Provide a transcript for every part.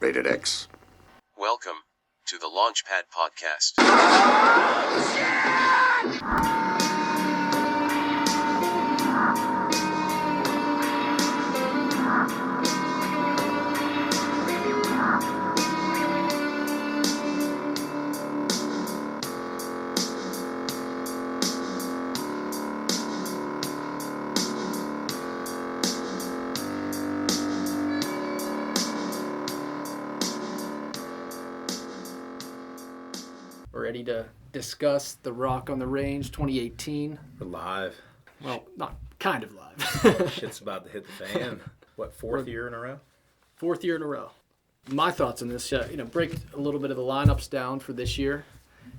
Rated X. Welcome to the LaunchPad podcast. We're ready to discuss the Rock on the Range 2018. We're live. Well, not kind of live. Shit's about to hit the fan. What, fourth year in a row? Fourth year in a row. My thoughts on this, break a little bit of the lineups down for this year.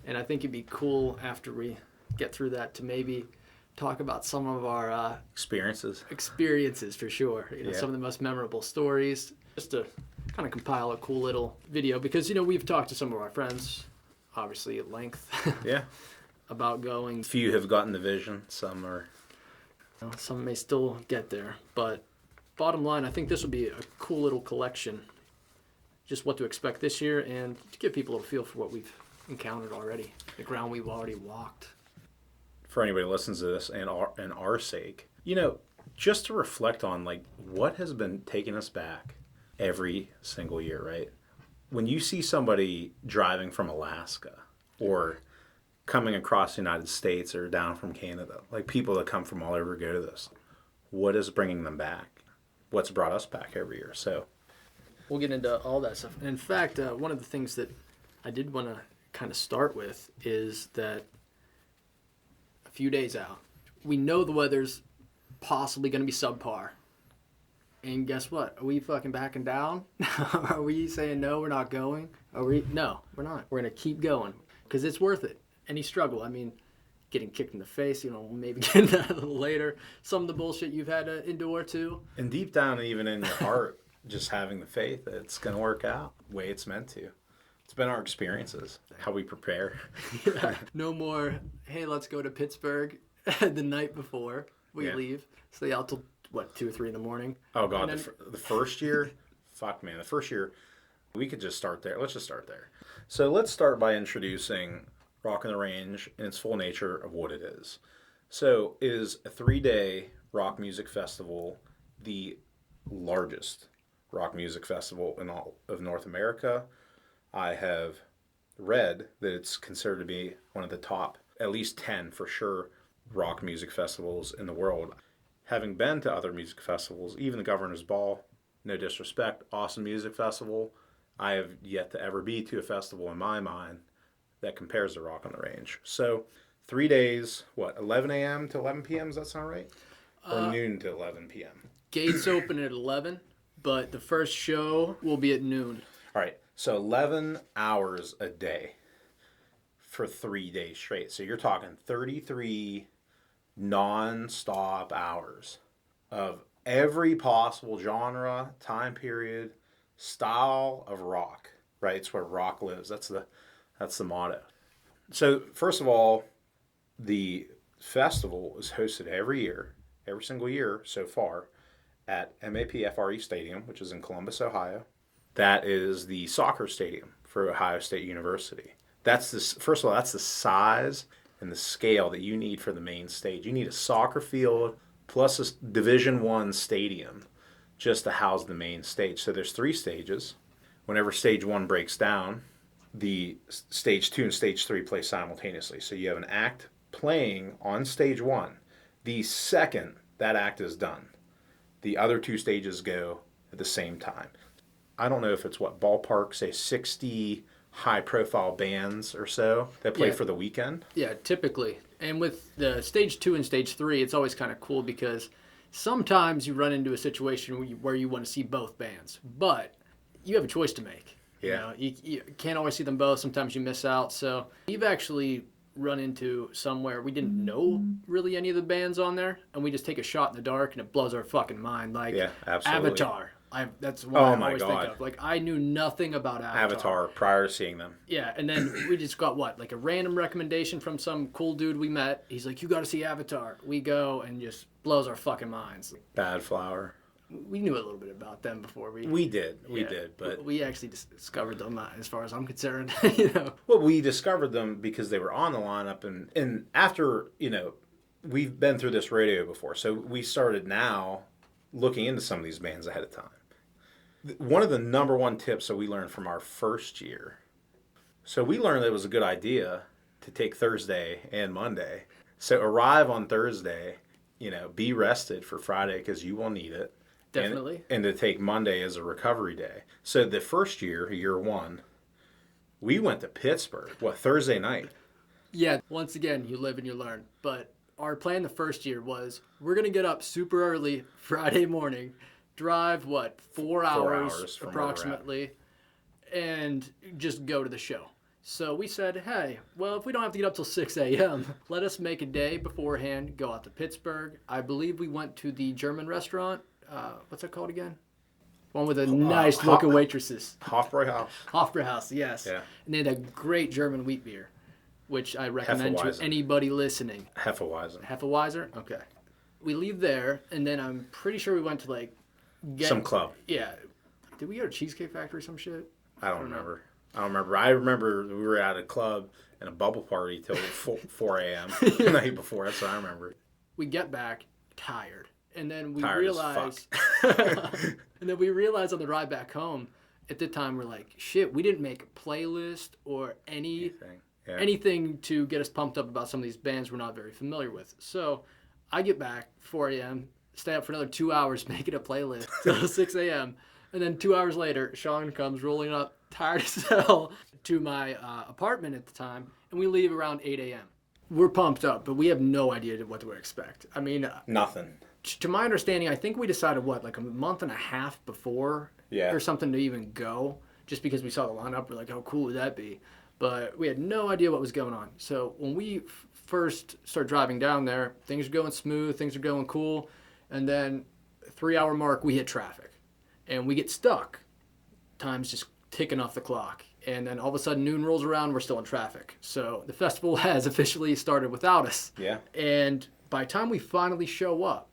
And I think it'd be cool after we get through that to maybe talk about some of our experiences for sure. Some of the most memorable stories, just to kind of compile a cool little video. Because, we've talked to some of our friends, obviously at length, about going. A few have gotten the vision. Some are. Some may still get there. But bottom line, I think this would be a cool little collection. Just what to expect this year and to give people a feel for what we've encountered already, the ground we've already walked. For anybody who listens to this and our sake, just to reflect on what has been taking us back every single year, right? When you see somebody driving from Alaska or coming across the United States or down from Canada, people that come from all over go to this, what is bringing them back? What's brought us back every year? So we'll get into all that stuff. And in fact, one of the things that I did want to kind of start with is that a few days out, we know the weather's possibly going to be subpar. And guess what? Are we fucking backing down? Are we saying no, we're not going? No, we're not. We're going to keep going because it's worth it. Any struggle, getting kicked in the face, maybe getting that a little later. Some of the bullshit you've had to endure too. And deep down, even in your heart, just having the faith that it's going to work out the way it's meant to. It's been our experiences, how we prepare. No more, hey, let's go to Pittsburgh the night before we leave. Stay out till 2 or 3 in the morning. Oh, God. Then, the first year, the first year, we could just start there. Let's just start there. So let's start by introducing Rock on the Range in its full nature of what it is. So it is a 3-day rock music festival, the largest rock music festival in all of North America. I have read that it's considered to be one of the top, at least 10 for sure, rock music festivals in the world. Having been to other music festivals, even the Governor's Ball, no disrespect, awesome music festival, I have yet to ever be to a festival in my mind that compares to Rock on the Range. So 3 days, 11 a.m. to 11 p.m., does that sound right? Or noon to 11 p.m.? Gates open at 11, but the first show will be at noon. All right, so 11 hours a day for 3 days straight. So you're talking 33 non-stop hours of every possible genre, time period, style of rock, right? It's where rock lives. That's the motto. So first of all, the festival is hosted every single year so far, at MAPFRE Stadium, which is in Columbus, Ohio. That is the soccer stadium for Ohio State University. First of all, that's the size and the scale that you need for the main stage. You need a soccer field plus a Division I stadium just to house the main stage. So there's 3 stages. Whenever stage 1 breaks down, the stage 2 and stage 3 play simultaneously. So you have an act playing on stage 1. The second that act is done, the other 2 stages go at the same time. I don't know if it's ballpark, say 60 high-profile bands or so that play for the weekend. Yeah, typically. And with the stage 2 and stage 3, it's always kind of cool because sometimes you run into a situation where you want to see both bands, but you have a choice to make. Yeah. You can't always see them both. Sometimes you miss out. So we've actually run into somewhere we didn't know really any of the bands on there, and we just take a shot in the dark, and it blows our fucking mind. Yeah, absolutely. Avatar. That's what I always think of. I knew nothing about Avatar prior to seeing them. Yeah, and then we just got a random recommendation from some cool dude we met. He's like, you got to see Avatar. We go and just blows our fucking minds. Bad Flower. we knew a little bit about them before We did, but we actually discovered them, as far as I'm concerned. Well, we discovered them because they were on the lineup, and after we've been through this radio before, so we started now looking into some of these bands ahead of time. One of the number one tips that we learned from our first year, so we learned that it was a good idea to take Thursday and Monday. So arrive on Thursday, be rested for Friday because you will need it. Definitely. And to take Monday as a recovery day. So the first year one, we went to Pittsburgh, Thursday night? Yeah, once again, you live and you learn. But our plan the first year was we're going to get up super early Friday morning, drive, 4 hours approximately, and just go to the show. So we said, hey, well, if we don't have to get up till 6 a.m., let us make a day beforehand, go out to Pittsburgh. I believe we went to the German restaurant. What's that called again? One with a nice looking waitresses. Hofbräuhaus. Hofbräuhaus, yes. Yeah. And they had a great German wheat beer, which I recommend to anybody listening. Hefeweizen. Okay. We leave there, and then I'm pretty sure we went to get some club. Yeah. Did we go to Cheesecake Factory or some shit? I don't remember. I remember we were at a club and a bubble party till 4 a.m. the night before. That's what I remember. We get back tired. And then we realized, and then we realized on the ride back home, at the time we're like, shit, we didn't make a playlist or anything to get us pumped up about some of these bands we're not very familiar with. So I get back 4 a.m., stay up for another 2 hours, making a playlist till 6 a.m. And then 2 hours later, Sean comes rolling up, tired as hell, to my apartment at the time, and we leave around 8 a.m. We're pumped up, but we have no idea what to expect. I mean, nothing. To my understanding, I think we decided, a month and a half before or something to even go, just because we saw the lineup. We're like, how cool would that be? But we had no idea what was going on. So when we first start driving down there, things are going smooth, things are going cool, and then 3 hour mark, we hit traffic. And we get stuck. Time's just ticking off the clock. And then all of a sudden noon rolls around, we're still in traffic. So the festival has officially started without us. Yeah. And by the time we finally show up,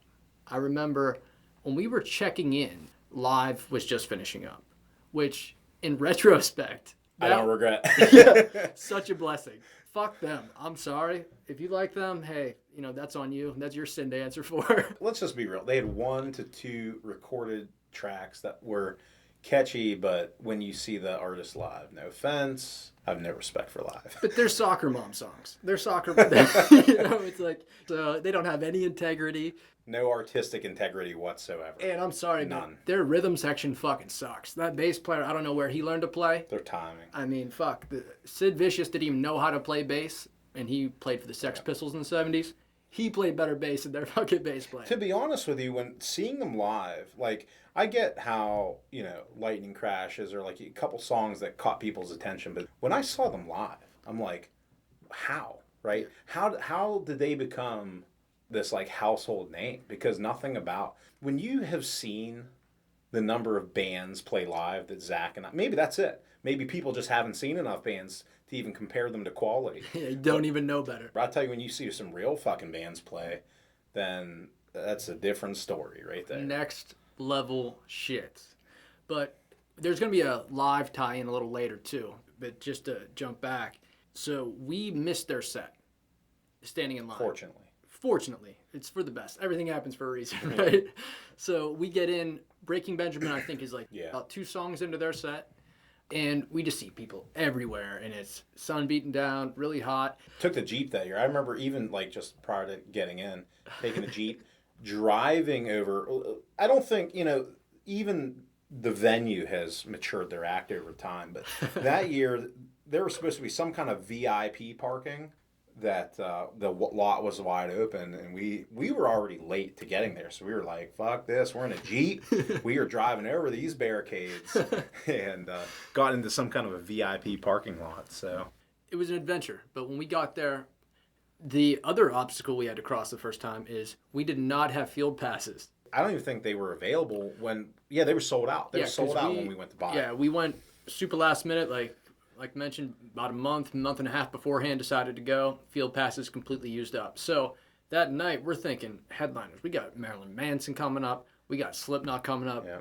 I remember when we were checking in, Live was just finishing up, which in retrospect, I don't regret. Such a blessing. Fuck them. I'm sorry. If you like them, hey, that's on you. That's your sin to answer for. Let's just be real. They had 1 to 2 recorded tracks that were catchy, but when you see the artist live, no offense, I have no respect for live. But they're soccer mom songs. They're soccer. It's like, so they don't have any integrity. No artistic integrity whatsoever. And I'm sorry, none. Their rhythm section fucking sucks. That bass player, I don't know where he learned to play. Their timing. I mean, fuck. Sid Vicious didn't even know how to play bass, and he played for the Sex Pistols in the 70s. He played better bass than their fucking bass player. To be honest with you, when seeing them live, I get how, Lightning Crashes or a couple songs that caught people's attention, but when I saw them live, I'm like, how, right? How did they become this household name? Because nothing about, when you have seen the number of bands play live that Zach and I, maybe that's it. Maybe people just haven't seen enough bands to even compare them to quality. You don't even know better. But I'll tell you, when you see some real fucking bands play, then that's a different story right there. Next level shit. But there's going to be a live tie-in a little later too. But just to jump back, so we missed their set, standing in line. Fortunately, it's for the best. Everything happens for a reason, right? So we get in. Breaking Benjamin, I think, is about 2 songs into their set. And we just see people everywhere. And it's sun beating down, really hot. Took the Jeep that year. I remember even just prior to getting in, taking the Jeep, driving over. I don't think, even the venue has matured their act over time. But that year, there was supposed to be some kind of VIP parking that the lot was wide open, and we were already late to getting there, so we were like, fuck this, we're in a Jeep, we are driving over these barricades, and got into some kind of a VIP parking lot. So it was an adventure. But when we got there, the other obstacle we had to cross the first time is we did not have field passes. I don't even think they were available when, they were sold out. They were sold out when we went to buy. Yeah, we went super last minute, like mentioned, about a month and a half beforehand, decided to go. Field passes completely used up. So that night, we're thinking, headliners, we got Marilyn Manson coming up. We got Slipknot coming up. Yeah.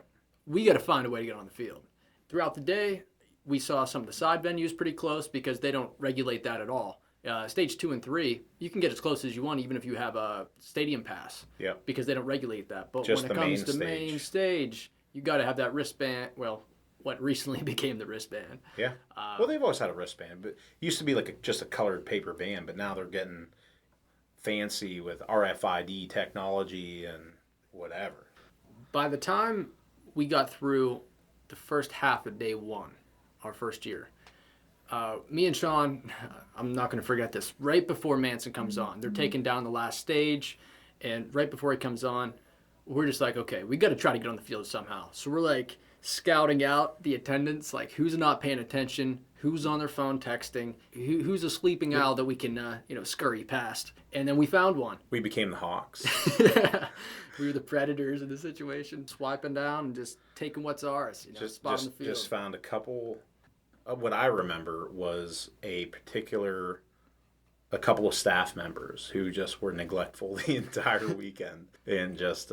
We got to find a way to get on the field. Throughout the day, we saw some of the side venues pretty close because they don't regulate that at all. Stage 2 and 3, you can get as close as you want, even if you have a stadium pass. Yeah. Because they don't regulate that. But Just when it comes to main stage, you got to have that wristband. Well, what recently became the wristband. Yeah. Well, they've always had a wristband, but it used to be like just a colored paper band, but now they're getting fancy with RFID technology and whatever. By the time we got through the first half of day 1, our first year, me and Sean, I'm not going to forget this, right before Manson comes on, they're taking down the last stage, and right before he comes on, we're just like, okay, we got to try to get on the field somehow. So we're like scouting out the attendants, like who's not paying attention, who's on their phone texting, who's a sleeping owl that we can, scurry past. And then we found one. We became the Hawks. We were the predators in the situation, swiping down and just taking what's ours, spot on the field. Just found a couple. What I remember was a couple of staff members who just were neglectful the entire weekend and just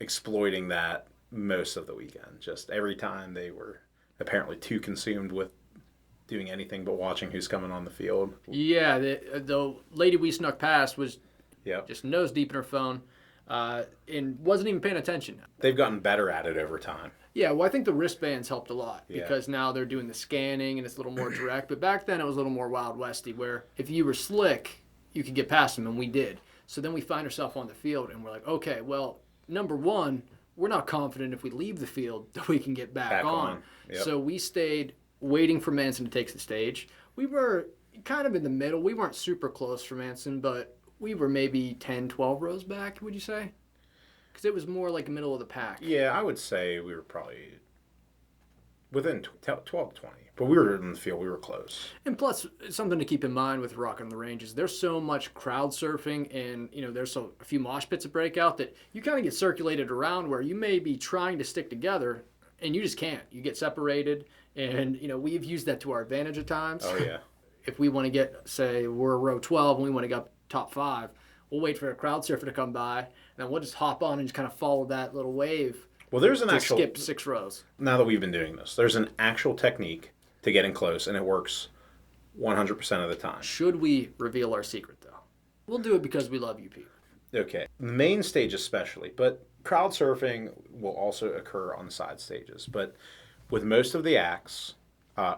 exploiting that most of the weekend. Just every time they were apparently too consumed with doing anything but watching who's coming on the field. Yeah, the lady we snuck past was just nose deep in her phone and wasn't even paying attention. They've gotten better at it over time. Yeah, well, I think the wristbands helped a lot because now they're doing the scanning and it's a little more direct. But back then it was a little more Wild Westy where if you were slick, you could get past them, and we did. So then we find ourselves on the field and we're like, okay, well, number one, we're not confident if we leave the field that we can get back on. Yep. So we stayed waiting for Manson to take the stage. We were kind of in the middle. We weren't super close for Manson, but we were maybe 10, 12 rows back, would you say? Because it was more like the middle of the pack. Yeah, I would say we were probably within 12 to 20. But we were in the field. We were close. And plus, something to keep in mind with Rock on the Range is there's so much crowd surfing and, there's a few mosh pits that break out that you kind of get circulated around where you may be trying to stick together and you just can't. You get separated. And, we've used that to our advantage at times. Oh, yeah. If we want to get, say, we're row 12 and we want to get top 5, we'll wait for a crowd surfer to come by, and then we'll just hop on and just kind of follow that little wave. Well, there's an actual... skip 6 rows. Now that we've been doing this, there's an actual technique to getting close, and it works 100% of the time. Should we reveal our secret, though? We'll do it because we love you people. Okay. The main stage especially, but crowd surfing will also occur on the side stages. But with most of the acts,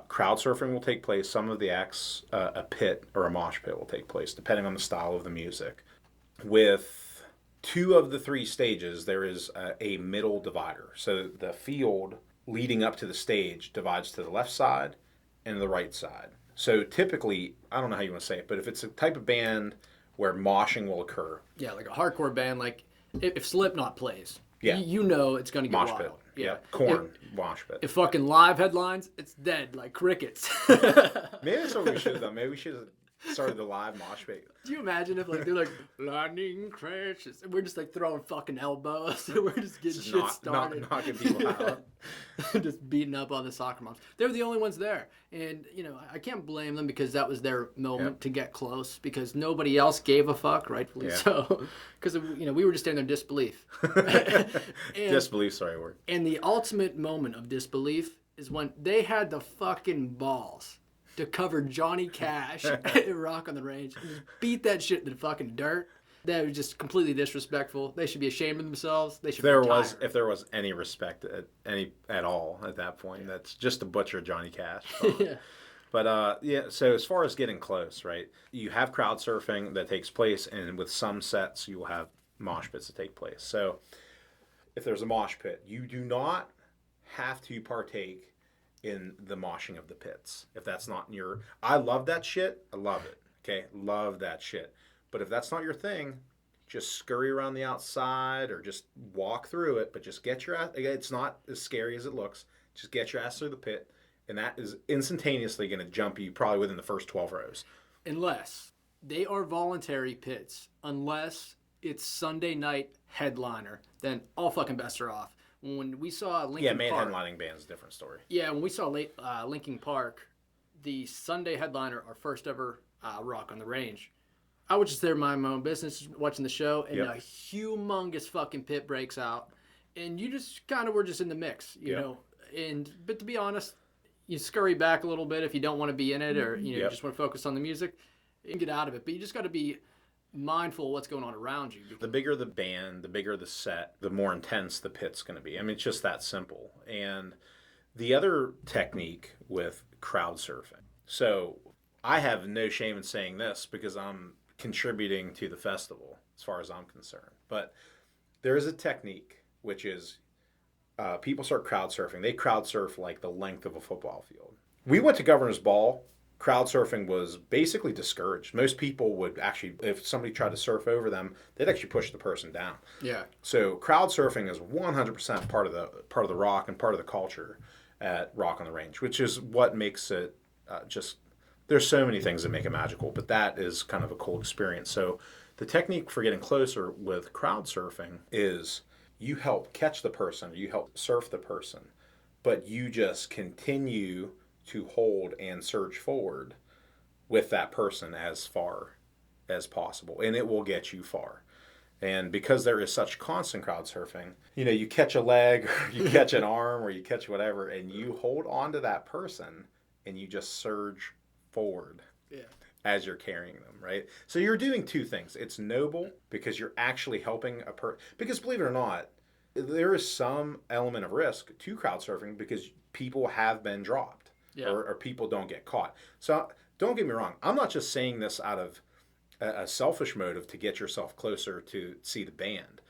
crowd surfing will take place. Some of the acts, a pit or a mosh pit will take place, depending on the style of the music. With 2 of the 3 stages, there is a middle divider. So the field leading up to the stage divides to the left side and the right side. So typically, I don't know how you want to say it, but if it's a type of band where moshing will occur. Yeah, like a hardcore band, like if Slipknot plays, yeah. It's going to get mosh wild. pit. Yeah. Corn, mosh pit. If fucking live headlines, it's dead, like crickets. Maybe that's what we should have done. Maybe we should have started the live mosh pit. Do you imagine if they're like lightning crashes and we're just like throwing fucking elbows and we're just getting shit started, knocking people out, just beating up on the soccer moms. They were the only ones there, and I can't blame them because that was their moment to get close because nobody else gave a fuck, rightfully so. Because we were just in their disbelief. Disbelief, sorry word. And the ultimate moment of disbelief is when they had the fucking balls to cover Johnny Cash at Rock on the Range and just beat that shit in the fucking dirt. That was just completely disrespectful. They should be ashamed of themselves. They should retire. If there was any respect at all at that point, that's just to butcher Johnny Cash. Yeah. But so as far as getting close, right? You have crowd surfing that takes place, and with some sets you will have mosh pits that take place. So if there's a mosh pit, you do not have to partake in the moshing of the pits. If that's not your... I love that shit. I love it. Okay? Love that shit. But if that's not your thing, just scurry around the outside or just walk through it, but just get your ass... It's not as scary as it looks. Just get your ass through the pit, and that is instantaneously going to jump you probably within the first 12 rows. Unless they are voluntary pits. Unless it's Sunday night headliner. Then all fucking bets are off. When we saw Linkin Park... headlining band's a different story. Yeah, when we saw Linkin Park, the Sunday headliner, our first ever Rock on the Range, I was just there minding my own business, just watching the show, and Yep. a humongous fucking pit breaks out, and you just kind of were just in the mix, you know. But to be honest, you scurry back a little bit if you don't want to be in it, or you just want to focus on the music, and get out of it. But you just got to be mindful of what's going on around you. The bigger the band, the bigger the set, the more intense the pit's going to be. I mean, it's just that simple. And the other technique with crowd surfing. So I have no shame in saying this because I'm contributing to the festival as far as I'm concerned. But there is a technique, which is people start crowd surfing. They crowd surf like the length of a football field. We went to Governor's Ball. Crowd surfing was basically discouraged. Most people would actually, if somebody tried to surf over them, they'd actually push the person down. Yeah. So crowd surfing is 100% part of the rock and part of the culture at Rock on the Range, which is what makes it just. There's so many things that make it magical, but that is kind of a cool experience. So the technique for getting closer with crowd surfing is you help catch the person, you help surf the person, but you just continue to hold and surge forward with that person as far as possible, and it will get you far. And because there is such constant crowd surfing, you know, you catch a leg or you catch an arm or you catch whatever, and you hold on to that person and you just surge forward as you're carrying them, right? So you're doing two things. It's noble because you're actually helping a person. Because believe it or not, there is some element of risk to crowd surfing because people have been dropped. Yeah. Or people don't get caught. So don't get me wrong. I'm not just saying this out of a selfish motive to get yourself closer to see the band.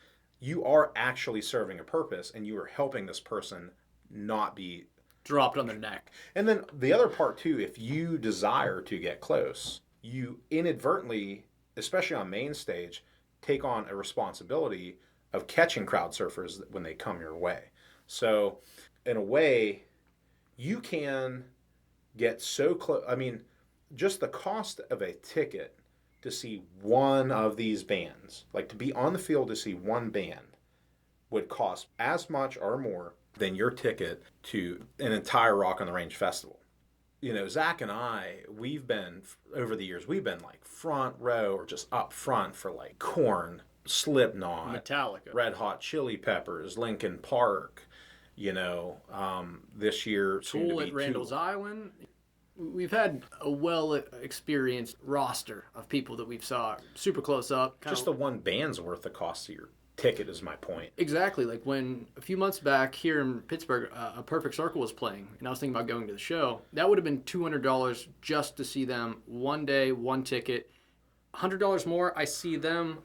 You are actually serving a purpose, and you are helping this person not be dropped on their neck. And then the other part too, if you desire to get close, you inadvertently, especially on main stage, take on a responsibility of catching crowd surfers when they come your way. So in a way, you can get so close. I mean, just the cost of a ticket to see one of these bands, like to be on the field to see one band, would cost as much or more than your ticket to an entire Rock on the Range festival. You know, Zach and I, we've been, over the years, we've been like front row or just up front for like Korn, Slipknot, Metallica, Red Hot Chili Peppers, Linkin Park, you know, this year Tool at Randall's Island. We've had a well-experienced roster of people that we've saw super close up. Just the one band's worth the cost of your ticket is my point. Exactly. Like when a few months back here in Pittsburgh, a Perfect Circle was playing, and I was thinking about going to the show. That would have been $200 just to see them one day, one ticket. $100 more, I see them,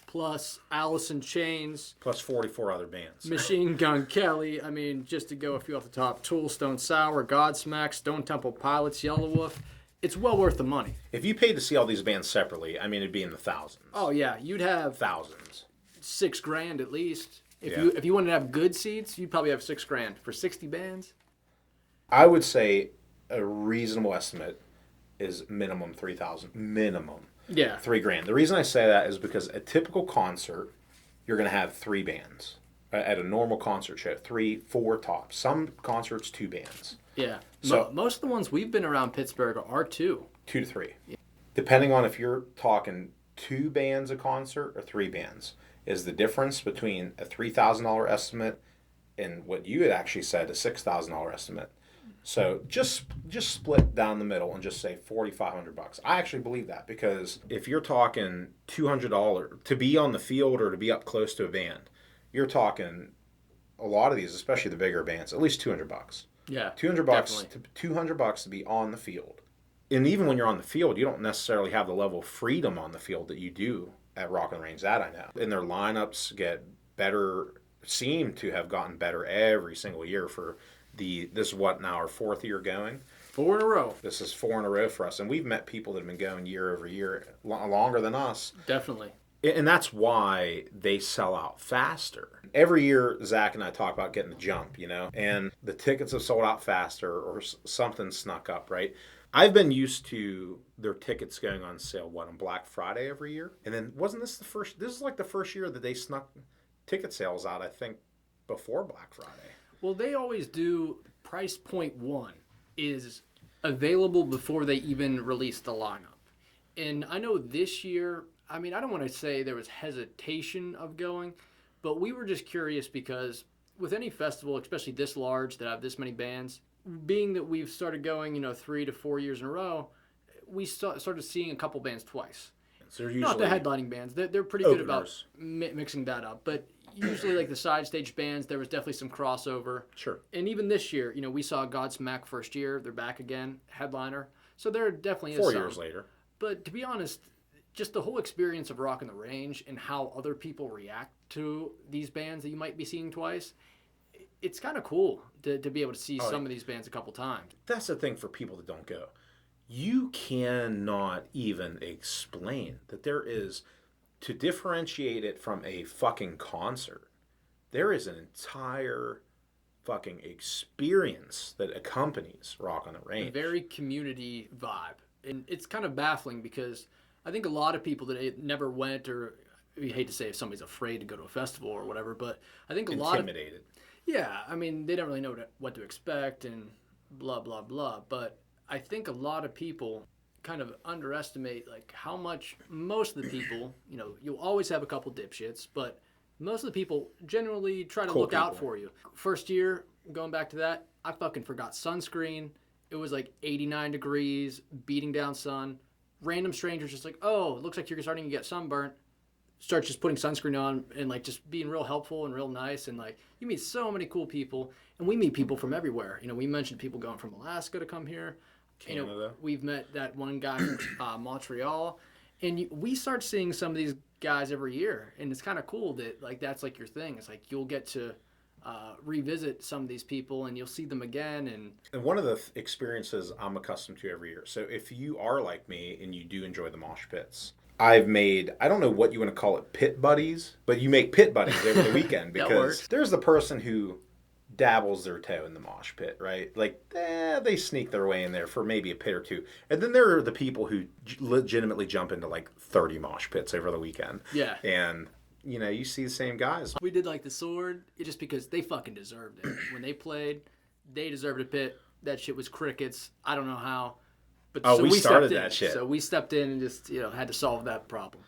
plus Alice in Chains. Plus 44 other bands. Machine Gun Kelly. I mean, just to go a few off the top. Tool, Stone Sour, Godsmack, Stone Temple Pilots, Yellow Wolf. It's well worth the money. If you paid to see all these bands separately, I mean, it'd be in the thousands. Oh, yeah. You'd have thousands. $6,000 at least. If you wanted to have good seats, you'd probably have $6,000 for 60 bands. I would say a reasonable estimate is minimum 3,000. Minimum. Yeah. $3,000. The reason I say that is because a typical concert, you're going to have 3 bands. At a normal concert show, 3, 4 tops. Some concerts, 2 bands. Yeah. So most of the ones we've been around Pittsburgh are 2. 2 to 3. Yeah. Depending on if you're talking 2 bands a concert or 3 bands, is the difference between a $3,000 estimate and what you had actually said, a $6,000 estimate. So just split down the middle and just say $4,500. I actually believe that because if you're talking $200 to be on the field or to be up close to a band, you're talking a lot of these, especially the bigger bands, at least $200. Yeah, $200 $200 to be on the field. And even when you're on the field, you don't necessarily have the level of freedom on the field that you do at Rock on the Range. That I know. And their lineups get better, seem to have gotten better every single year for this is what now our 4th year going. 4 in a row. This is 4 in a row for us. And we've met people that have been going year over year, longer than us. Definitely. And that's why they sell out faster. Every year, Zach and I talk about getting the jump, you know, and the tickets have sold out faster or something snuck up, right? I've been used to their tickets going on sale, on Black Friday every year? And then wasn't this this is like the first year that they snuck ticket sales out, I think, before Black Friday. Well, they always do. Price point 1 is available before they even release the lineup. And I know this year, I mean, I don't want to say there was hesitation of going, but we were just curious because with any festival, especially this large that have this many bands, being that we've started going, 3 to 4 years in a row, we started seeing a couple bands twice. So they're usually not the headlining bands. They're pretty good about openers. Mixing that up. But usually, like the side stage bands, there was definitely some crossover. Sure. And even this year, we saw Godsmack first year. They're back again, headliner. So there definitely is 4 some. years later. But to be honest, just the whole experience of Rockin' the Range and how other people react to these bands that you might be seeing twice, it's kind of cool to be able to see some of these bands a couple times. That's the thing for people that don't go. You cannot even explain that there is, to differentiate it from a fucking concert, there is an entire fucking experience that accompanies Rock on the Range. A very community vibe. And it's kind of baffling because I think a lot of people that never went, or we hate to say if somebody's afraid to go to a festival or whatever, but I think a lot of... Intimidated. Yeah, I mean, they don't really know what to expect and blah, blah, blah. But I think a lot of people kind of underestimate like how much most of the people, you'll always have a couple dipshits, but most of the people generally try to look out for you. First year, going back to that, I fucking forgot sunscreen. It was like 89 degrees, beating down sun. Random strangers just like, oh, it looks like you're starting to get sunburnt. Start just putting sunscreen on and like just being real helpful and real nice. And like you meet so many cool people, and we meet people from everywhere. We mentioned people going from Alaska to come here. Canada. We've met that one guy from Montreal, and we start seeing some of these guys every year, and it's kind of cool that like that's like your thing. It's like you'll get to revisit some of these people, and you'll see them again. And one of the experiences I'm accustomed to every year. So if you are like me and you do enjoy the mosh pits, I've made, I don't know what you want to call it, pit buddies, but you make pit buddies over the weekend because there's the person who dabbles their toe in the mosh pit, right? Like, they sneak their way in there for maybe a pit or two. And then there are the people who legitimately jump into like 30 mosh pits over the weekend. Yeah. And, you see the same guys. We did like the Sword just because they fucking deserved it. When they played, they deserved a pit. That shit was crickets. I don't know how. But oh, so we started that in. shit. So we stepped in and just, had to solve that problem.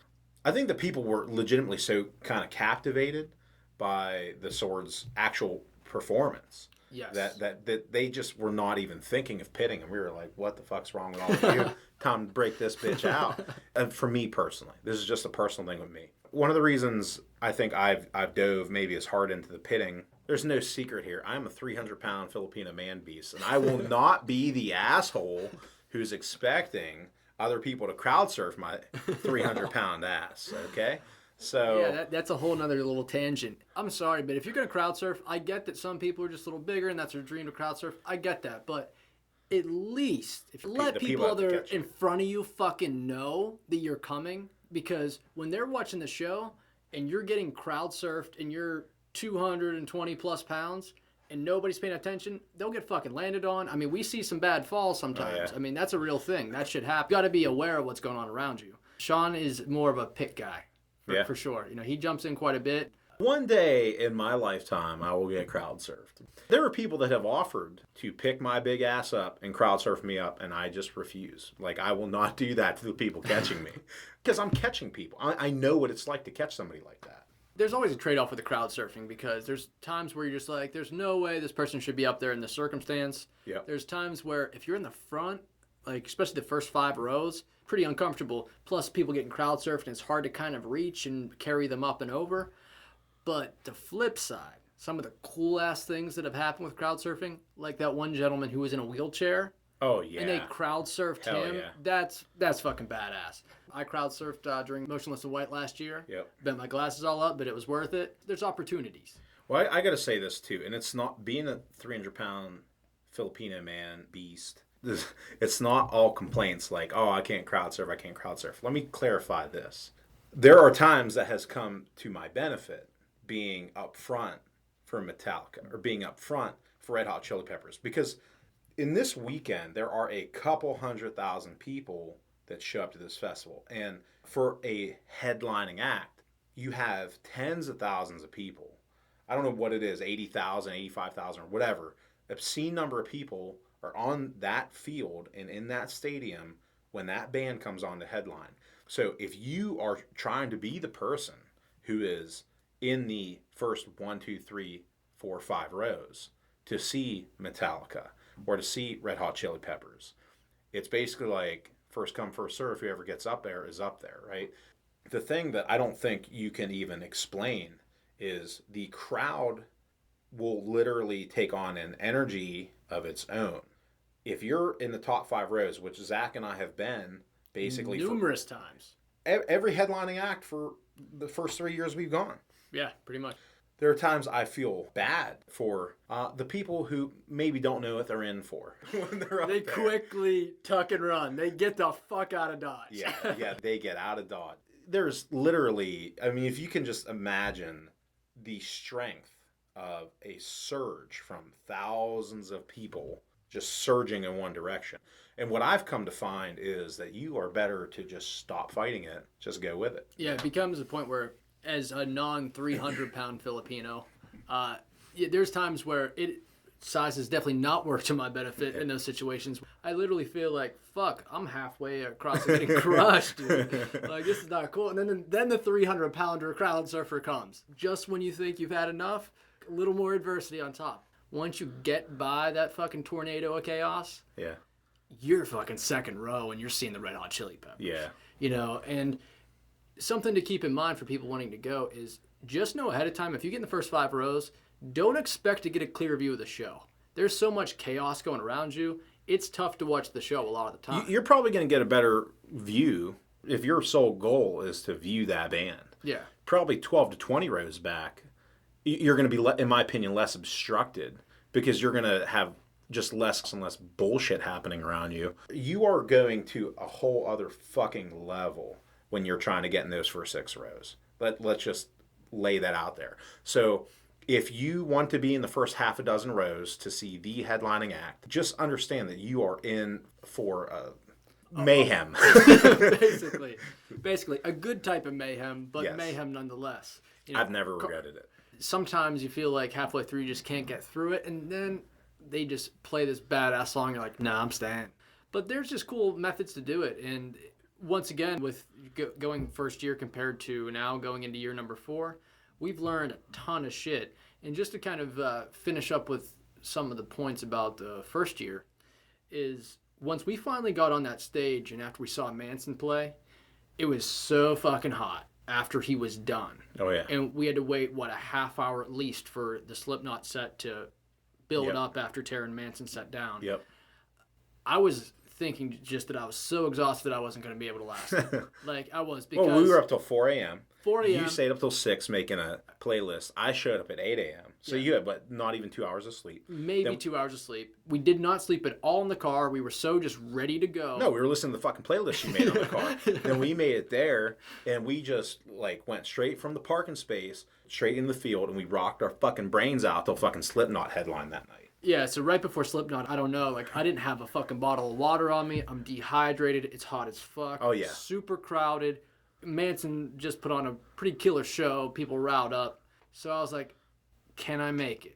I think the people were legitimately so kind of captivated by the Sword's actual performance. Yes. That they just were not even thinking of pitting, and we were like, what the fuck's wrong with all of you? Time to break this bitch out. And for me personally, this is just a personal thing with me. One of the reasons I think I've dove maybe as hard into the pitting, there's no secret here. I'm a 300-pound Filipino man beast, and I will not be the asshole who's expecting other people to crowd surf my 300-pound ass, okay? So yeah, that's a whole nother little tangent. I'm sorry, but if you're going to crowd surf, I get that some people are just a little bigger and that's their dream to crowd surf. I get that, but at least if you let people that are in front of you fucking know that you're coming, because when they're watching the show and you're getting crowd surfed and you're 220 plus pounds and nobody's paying attention, they'll get fucking landed on. I mean, we see some bad falls sometimes. Oh, yeah. I mean, that's a real thing. That should happen. You got to be aware of what's going on around you. Sean is more of a pit guy. For sure. He jumps in quite a bit. One day in my lifetime, I will get crowd surfed. There are people that have offered to pick my big ass up and crowd surf me up, and I just refuse. Like, I will not do that to the people catching me. Because I'm catching people. I know what it's like to catch somebody like that. There's always a trade-off with the crowd surfing because there's times where you're just like, there's no way this person should be up there in this circumstance. Yep. There's times where if you're in the front, like especially the first 5 rows, pretty uncomfortable. Plus people getting crowd surfed and it's hard to kind of reach and carry them up and over. But the flip side, some of the cool ass things that have happened with crowd surfing, like that one gentleman who was in a wheelchair. Oh yeah. And they crowd surfed him. Yeah. That's fucking badass. I crowd surfed during Motionless in White last year. Yep. Bent my glasses all up, but it was worth it. There's opportunities. Well, I got to say this too, and it's not being a 300-pound Filipino man beast. It's not all complaints like, oh, I can't crowd surf. Let me clarify this. There are times that has come to my benefit being up front for Metallica or being up front for Red Hot Chili Peppers, because in this weekend there are a couple 100,000 people that show up to this festival, and for a headlining act you have tens of thousands of people. I don't know what it is, 80,000, 85,000 or whatever, obscene number of people are on that field and in that stadium when that band comes on to headline. So if you are trying to be the person who is in the first 1, 2, 3, 4, 5 rows to see Metallica or to see Red Hot Chili Peppers, it's basically like first come, first serve. Whoever gets up there is up there, right? The thing that I don't think you can even explain is the crowd will literally take on an energy of its own. If you're in the top 5 rows, which Zach and I have been basically numerous times, every headlining act for the first 3 years we've gone. Yeah, pretty much. There are times I feel bad for the people who maybe don't know what they're in for when they're up They there. quickly tuck and run. They get the fuck out of Dodge. Yeah, they get out of Dodge. There's literally, I mean, if you can just imagine the strength of a surge from thousands of people just surging in one direction. And what I've come to find is that you are better to just stop fighting it, just go with it. Yeah, it becomes a point where, as a non-300-pound Filipino, there's times where size has definitely not worked to my benefit in those situations. I literally feel like, fuck, I'm halfway across and getting crushed, dude. Like, this is not cool. And then the 300-pounder crowd surfer comes. Just when you think you've had enough, a little more adversity on top. Once you get by that fucking tornado of chaos, you're fucking second row and you're seeing the Red Hot Chili Peppers. Yeah. You know, and something to keep in mind for people wanting to go is just know ahead of time, if you get in the first 5 rows, don't expect to get a clear view of the show. There's so much chaos going around you, it's tough to watch the show a lot of the time. You're probably going to get a better view if your sole goal is to view that band. Yeah. Probably 12 to 20 rows back, you're going to be, in my opinion, less obstructed because you're going to have just less and less bullshit happening around you. You are going to a whole other fucking level when you're trying to get in those first 6 rows. Let's just lay that out there. So if you want to be in the first half a dozen rows to see the headlining act, just understand that you are in for mayhem. Basically, a good type of mayhem, but Yes. mayhem nonetheless. You know, I've never regretted it. Sometimes you feel like halfway through you just can't get through it, and then they just play this badass song. You're like, nah, I'm staying. But there's just cool methods to do it, and once again, with going first year compared to now going into year number 4, we've learned a ton of shit. And just to kind of finish up with some of the points about the first year is once we finally got on that stage and after we saw Manson play, it was so fucking hot after he was done. Oh, yeah. And we had to wait, a half hour at least for the Slipknot set to build up after Taron Manson sat down. Yep. I was thinking just that I was so exhausted I wasn't going to be able to last. Like, I was, because... Well, we were up till 4 a.m. 4 a.m. You stayed up till 6 making a playlist. I showed up at 8 a.m. So you had, not even 2 hours of sleep. Maybe 2 hours of sleep. We did not sleep at all in the car. We were so just ready to go. No, we were listening to the fucking playlist you made on the car. Then we made it there, and we just, went straight from the parking space, straight into the field, and we rocked our fucking brains out till fucking Slipknot headline that night. Yeah, so right before Slipknot, I don't know, I didn't have a fucking bottle of water on me. I'm dehydrated. It's hot as fuck. Oh, yeah. Super crowded. Manson just put on a pretty killer show. People riled up. So I was like, can I make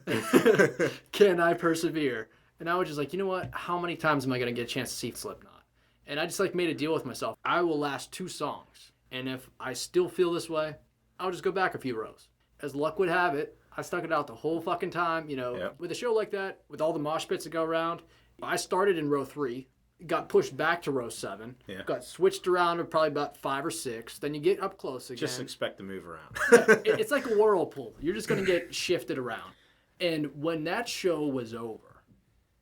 it? Can I persevere? And I was just like, you know what? How many times am I going to get a chance to see Slipknot? And I just made a deal with myself. I will last 2 songs. And if I still feel this way, I'll just go back a few rows. As luck would have it, I stuck it out the whole fucking time. With a show like that, with all the mosh pits that go around, I started in row 3, got pushed back to row 7, got switched around to probably about 5 or 6. Then you get up close again. Just expect to move around. It's like a whirlpool. You're just going to get shifted around. And when that show was over,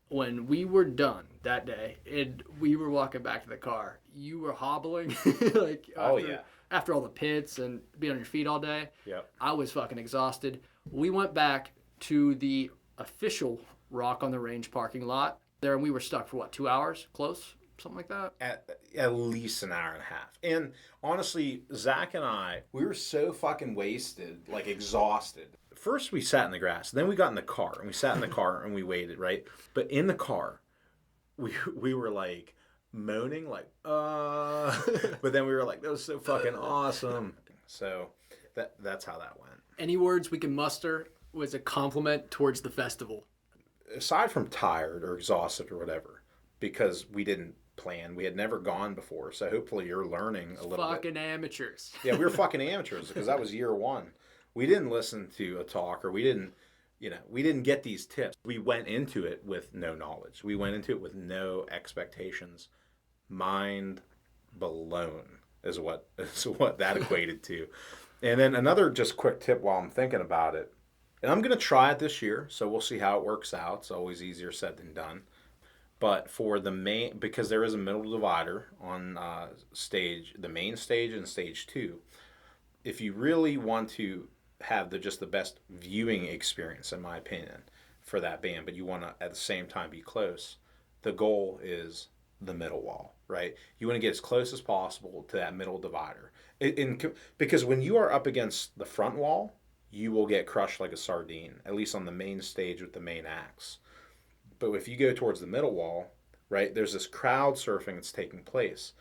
when we were done that day, and we were walking back to the car, you were hobbling. After all the pits and being on your feet all day, I was fucking exhausted. We went back to the official Rock on the Range parking lot there, and we were stuck for 2 hours? Close? Something like that? At least an hour and a half. And honestly, Zach and I, we were so fucking wasted, exhausted. First we sat in the grass, then we got in the car, and we sat in the car and we waited, right? But in the car, we were moaning, but then we were like, that was so fucking awesome. So that's how that went. Any words we can muster was a compliment towards the festival. Aside from tired or exhausted or whatever, because we didn't plan. We had never gone before, so hopefully you're learning a little bit. Fucking amateurs. Yeah, we were fucking amateurs because that was year one. We didn't listen to a talk, or we didn't get these tips. We went into it with no knowledge. We went into it with no expectations. Mind blown is what that equated to. And then another just quick tip while I'm thinking about it, and I'm going to try it this year, so we'll see how it works out. It's always easier said than done. But for the main, because there is a middle divider on the main stage and stage 2, if you really want to have the best viewing experience, in my opinion, for that band, but you want to at the same time be close, the goal is the middle wall, right? You want to get as close as possible to that middle divider. Because when you are up against the front wall, you will get crushed like a sardine, at least on the main stage with the main acts. But if you go towards the middle wall, right, there's this crowd surfing that's taking place.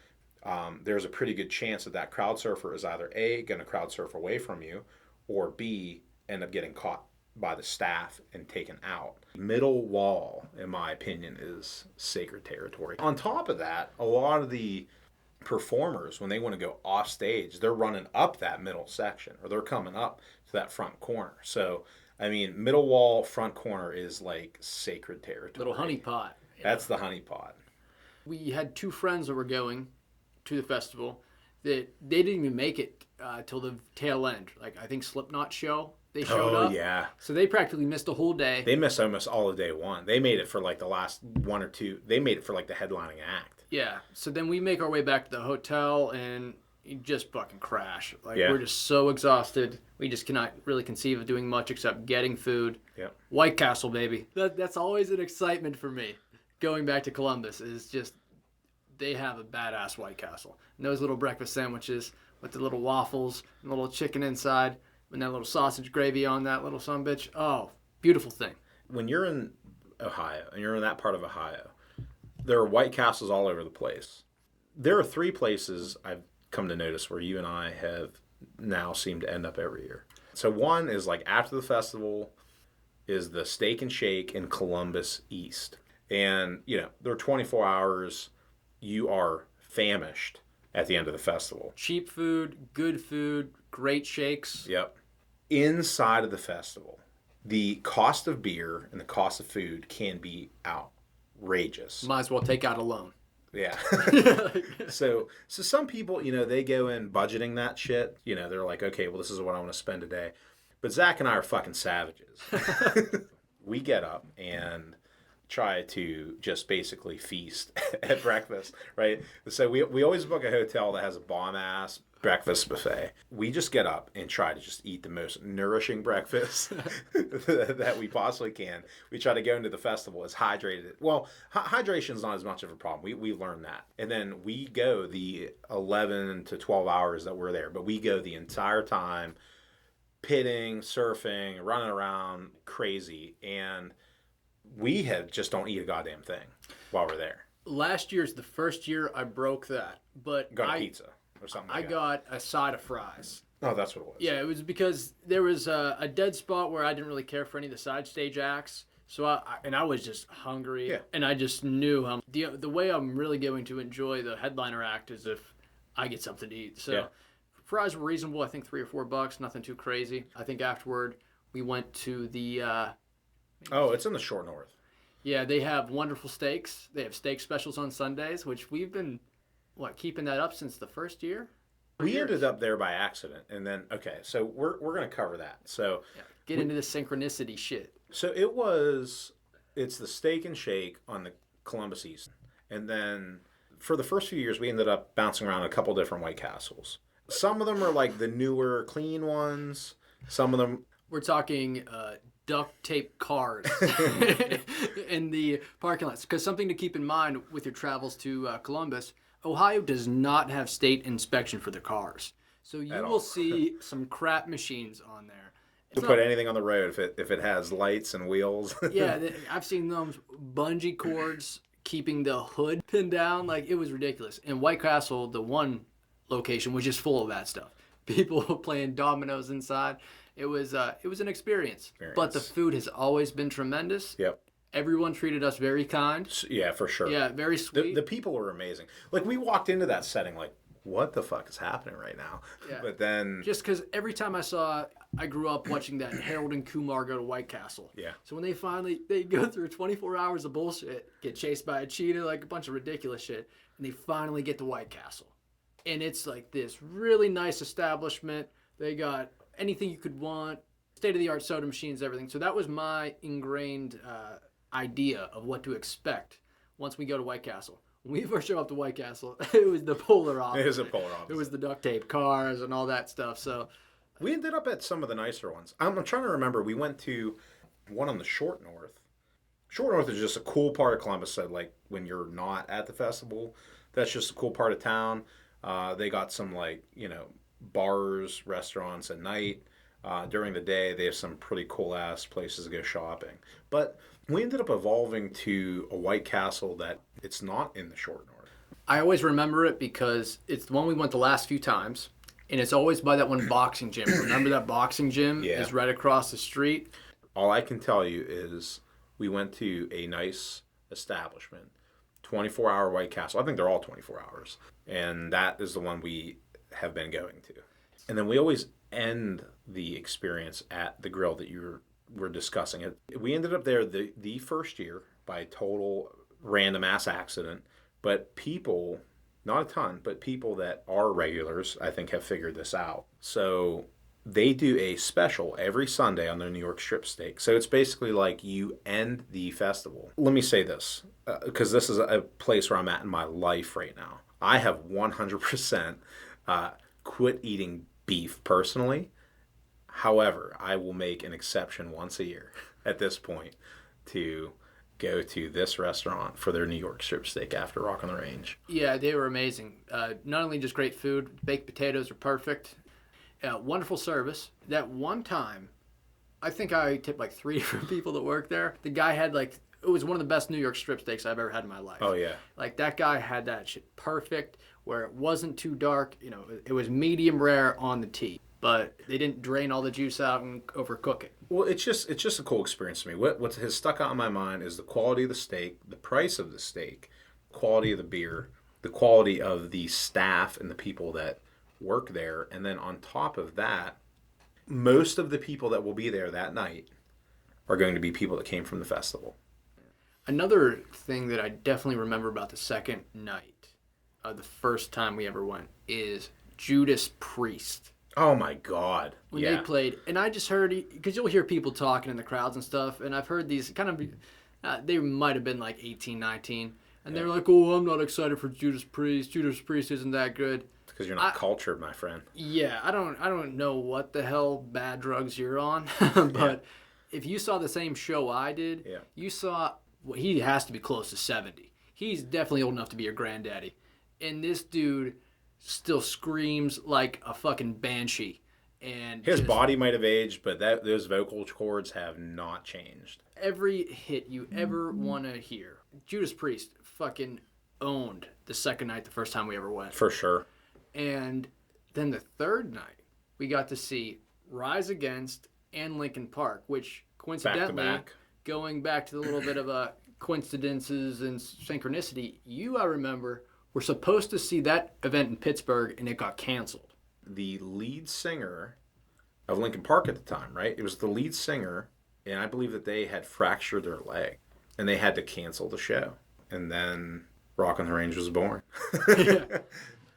There's a pretty good chance that crowd surfer is either A, going to crowd surf away from you, or B, end up getting caught by the staff and taken out. Middle wall, in my opinion, is sacred territory. On top of that, a lot of the performers, when they want to go off stage, they're running up that middle section, or they're coming up to that front corner. So, I mean, middle wall, front corner is like sacred territory. Little honeypot. Yeah. That's the honeypot. We had 2 friends that were going to the festival that they didn't even make it till the tail end. Like, I think Slipknot show, they showed up. Oh, yeah. So they practically missed a whole day. They missed almost all of day one. They made it for like the last 1 or 2. They made it for like the headlining act. Yeah. So then we make our way back to the hotel and you just fucking crash. Like, yeah. We're just so exhausted. We just cannot really conceive of doing much except getting food. Yep. White Castle, baby. That's always an excitement for me. Going back to Columbus is just, they have a badass White Castle. And those little breakfast sandwiches with the little waffles and the little chicken inside and that little sausage gravy on that little sumbitch. Oh, beautiful thing. When you're in Ohio, and you're in that part of Ohio, there are White Castles all over the place. There are 3 places I've come to notice where you and I have now seemed to end up every year. So one is like after the festival is the Steak and Shake in Columbus East. And, they're 24 hours. You are famished at the end of the festival. Cheap food, good food, great shakes. Yep. Inside of the festival, the cost of beer and the cost of food can be outrageous. Might as well take out a loan. Yeah. So some people, they go in budgeting that shit. They're like, okay, well, this is what I want to spend today. But Zach and I are fucking savages. We get up and try to just basically feast at breakfast, right? So we always book a hotel that has a bomb-ass breakfast buffet. We just get up and try to just eat the most nourishing breakfast that we possibly can. We try to go into the festival as hydrated. Well, hydration is not as much of a problem. We learned that. And then we go the 11 to 12 hours that we're there, but we go the entire time pitting, surfing, running around crazy, and we just don't eat a goddamn thing while we're there. Last year's the first year I broke that, but got a pizza or something like that. I got a side of fries. Oh, that's what it was. Yeah, it was because there was a dead spot where I didn't really care for any of the side stage acts. So I was just hungry, yeah. And I just knew the way I'm really going to enjoy the headliner act is if I get something to eat. So yeah. Fries were reasonable. I think $3 or $4, nothing too crazy. I think afterward we went to the. It's in the short north. Yeah, they have wonderful steaks. They have steak specials on Sundays, which we've been keeping that up since the first year. We ended up there by accident, and then so we're going to cover that. So get into the synchronicity shit. So it's the Steak and Shake on the Columbus East, and then for the first few years we ended up bouncing around a couple different White Castles. Some of them are like the newer, clean ones. Some of them we're talking duct tape cars in the parking lots. Because something to keep in mind with your travels to Columbus, Ohio does not have state inspection for their cars. So you will see some crap machines on there. Put anything on the road if it has lights and wheels. Yeah, I've seen those bungee cords keeping the hood pinned down. Like, it was ridiculous. And White Castle, the one location, was just full of that stuff. People playing dominoes inside. It was an experience. But the food has always been tremendous. Yep. Everyone treated us very kind. Yeah, for sure. Yeah, very sweet. The people were amazing. Like, we walked into that setting like, what the fuck is happening right now? Yeah. But then... Just because every time I grew up watching that Harold and Kumar go to White Castle. Yeah. So when they go through 24 hours of bullshit, get chased by a cheetah, like a bunch of ridiculous shit, and they finally get to White Castle. And it's like this really nice establishment. They got anything you could want, state-of-the-art soda machines, everything. So that was my ingrained idea of what to expect once we go to White Castle. When we first showed up to White Castle, it was the polar opposite. It is a polar opposite. It was the duct tape cars and all that stuff. So we ended up at some of the nicer ones. I'm trying to remember. We went to one on the Short North. Short North is just a cool part of Columbus that, like, when you're not at the festival, that's just a cool part of town. They got some, like, you know, bars, restaurants at night. During the day, they have some pretty cool-ass places to go shopping. But we ended up evolving to a White Castle that it's not in the Short North. I always remember it because it's the one we went the last few times, and it's always by that one boxing gym. Remember that boxing gym is right across the street? All I can tell you is we went to a nice establishment, 24-hour White Castle. I think they're all 24 hours. And that is the one we have been going to. And then we always end the experience at the grill that you were discussing. We ended up there the first year by total random ass accident. But people, not a ton, but people that are regulars, I think, have figured this out. So they do a special every Sunday on their New York strip steak. So it's basically like you end the festival. Let me say this, because this is a place where I'm at in my life right now. I have 100% quit eating beef personally. However, I will make an exception once a year at this point to go to this restaurant for their New York strip steak after Rock on the Range. Yeah, they were amazing. Not only just great food, baked potatoes are perfect. Wonderful service. That one time, I think I tipped like 3 different people that worked there. The guy had it was one of the best New York strip steaks I've ever had in my life. Oh, yeah. Like, that guy had that shit perfect, where it wasn't too dark. You know, it was medium rare on the T, but they didn't drain all the juice out and overcook it. Well, it's just a cool experience to me. What has stuck out in my mind is the quality of the steak, the price of the steak, quality of the beer, the quality of the staff and the people that work there. And then on top of that, most of the people that will be there that night are going to be people that came from the festival. Another thing that I definitely remember about the second night, the first time we ever went, is Judas Priest. Oh my God. When they played, and I just heard, because you'll hear people talking in the crowds and stuff, and I've heard these kind of, they might have been like 18, 19, and they're like, oh, I'm not excited for Judas Priest. Judas Priest isn't that good. Because you're not cultured, my friend. Yeah, I don't know what the hell bad drugs you're on, but if you saw the same show I did, you saw, well, he has to be close to 70. He's definitely old enough to be your granddaddy. And this dude still screams like a fucking banshee. And his body might have aged, but those vocal cords have not changed. Every hit you ever want to hear, Judas Priest fucking owned the second night, the first time we ever went. For sure. And then the third night, we got to see Rise Against and Linkin Park, which coincidentally, back to back. Going back to the little bit of a coincidences and synchronicity, I remember, were supposed to see that event in Pittsburgh, and it got canceled. The lead singer of Linkin Park at the time, right? It was the lead singer, and I believe that they had fractured their leg, and they had to cancel the show. And then Rock on the Range was born. Yeah.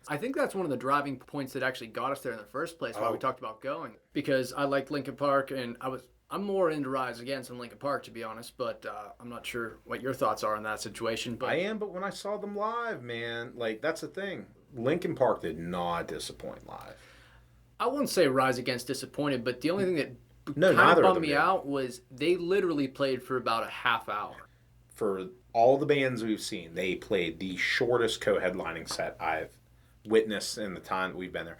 I think that's one of the driving points that actually got us there in the first place, why we talked about going. Because I liked Linkin Park, and I'm more into Rise Against than Linkin Park, to be honest, but I'm not sure what your thoughts are on that situation. But I am, but when I saw them live, man, like, that's the thing. Linkin Park did not disappoint live. I wouldn't say Rise Against disappointed, but the only thing that kind of bummed me out was they literally played for about a half hour. For all the bands we've seen, they played the shortest co-headlining set I've witnessed in the time that we've been there.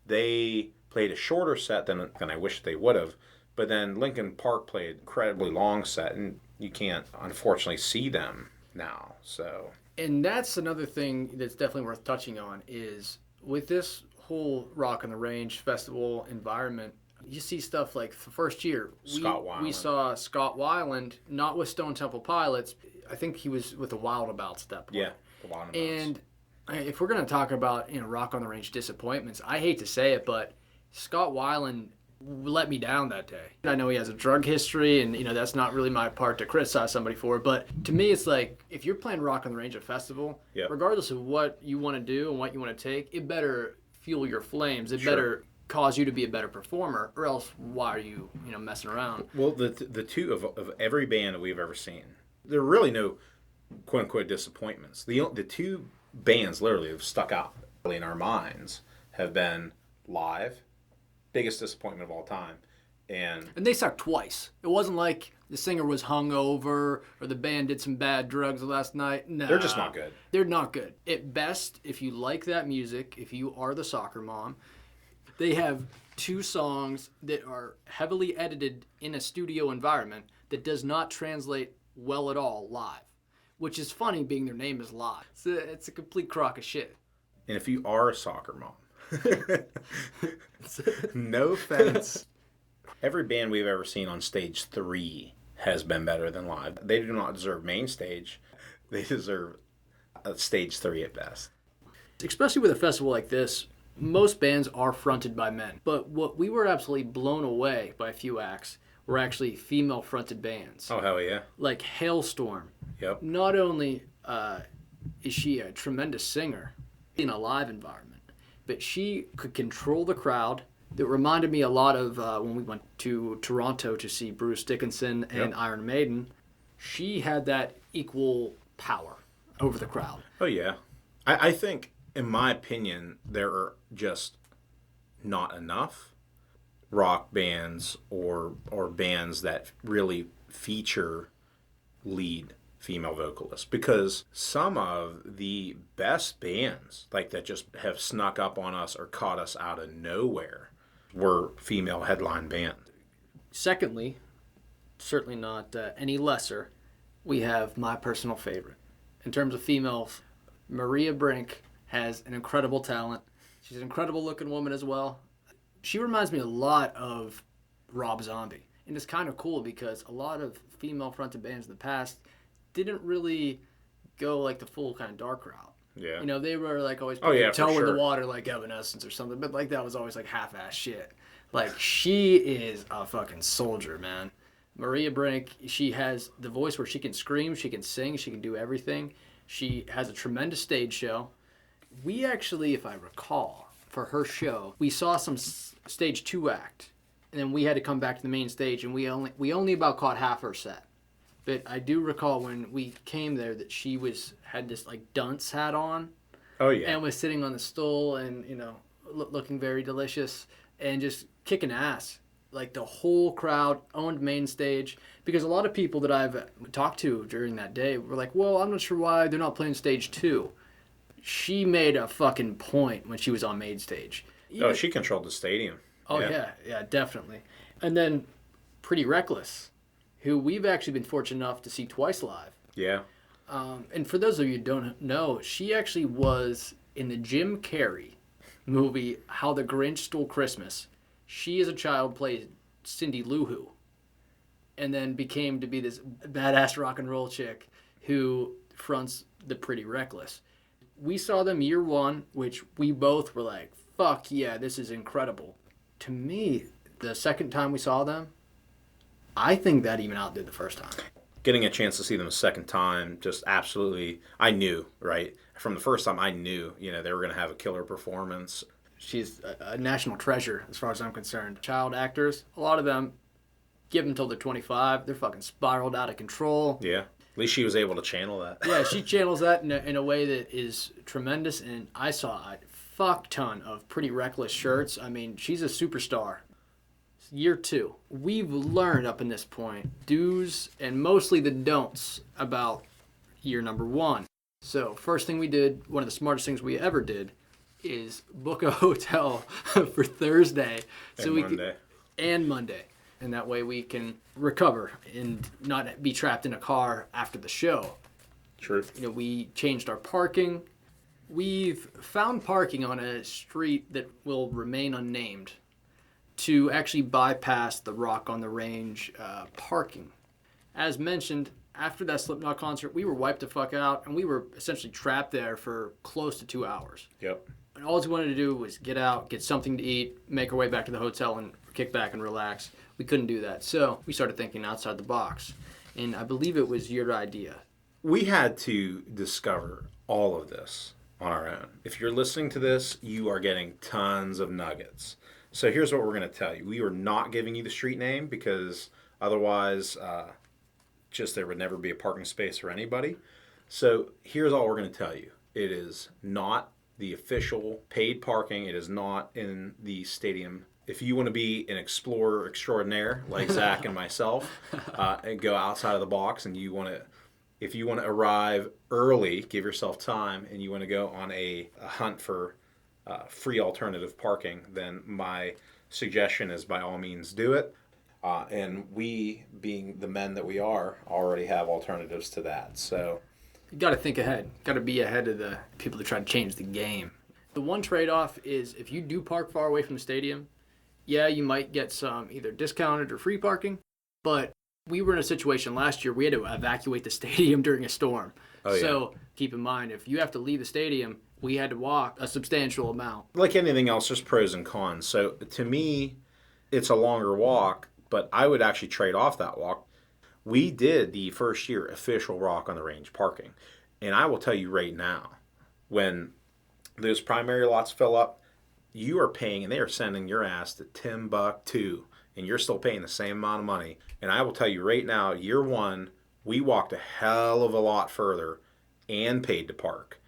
They played a shorter set than I wish they would have, but then Linkin Park played an incredibly long set, and you can't, unfortunately, see them now. So, and that's another thing that's definitely worth touching on is with this whole Rock on the Range festival environment, You see stuff like the first year. Scott Weiland. We saw Scott Weiland, not with Stone Temple Pilots. I think he was with the Wildabouts at that point. Yeah, the Wildabouts. And if we're going to talk about, rock on the range disappointments, I hate to say it, but Scott Weiland let me down that day. I know he has a drug history, and that's not really my part to criticize somebody for, but to me it's like, if you're playing Rock on the Range at a festival, regardless of what you want to do and what you want to take, it better fuel your flames. It better cause you to be a better performer, or else why are you messing around? Well, the two of every band that we've ever seen, there are really no quote unquote disappointments. The two bands literally have stuck out in our minds have been Live, biggest disappointment of all time, and they sucked twice. It wasn't like the singer was hungover or the band did some bad drugs last night. No, they're just not good. They're not good. At best, if you like that music, if you are the soccer mom, they have 2 songs that are heavily edited in a studio environment that does not translate well at all live, which is funny being their name is Live. It's a complete crock of shit. And if you are a soccer mom, no offense, every band we've ever seen on stage 3 has been better than Live. They do not deserve main stage. They deserve stage 3 at best. Especially with a festival like this, most bands are fronted by men. But what we were absolutely blown away by a few acts were actually female-fronted bands. Oh, hell yeah. Like Hailstorm. Yep. Not only is she a tremendous singer in a live environment, but she could control the crowd. That reminded me a lot of when we went to Toronto to see Bruce Dickinson and Iron Maiden. She had that equal power over the crowd. Oh, yeah. I think, in my opinion, there are just not enough rock bands or bands that really feature lead female vocalists, because some of the best bands like that just have snuck up on us or caught us out of nowhere were female headline bands. Secondly, certainly not any lesser, we have my personal favorite. In terms of females, Maria Brink has an incredible talent. She's an incredible looking woman as well. She reminds me a lot of Rob Zombie. And it's kind of cool because a lot of female fronted bands in the past didn't really go like the full kind of dark route. Yeah. They were like always toe in the water like Evanescence or something, but like that was always like half-ass shit. Like she is a fucking soldier, man. Maria Brink, she has the voice where she can scream, she can sing, she can do everything. She has a tremendous stage show. We actually, if I recall, for her show, we saw some stage 2 act, and then we had to come back to the main stage, and we only about caught half her set. But I do recall when we came there that she had this like dunce hat on. Oh yeah. And was sitting on the stool and looking very delicious and just kicking ass. Like the whole crowd owned main stage, because a lot of people that I've talked to during that day were like, "Well, I'm not sure why they're not playing stage 2." She made a fucking point when she was on main stage. She controlled the stadium. Oh yeah, definitely. And then Pretty Reckless, who we've actually been fortunate enough to see twice live. Yeah. And for those of you who don't know, she actually was in the Jim Carrey movie How the Grinch Stole Christmas. She, as a child, played Cindy Lou Who, and then became to be this badass rock and roll chick who fronts the Pretty Reckless. We saw them year 1, which we both were like, fuck yeah, this is incredible. To me, the second time we saw them, I think that even outdid the first time. Getting a chance to see them a second time, just absolutely, I knew, right? From the first time, I knew, they were going to have a killer performance. She's a national treasure as far as I'm concerned. Child actors, a lot of them, give them until they're 25, they're fucking spiraled out of control. Yeah, at least she was able to channel that. Yeah, she channels that in a way that is tremendous, and I saw a fuck ton of Pretty Reckless shirts. I mean, she's a superstar. Year 2. We've learned up in this point do's and mostly the don'ts about year number 1. So first thing we did, one of the smartest things we ever did, is book a hotel for Thursday. And Monday. And that way we can recover and not be trapped in a car after the show. True. We changed our parking. We've found parking on a street that will remain unnamed. to actually bypass the Rock on the Range parking. As mentioned, after that Slipknot concert, we were wiped the fuck out, and we were essentially trapped there for close to 2 hours. Yep. And all we wanted to do was get out, get something to eat, make our way back to the hotel, and kick back and relax. We couldn't do that, so we started thinking outside the box. And I believe it was your idea. We had to discover all of this on our own. If you're listening to this, you are getting tons of nuggets. So here's what we're going to tell you. We are not giving you the street name because otherwise just there would never be a parking space for anybody. So here's all we're going to tell you. It is not the official paid parking. It is not in the stadium. If you want to be an explorer extraordinaire like Zach and myself and go outside of the box, and if you want to arrive early, give yourself time, and you want to go on a hunt for free alternative parking, then my suggestion is by all means do it. And we, being the men that we are, already have alternatives to that. So You got to think ahead. Got to be ahead of the people that try to change the game. The one trade-off is if you do park far away from the stadium, yeah, you might get some either discounted or free parking, but we were in a situation last year, we had to evacuate the stadium during a storm. Oh, yeah. So keep in mind, if you have to leave the stadium, we had to walk a substantial amount. Like anything else, there's pros and cons. So to me, it's a longer walk, but I would actually trade off that walk. We did the first year official Rock on the Range parking. And I will tell you right now, when those primary lots fill up, you are paying, and they are sending your ass to Timbuktu, and you're still paying the same amount of money. And I will tell you right now, year one, we walked a hell of a lot further and paid to park.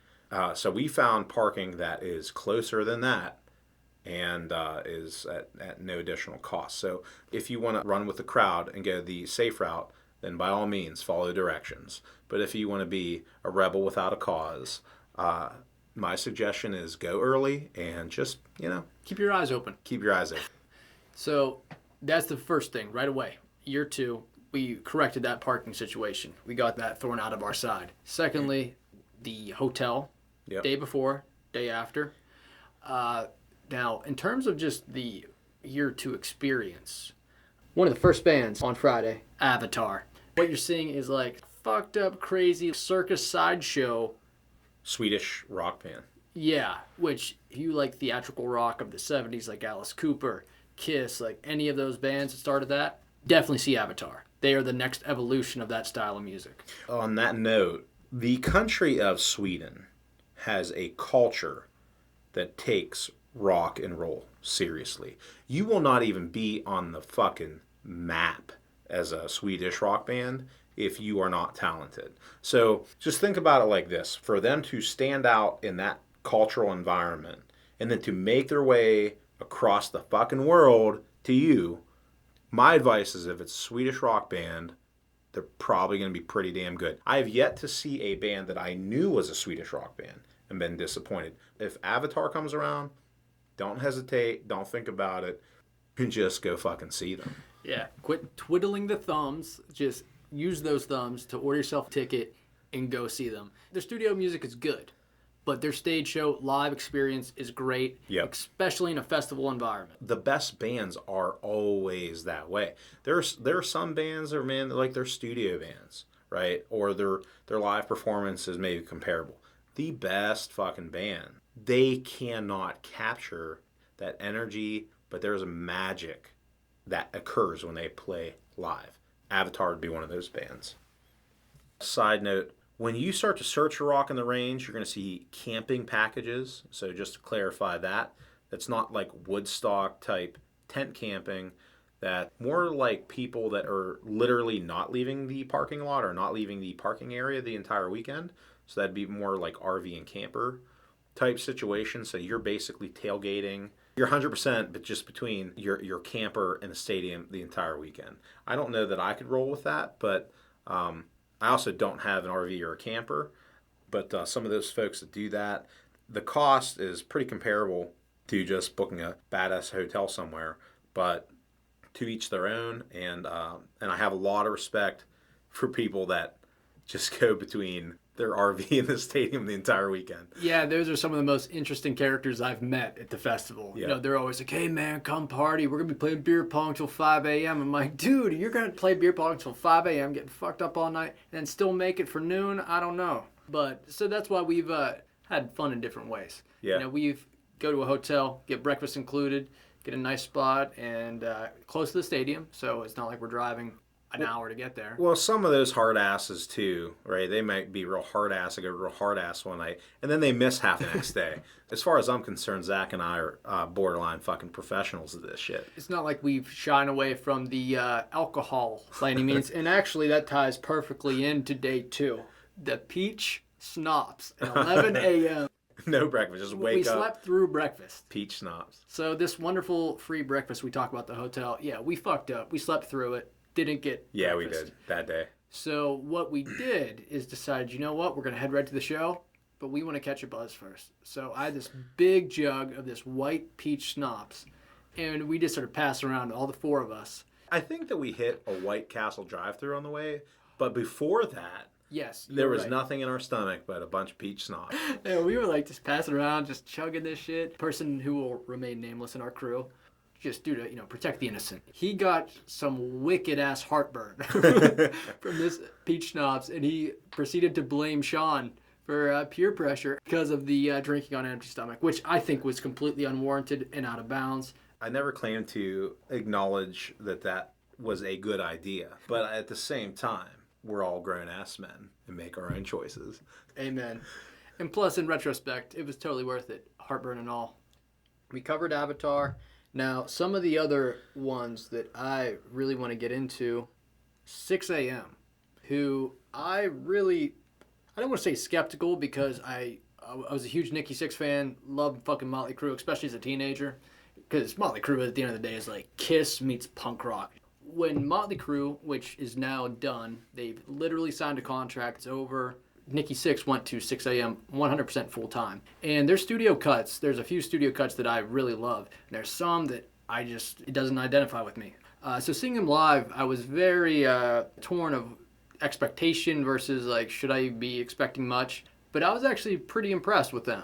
So we found parking that is closer than that and is at no additional cost. So if you want to run with the crowd and go the safe route, then by all means follow directions. But if you want to be a rebel without a cause, my suggestion is go early and just, Keep your eyes open. keep your eyes open. So that's the first thing right away. Year two, we corrected that parking situation. We got that thrown out of our side. Secondly, the hotel, Yep. day before, day after. Now, in terms of just the year two experience, one of the first bands on Friday, Avatar. What you're seeing is like fucked up, crazy circus sideshow. Swedish rock band. Yeah, which if you like theatrical rock of the 70s, like Alice Cooper, Kiss, like any of those bands that started that, definitely see Avatar. They are the next evolution of that style of music. On that note, the country of Sweden has a culture that takes rock and roll seriously. You will not even be on the fucking map as a Swedish rock band if you are not talented. So just think about it like this. For them to stand out in that cultural environment and then to make their way across the fucking world to you, my advice is if it's a Swedish rock band, they're probably going to be pretty damn good. I have yet to see a band that I knew was a Swedish rock band and been disappointed. If Avatar comes around, don't hesitate, don't think about it, and just go fucking see them. Yeah, quit twiddling the thumbs. Just use those thumbs to order yourself a ticket and go see them. Their studio music is good, but their stage show live experience is great, Yep. especially in a festival environment. The best bands are always that way. There are some bands that are, man, like they're studio bands, right? Or their live performance is maybe comparable. The best fucking band, they cannot capture that energy, but there's a magic that occurs when they play live. Avatar would be one of those bands. Side note, when you start to search for Rock on the Range, you're going to see camping packages. So just to clarify that, that's not like Woodstock type tent camping, that more like people that are literally not leaving the parking lot or not leaving the parking area the entire weekend. So that'd be more like RV and camper type situation. So you're basically tailgating. You're 100%, but just between your camper and the stadium the entire weekend. I don't know that I could roll with that, but I also don't have an RV or a camper. But some of those folks that do that, the cost is pretty comparable to just booking a badass hotel somewhere. But to each their own, and I have a lot of respect for people that just go between their RV in the stadium the entire weekend. Yeah, those are some of the most interesting characters I've met at the festival. Yeah. You know, they're always like, hey, man, come party. We're going to be playing beer pong till 5 a.m. I'm like, dude, you're going to play beer pong till 5 a.m., getting fucked up all night, and then still make it for noon? I don't know. But, so that's why we've had fun in different ways. Yeah. You know, we've go to a hotel, get breakfast included, get a nice spot, and close to the stadium, so it's not like we're driving an hour to get there. Well, some of those hard asses too, right? They might be real hard ass, like a real hard ass one night, and then they miss half the next day. As far as I'm concerned, Zach and I are borderline fucking professionals of this shit. It's not like we've shied away from the alcohol by any means, and actually that ties perfectly into day 2. The peach schnapps at 11 a.m. No breakfast, just wake up. We slept through breakfast. Peach schnapps. So this wonderful free breakfast we talk about at the hotel, yeah, we fucked up. We slept through it. Didn't get Yeah, breakfast. we did that day. So what we did is decide, you know what, we're going to head right to the show, but we want to catch a buzz first. So I had this big jug of this white peach schnapps, and we just sort of passed around, all the 4 of us. I think that we hit a White Castle drive-thru on the way, but before that, Yes, there was right. nothing in our stomach but a bunch of peach schnapps. Yeah, we were like just passing around, just chugging this shit. Person who will remain nameless in our crew, just due to, protect the innocent. He got some wicked ass heartburn from this peach schnapps, and he proceeded to blame Sean for peer pressure because of the drinking on an empty stomach, which I think was completely unwarranted and out of bounds. I never claimed to acknowledge that was a good idea, but at the same time, we're all grown-ass men and make our own choices. Amen. And plus, in retrospect, it was totally worth it, heartburn and all. We covered Avatar. Now, some of the other ones that I really want to get into, 6 a.m., who I don't want to say skeptical because I was a huge Nikki Sixx fan, loved fucking Motley Crue, especially as a teenager, because Motley Crue at the end of the day is like Kiss meets punk rock. When Motley Crue, which is now done, they've literally signed a contract, it's over. Nikki Sixx went to 6 a.m. 100% full time. And there's studio cuts. There's a few studio cuts that I really love. And there's some that it doesn't identify with me. So seeing them live, I was very torn of expectation versus like, should I be expecting much? But I was actually pretty impressed with them.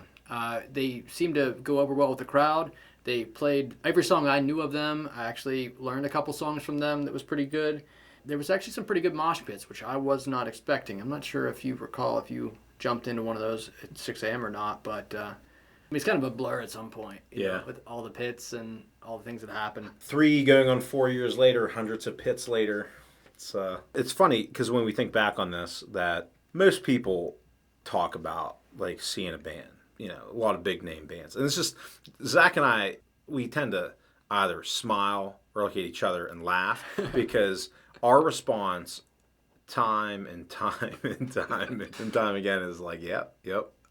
They seemed to go over well with the crowd. They played every song I knew of them. I actually learned a couple songs from them that was pretty good. There was actually some pretty good mosh pits, which I was not expecting. I'm not sure if you recall if you jumped into one of those at 6 a.m. or not, but it's kind of a blur at some point. You know, with all the pits and all the things that happen. 3 going on 4 years later, hundreds of pits later. It's funny because when we think back on this, that most people talk about like seeing a band. A lot of big name bands. And it's just, Zach and I, we tend to either smile or look at each other and laugh because our response time and time and time and time again is like, yep,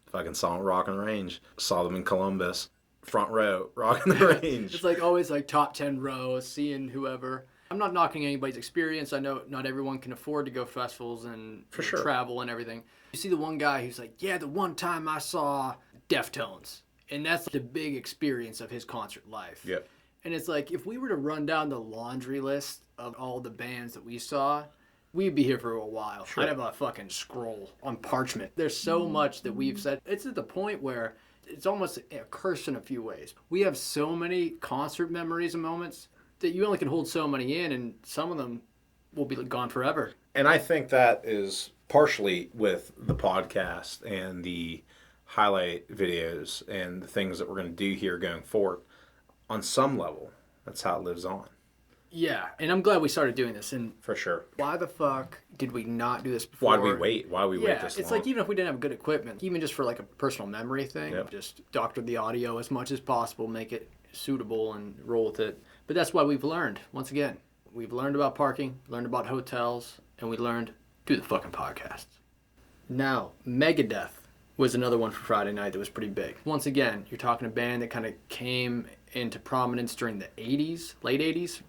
fucking saw them Rock on the Range. Saw them in Columbus, front row, Rock on the Range. It's like always like top 10 rows, seeing whoever. I'm not knocking anybody's experience. I know not everyone can afford to go festivals and For sure. travel and everything. You see the one guy who's like, yeah, the one time I saw Deftones. And that's the big experience of his concert life. Yep. And it's like, if we were to run down the laundry list of all the bands that we saw, we'd be here for a while. Sure. I'd have a fucking scroll on parchment. There's so much that we've said. It's at the point where it's almost a curse in a few ways. We have so many concert memories and moments that you only can hold so many in, and some of them will be gone forever. And I think that is partially with the podcast and the highlight videos and the things that we're going to do here going forward. On some level, that's how it lives on. Yeah, and I'm glad we started doing this. And For sure. why the fuck did we not do this before? Why did we wait? Why did we wait this long? It's like even if we didn't have good equipment, even just for like a personal memory thing, just doctor the audio as much as possible, make it suitable and roll with it. But that's why we've learned. Once again, we've learned about parking, learned about hotels, and we learned do the fucking podcasts. Now, Megadeth was another one for Friday night that was pretty big. Once again, you're talking a band that kind of came into prominence during the 80s, late 80s.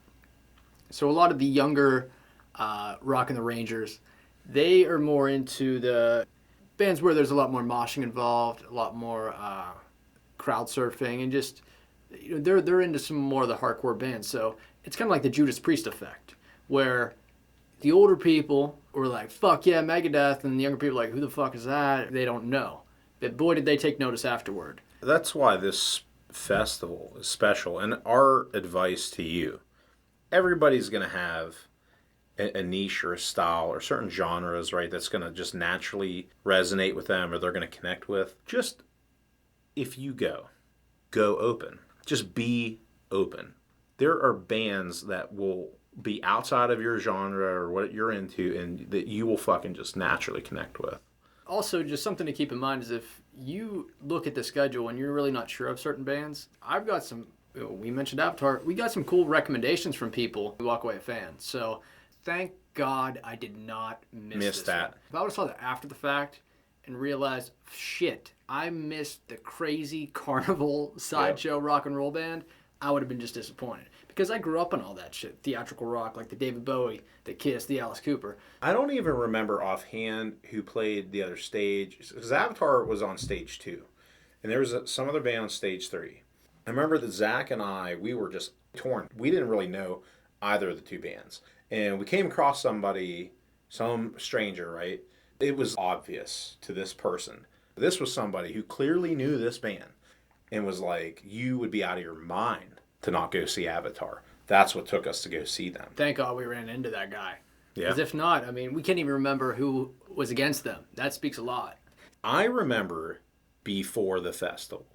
So a lot of the younger Rock and the Rangers, they are more into the bands where there's a lot more moshing involved, a lot more crowd surfing, and just they're into some more of the hardcore bands. So it's kind of like the Judas Priest effect, where the older people were like, fuck yeah, Megadeth, and the younger people are like, who the fuck is that? They don't know. But boy, did they take notice afterward. That's why this festival is special. And our advice to you, everybody's going to have a niche or a style or certain genres, right, that's going to just naturally resonate with them or they're going to connect with. Just, if you go open. Just be open. There are bands that will be outside of your genre or what you're into and that you will fucking just naturally connect with. Also, just something to keep in mind is if you look at the schedule and you're really not sure of certain bands, I've got some, we mentioned Avatar, we got some cool recommendations from people who walk away a fan. So thank God I did not miss that. One. If I would have saw that after the fact and realized, shit, I missed the crazy carnival sideshow rock and roll band, I would have been just disappointed. Because I grew up on all that shit. Theatrical rock, like the David Bowie, the Kiss, the Alice Cooper. I don't even remember offhand who played the other stage. Because Avatar was on stage 2. And there was some other band on stage 3. I remember that Zach and I, we were just torn. We didn't really know either of the two bands. And we came across somebody, some stranger, right? It was obvious to this person. This was somebody who clearly knew this band and was like, you would be out of your mind to not go see Avatar. That's what took us to go see them. Thank God we ran into that guy. Yeah. Because if not, I mean, we can't even remember who was against them. That speaks a lot. I remember before the festival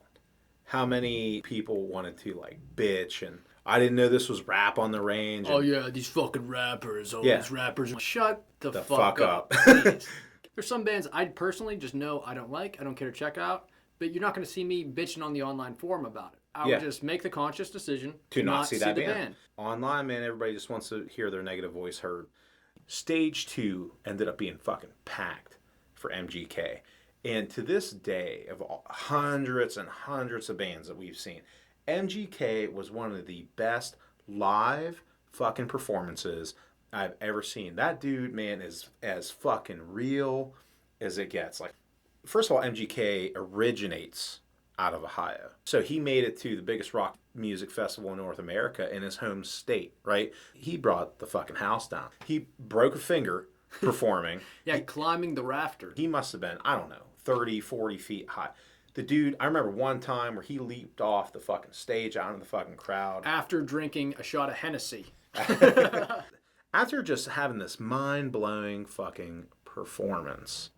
how many people wanted to like bitch and I didn't know this was rap on the range. Oh yeah, these fucking rappers. These rappers. Shut the fuck up. There's some bands I personally just know I don't like. I don't care to check out. But you're not going to see me bitching on the online forum about it. I would just make the conscious decision to not see that band. Online, man, everybody just wants to hear their negative voice heard. Stage 2 ended up being fucking packed for MGK. And to this day, of hundreds and hundreds of bands that we've seen, MGK was one of the best live fucking performances I've ever seen. That dude, man, is as fucking real as it gets. Like, first of all, MGK originates out of Ohio. So he made it to the biggest rock music festival in North America in his home state, right? He brought the fucking house down. He broke a finger performing. Climbing the rafter. He must have been, I don't know, 30, 40 feet high. The dude, I remember one time where he leaped off the fucking stage out in the fucking crowd. After drinking a shot of Hennessy. After just having this mind-blowing fucking performance.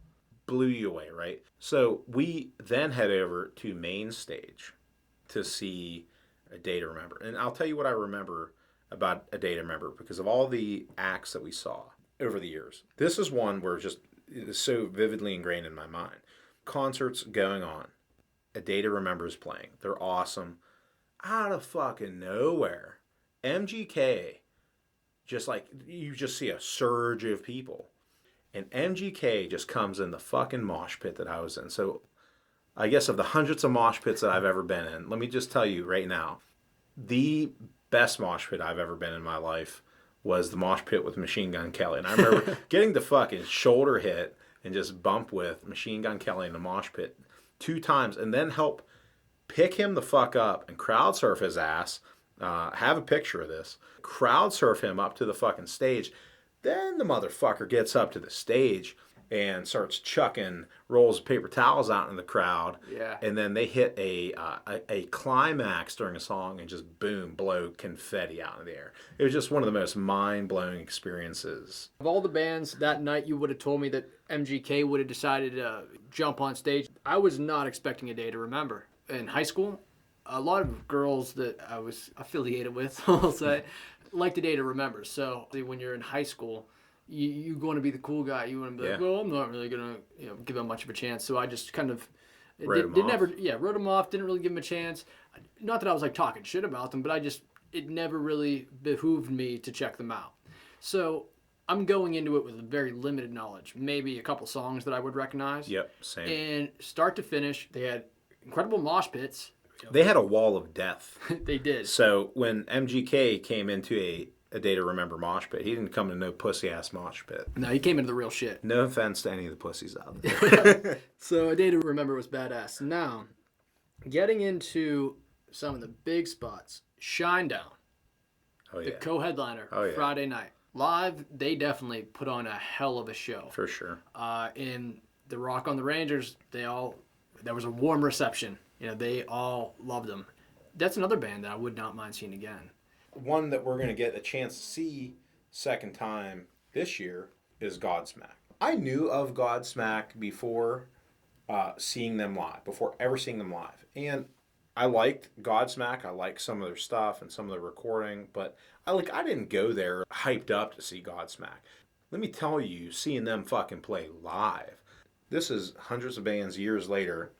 Blew you away, right? So we then head over to main stage to see A Day to Remember. And I'll tell you what I remember about A Day to Remember because of all the acts that we saw over the years. This is one where just it is so vividly ingrained in my mind. Concerts going on. A Day to Remember is playing. They're awesome. Out of fucking nowhere, MGK, just like you just see a surge of people. And MGK just comes in the fucking mosh pit that I was in. So I guess of the hundreds of mosh pits that I've ever been in, let me just tell you right now, the best mosh pit I've ever been in my life was the mosh pit with Machine Gun Kelly. And I remember getting the fucking shoulder hit and just bump with Machine Gun Kelly in the mosh pit 2 times and then help pick him the fuck up and crowd surf his ass. Have a picture of this. Crowd surf him up to the fucking stage. Then the motherfucker gets up to the stage and starts chucking rolls of paper towels out in the crowd. Yeah. And then they hit a climax during a song and just boom, blow confetti out in the air. It was just one of the most mind-blowing experiences. Of all the bands that night, you would have told me that MGK would have decided to jump on stage. I was not expecting A Day to Remember. In high school, a lot of girls that I was affiliated with, I'll say, liked A Day to Remember. So when you're in high school, you want to be the cool guy. You want to be like, well, I'm not really going to give him much of a chance. So I just kind of wrote him off. Didn't really give him a chance. Not that I was like talking shit about them, but it never really behooved me to check them out. So I'm going into it with very limited knowledge. Maybe a couple songs that I would recognize. Yep, same. And start to finish, they had incredible mosh pits. They had a wall of death. They did. So when MGK came into a Day to Remember mosh pit, he didn't come to no pussy-ass mosh pit. No, he came into the real shit. No offense to any of the pussies out there. So A Day to Remember was badass. Now, getting into some of the big spots. Shinedown. Oh, yeah. The co-headliner Oh, yeah. Friday night. Live, they definitely put on a hell of a show. For sure. In the Rock on the Rangers, there was a warm reception. They all loved them. That's another band that I would not mind seeing again. One that we're going to get a chance to see second time this year is Godsmack. I knew of Godsmack before seeing them live, before ever seeing them live. And I liked Godsmack. I liked some of their stuff and some of their recording, but I didn't go there hyped up to see Godsmack. Let me tell you, seeing them fucking play live, this is hundreds of bands years later.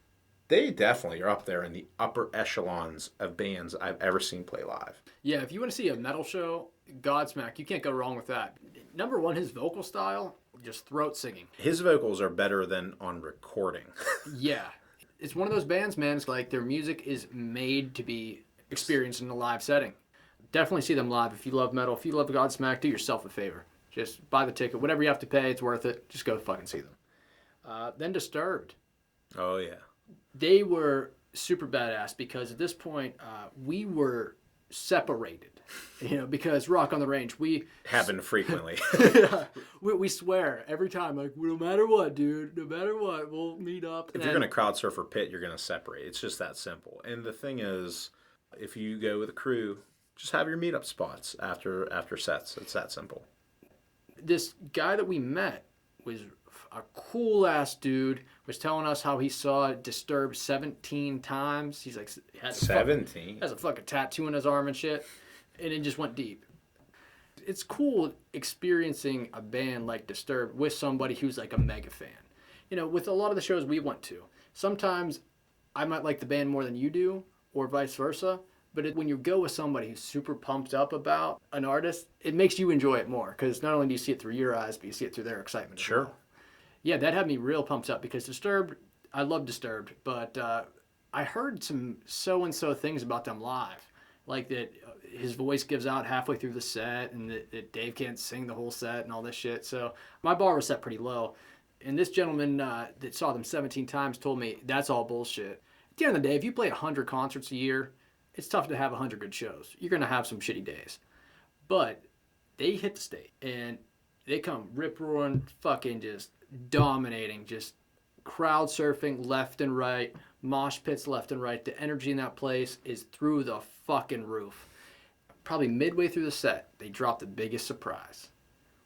They definitely are up there in the upper echelons of bands I've ever seen play live. Yeah, if you want to see a metal show, Godsmack, you can't go wrong with that. Number one, his vocal style, just throat singing. His vocals are better than on recording. Yeah. It's one of those bands, man. It's like their music is made to be experienced in a live setting. Definitely see them live. If you love metal, if you love Godsmack, do yourself a favor. Just buy the ticket. Whatever you have to pay, it's worth it. Just go fucking see them. Then Disturbed. Oh, yeah. They were super badass because at this point, we were separated. Because Rock on the Range, we... Happened frequently. we swear every time, like, no matter what, dude, no matter what, we'll meet up. If you're going to crowd surf or pit, you're going to separate. It's just that simple. And the thing is, if you go with a crew, just have your meetup spots after sets. It's that simple. This guy that we met was a cool-ass dude, was telling us how he saw Disturbed 17 times. He's like... 17? Has a fucking tattoo on his arm and shit. And it just went deep. It's cool experiencing a band like Disturbed with somebody who's like a mega fan. With a lot of the shows we went to, sometimes I might like the band more than you do, or vice versa. But when you go with somebody who's super pumped up about an artist, it makes you enjoy it more. Because not only do you see it through your eyes, but you see it through their excitement as well. Yeah, that had me real pumped up because Disturbed, I love Disturbed, but I heard some so-and-so things about them live. Like that his voice gives out halfway through the set and that Dave can't sing the whole set and all this shit. So my bar was set pretty low. And this gentleman that saw them 17 times told me that's all bullshit. At the end of the day, if you play 100 concerts a year, it's tough to have 100 good shows. You're going to have some shitty days. But they hit the stage and they come rip-roaring, fucking just dominating, just crowd surfing left and right, mosh pits left and right. The energy in that place is through the fucking roof. Probably midway through the set, they dropped the biggest surprise,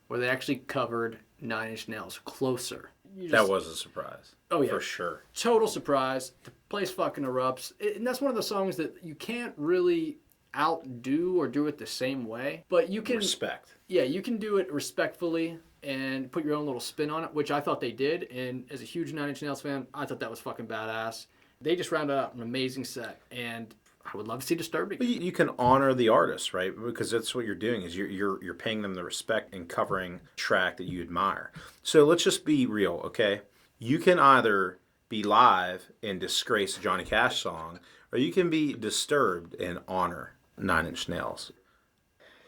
where they actually covered Nine Inch Nails, Closer. That was a surprise. Oh, yeah. For sure. Total surprise. The place fucking erupts. And that's one of the songs that you can't really outdo or do it the same way. But you can... Respect. Yeah, you can do it respectfully and put your own little spin on it, which I thought they did. And as a huge Nine Inch Nails fan, I thought that was fucking badass. They just rounded out an amazing set. And I would love to see Disturbed again. You can honor the artist, right? Because that's what you're doing is you're paying them the respect and covering track that you admire. So let's just be real, okay? You can either be live and disgrace a Johnny Cash song, or you can be Disturbed and honor Nine Inch Nails.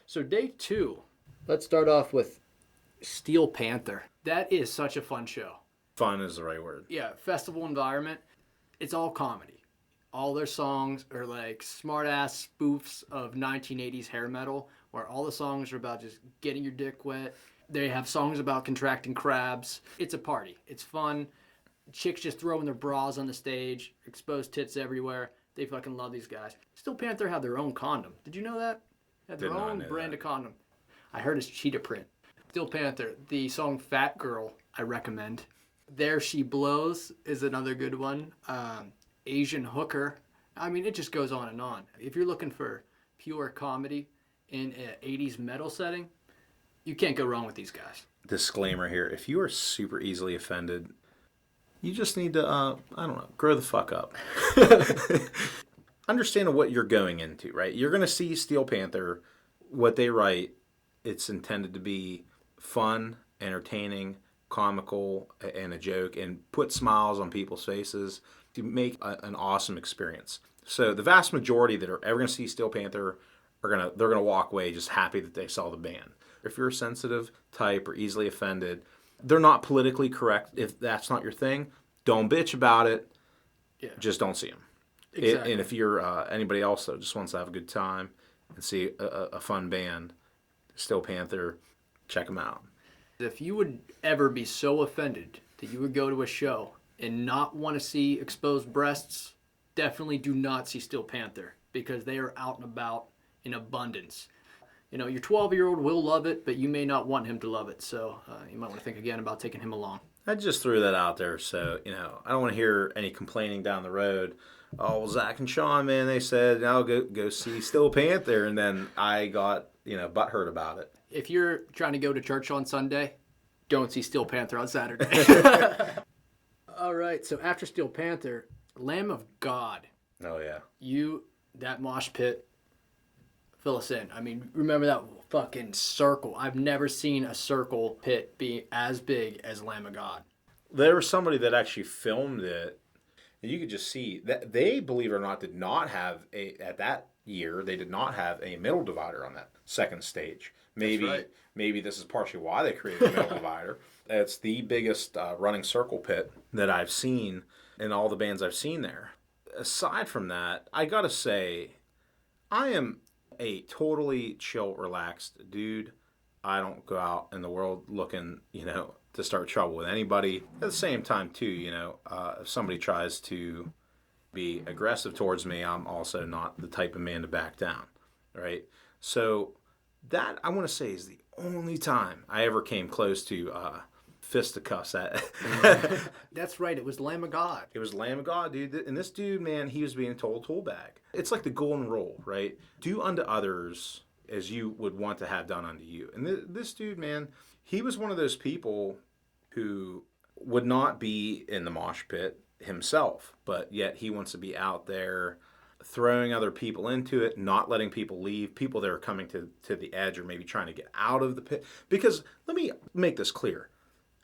So day 2, let's start off with Steel Panther. That is such a fun show. Fun is the right word. Yeah, festival environment. It's all comedy. All their songs are like smart-ass spoofs of 1980s hair metal, where all the songs are about just getting your dick wet. They have songs about contracting crabs. It's a party. It's fun. Chicks just throwing their bras on the stage, exposed tits everywhere. They fucking love these guys. Steel Panther have their own condom. Did you know that? They have their own brand of condom. I heard it's cheetah print. Steel Panther, the song Fat Girl, I recommend. There She Blows is another good one. Asian Hooker. I mean, it just goes on and on. If you're looking for pure comedy in an 80s metal setting, you can't go wrong with these guys. Disclaimer here. If you are super easily offended, you just need to, I don't know, grow the fuck up. Understand what you're going into, right? You're going to see Steel Panther, what they write, it's intended to be fun, entertaining, comical, and a joke, and put smiles on people's faces to make an awesome experience. So the vast majority that are ever going to see Steel Panther they're gonna walk away just happy that they saw the band. If you're a sensitive type or easily offended, they're not politically correct. If that's not your thing, don't bitch about it. Yeah. Just don't see them. Exactly. And if you're anybody else that just wants to have a good time and see a fun band, Steel Panther, check them out. If you would ever be so offended that you would go to a show and not want to see exposed breasts, definitely do not see Steel Panther, because they are out and about in abundance. You know, your 12-year-old will love it, but you may not want him to love it. So you might want to think again about taking him along. I just threw that out there, so, you know, I don't want to hear any complaining down the road. Oh, well, Zach and Sean, man, they said, "I'll go see Steel Panther," and then I got, you know, butthurt about it. If you're trying to go to church on Sunday, don't see Steel Panther on Saturday. All right, so after Steel Panther, Lamb of God. Oh, yeah. That mosh pit, fill us in. I mean, remember that fucking circle. I've never seen a circle pit be as big as Lamb of God. There was somebody that actually filmed it, and you could just see that they, believe it or not, did not have at that year, they did not have a middle divider on that second stage. Maybe this is partially why they created a middle divider. It's the biggest running circle pit that I've seen in all the bands I've seen there. Aside from that, I gotta say, I am a totally chill, relaxed dude. I don't go out in the world looking, you know, to start trouble with anybody. At the same time, too, you know, if somebody tries to be aggressive towards me, I'm also not the type of man to back down, right? So that, I want to say, is the only time I ever came close to fisticuffs. That's right, it was Lamb of God. It was Lamb of God, dude. And this dude, man, he was being told tool bag. It's like the golden rule, right? Do unto others as you would want to have done unto you. And this dude, man, he was one of those people who would not be in the mosh pit himself, but yet he wants to be out there throwing other people into it, not letting people leave, people that are coming to the edge or maybe trying to get out of the pit. Because let me make this clear.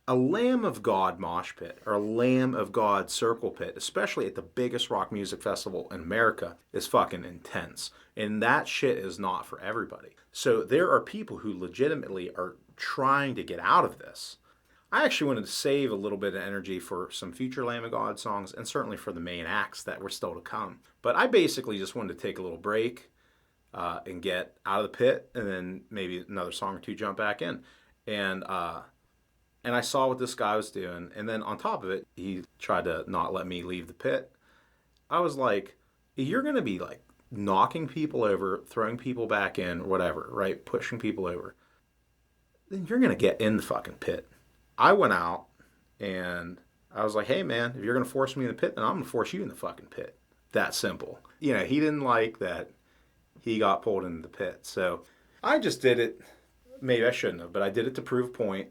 A Lamb of God mosh pit or a Lamb of God circle pit, especially at the biggest rock music festival in America, is fucking intense. And that shit is not for everybody. So there are people who legitimately are trying to get out of this. I actually wanted to save a little bit of energy for some future Lamb of God songs and certainly for the main acts that were still to come. But I basically just wanted to take a little break and get out of the pit and then maybe another song or two jump back in. And I saw what this guy was doing. And then on top of it, he tried to not let me leave the pit. I was like, you're going to be like knocking people over, throwing people back in, whatever, right? Pushing people over. Then you're going to get in the fucking pit. I went out and I was like, hey man, if you're going to force me in the pit, then I'm going to force you in the fucking pit. That simple. You know, he didn't like that he got pulled into the pit. So I just did it. Maybe I shouldn't have, but I did it to prove a point.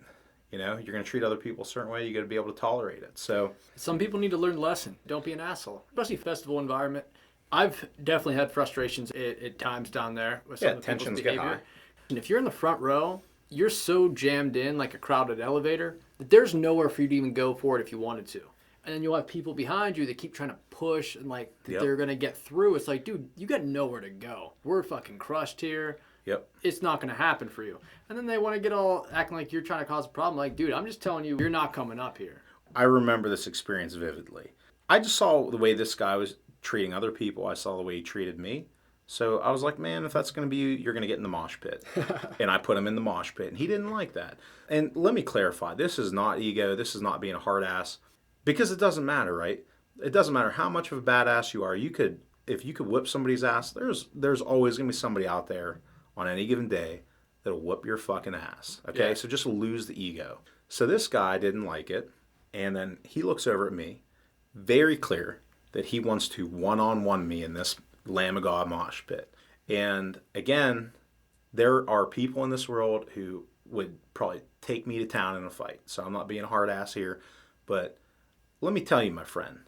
You know, you're going to treat other people a certain way. You got to be able to tolerate it. So some people need to learn the lesson. Don't be an asshole, especially festival environment. I've definitely had frustrations at times down there with some of the people's tensions behavior. get high. And if you're in the front row, you're so jammed in like a crowded elevator that there's nowhere for you to even go for it if you wanted to. And then you'll have people behind you that keep trying to push and like they're going to get through. It's like, dude, you got nowhere to go. We're fucking crushed here. Yep. It's not going to happen for you. And then they want to get all acting like you're trying to cause a problem. Like, dude, I'm just telling you, you're not coming up here. I remember this experience vividly. I just saw the way this guy was treating other people. I saw the way he treated me. So I was like, man, if that's going to be you, you're going to get in the mosh pit. And I put him in the mosh pit, and he didn't like that. And let me clarify, this is not ego. This is not being a hard ass. Because it doesn't matter, right? It doesn't matter how much of a badass you are. If you could whip somebody's ass, there's always going to be somebody out there on any given day that'll whip your fucking ass. Okay? Yeah. So just lose the ego. So this guy didn't like it. And then he looks over at me, very clear that he wants to one-on-one me in this Lamb of God mosh pit. And again, there are people in this world who would probably take me to town in a fight. So I'm not being a hard ass here. But let me tell you, my friend,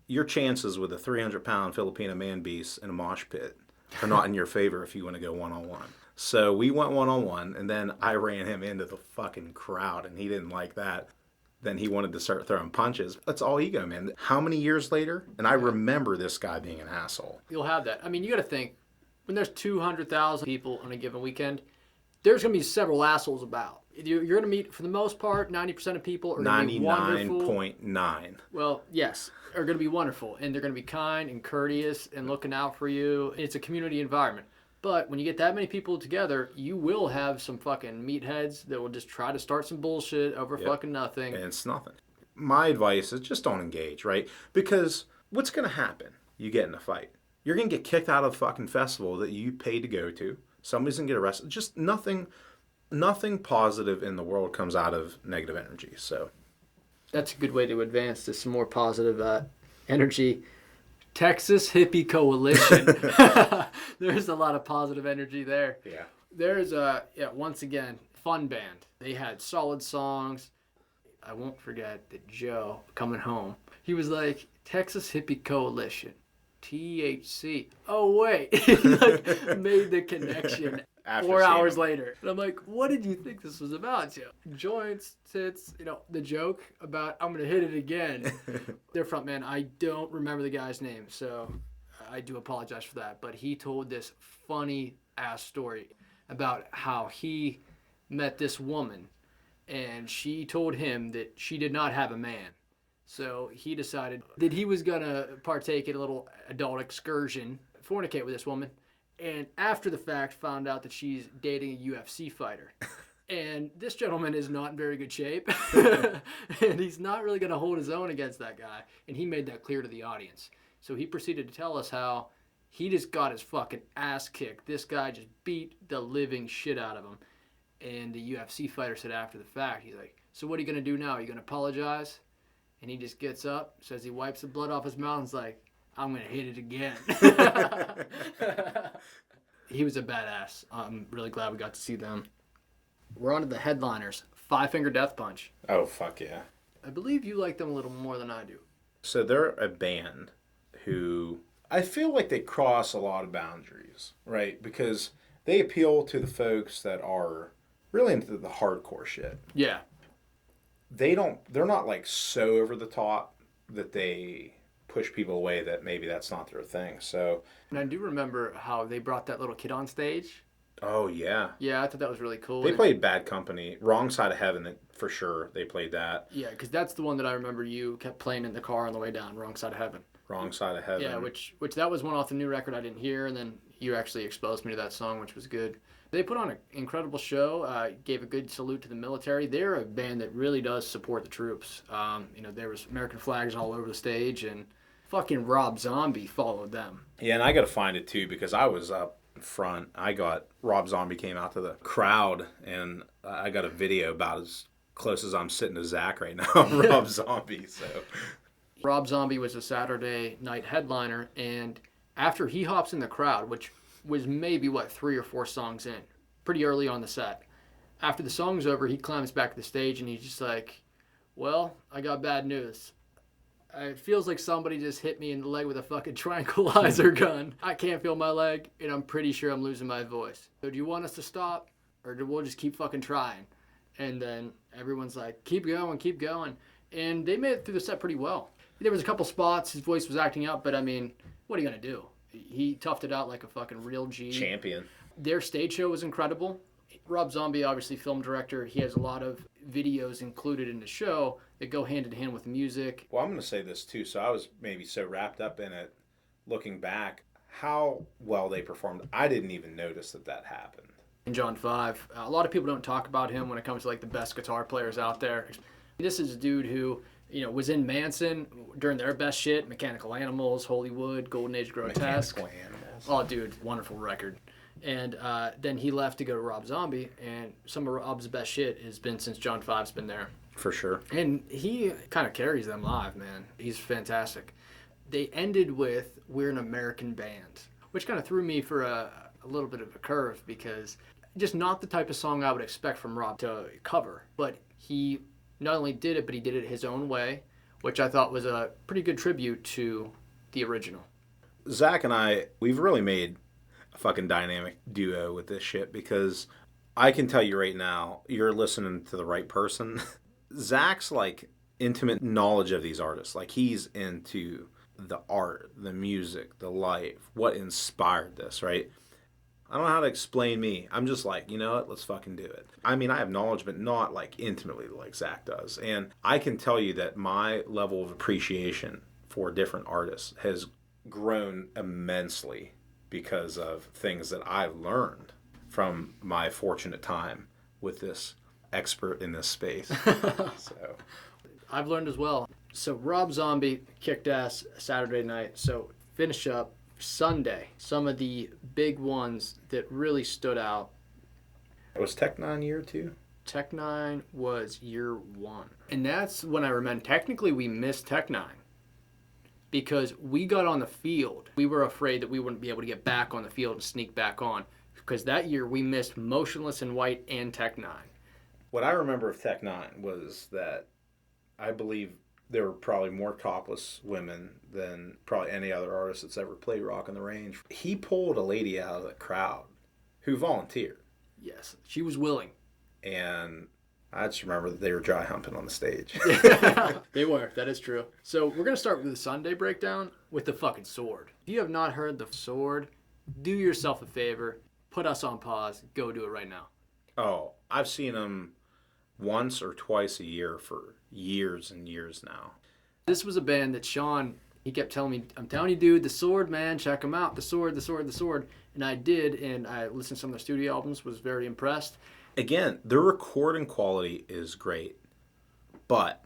your chances with a 300-pound Filipino man beast in a mosh pit are not in your favor if you want to go one-on-one. So we went one-on-one, and then I ran him into the fucking crowd, and he didn't like that. Then he wanted to start throwing punches. That's all ego, man. How many years later? And I remember this guy being an asshole. You'll have that. I mean, you got to think, when there's 200,000 people on a given weekend, there's going to be several assholes about. You're going to meet, for the most part, 90% of people are going to be wonderful. 99.9. Well, yes, are going to be wonderful. And they're going to be kind and courteous and looking out for you. It's a community environment. But when you get that many people together, you will have some fucking meatheads that will just try to start some bullshit over fucking nothing. And it's nothing. My advice is just don't engage, right? Because what's going to happen? You get in a fight. You're going to get kicked out of the fucking festival that you paid to go to. Somebody's going to get arrested. Just nothing positive in the world comes out of negative energy. So that's a good way to advance to some more positive energy. Texas Hippie Coalition. There's a lot of positive energy there. Yeah. There's once again, fun band. They had solid songs. I won't forget that Joe, coming home, he was like, Texas Hippie Coalition, THC. Oh, wait. He like made the connection After 4 hours seeing later. And I'm like, what did you think this was about, Joe? Joints, tits, the joke about I'm going to hit it again. Their front man, I don't remember the guy's name, so I do apologize for that. But he told this funny ass story about how he met this woman and she told him that she did not have a man. So he decided that he was going to partake in a little adult excursion, fornicate with this woman. And after the fact, found out that she's dating a UFC fighter. And this gentleman is not in very good shape. And he's not really going to hold his own against that guy. And he made that clear to the audience. So he proceeded to tell us how he just got his fucking ass kicked. This guy just beat the living shit out of him. And the UFC fighter said after the fact, he's like, so what are you going to do now? Are you going to apologize? And he just gets up, says he wipes the blood off his mouth, and is like, I'm going to hit it again. He was a badass. I'm really glad we got to see them. We're on to the headliners. Five Finger Death Punch. Oh, fuck yeah. I believe you like them a little more than I do. So they're a band who I feel like they cross a lot of boundaries, right? Because they appeal to the folks that are really into the hardcore shit. Yeah. They're not like so over the top that they push people away that maybe that's not their thing. So, and I do remember how they brought that little kid on stage. Oh yeah. Yeah, I thought that was really cool. They played Bad Company, Wrong Side of Heaven for sure. They played that. Yeah, because that's the one that I remember you kept playing in the car on the way down, Wrong Side of Heaven. Wrong Side of Heaven. Yeah, which that was one off the new record I didn't hear, and then you actually exposed me to that song, which was good. They put on an incredible show, gave a good salute to the military. They're a band that really does support the troops. There was American flags all over the stage, and fucking Rob Zombie followed them. Yeah, and I got to find it too because I was up front. Rob Zombie came out to the crowd, and I got a video about as close as I'm sitting to Zach right now. Rob Zombie, so... Rob Zombie was a Saturday night headliner, and after he hops in the crowd, which was maybe, 3 or 4 songs in, pretty early on the set. After the song's over, he climbs back to the stage, and he's just like, well, I got bad news. It feels like somebody just hit me in the leg with a fucking tranquilizer gun. I can't feel my leg, and I'm pretty sure I'm losing my voice. So do you want us to stop, or do we'll just keep fucking trying? And then everyone's like, keep going, keep going. And they made it through the set pretty well. There was a couple spots, his voice was acting up, but I mean, what are you going to do? He toughed it out like a fucking real G. Champion. Their stage show was incredible. Rob Zombie, obviously film director, he has a lot of videos included in the show that go hand in hand with music. Well, I'm going to say this too. So I was maybe so wrapped up in it, looking back, how well they performed. I didn't even notice that happened. And John 5, a lot of people don't talk about him when it comes to like the best guitar players out there. This is a dude who, was in Manson during their best shit, Mechanical Animals, Hollywood, Golden Age Grotesque. Mechanical Animals. Oh, dude, wonderful record. And then he left to go to Rob Zombie, and some of Rob's best shit has been since John 5's been there. For sure. And he kind of carries them live, man. He's fantastic. They ended with We're an American Band, which kind of threw me for a little bit of a curve because just not the type of song I would expect from Rob to cover. But he not only did it, but he did it his own way, which I thought was a pretty good tribute to the original. Zach and I, we've really made a fucking dynamic duo with this shit because I can tell you right now, you're listening to the right person. Zach's like intimate knowledge of these artists. Like he's into the art, the music, the life, what inspired this, right? I don't know how to explain me. I'm just like, you know what? Let's fucking do it. I mean, I have knowledge, but not like intimately like Zach does. And I can tell you that my level of appreciation for different artists has grown immensely because of things that I've learned from my fortunate time with this expert in this space. So I've learned as well. So Rob Zombie kicked ass Saturday night. So finish up Sunday. Some of the big ones that really stood out. was Tech 9 year 2? Tech 9 was year 1. And that's when I remember, technically we missed Tech 9 because we got on the field. We were afraid that we wouldn't be able to get back on the field and sneak back on because that year we missed Motionless in White and Tech 9. What I remember of Tech 9 was that I believe there were probably more topless women than probably any other artist that's ever played Rock on the Range. He pulled a lady out of the crowd who volunteered. Yes, she was willing. And I just remember that they were dry humping on the stage. They were. That is true. So we're going to start with the Sunday breakdown with the fucking sword. If you have not heard the sword, do yourself a favor. Put us on pause. Go do it right now. Oh, I've seen them once or twice a year for years and years now. This was a band that Sean, he kept telling me, I'm telling you, dude, the sword, man, check them out. The sword, the sword, the sword. And I did, and I listened to some of their studio albums, was very impressed. Again, their recording quality is great, but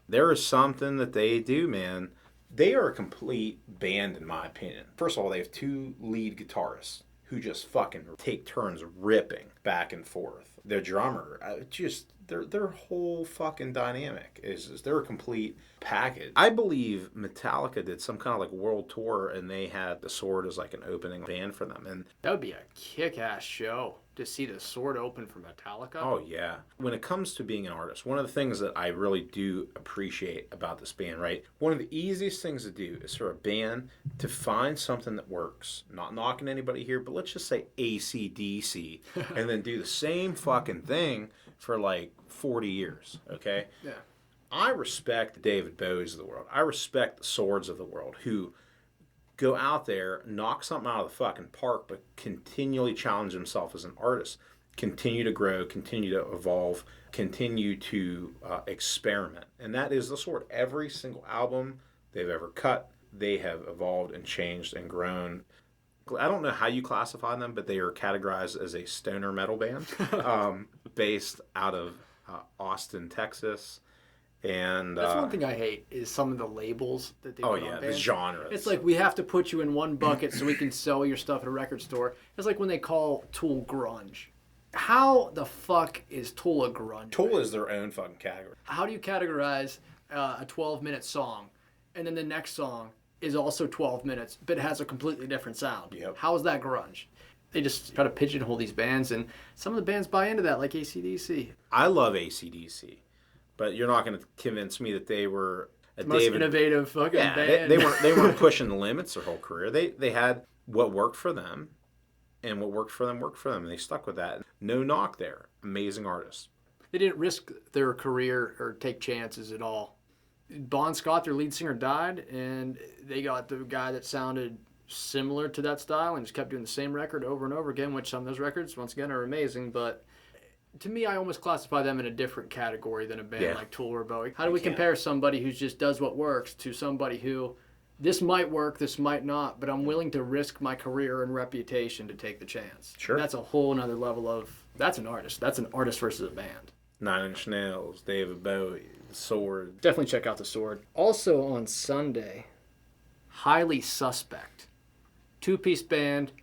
there is something that they do, man. They are a complete band, in my opinion. First of all, they have 2 lead guitarists who just fucking take turns ripping back and forth. Their drummer, their whole fucking dynamic is they're a complete package. I believe Metallica did some kind of like world tour, and they had the Sword as like an opening band for them, and that would be a kick-ass show to see the Sword open for Metallica. Oh yeah. When it comes to being an artist, one of the things that I really do appreciate about this band, right? One of the easiest things to do is for a band to find something that works. Not knocking anybody here, but let's just say AC/DC, and then do the same fucking thing for like 40 years, okay? Yeah. I respect the David Bowies of the world. I respect the Swords of the world who go out there, knock something out of the fucking park, but continually challenge himself as an artist. Continue to grow, continue to evolve, continue to experiment. And that is the Sword. Every single album they've ever cut, they have evolved and changed and grown. I don't know how you classify them, but they are categorized as a stoner metal band based out of Austin, Texas. And that's one thing I hate is some of the labels that they put on bands. The genres. It's like we have to put you in one bucket so we can sell your stuff at a record store. It's like when they call Tool grunge. How the fuck is Tool a grunge? Tool is their own fucking category. How do you categorize a 12-minute song and then the next song is also 12 minutes but has a completely different sound? Yep. How is that grunge? They just try to pigeonhole these bands, and some of the bands buy into that, like AC/DC. I love AC/DC. But you're not going to convince me that they were a most innovative fucking band. They weren't pushing the limits their whole career. They had what worked for them, and what worked for them, and they stuck with that. No knock there. Amazing artists. They didn't risk their career or take chances at all. Bon Scott, their lead singer, died, and they got the guy that sounded similar to that style and just kept doing the same record over and over again, which some of those records, once again, are amazing, but to me, I almost classify them in a different category than a band like Tool or Bowie. How do we compare somebody who just does what works to somebody who, this might work, this might not, but I'm willing to risk my career and reputation to take the chance? Sure. That's a whole nother level of, that's an artist. That's an artist versus a band. 9 Inch Nails, David Bowie, The Sword. Definitely check out The Sword. Also on Sunday, Highly Suspect. 2-piece band.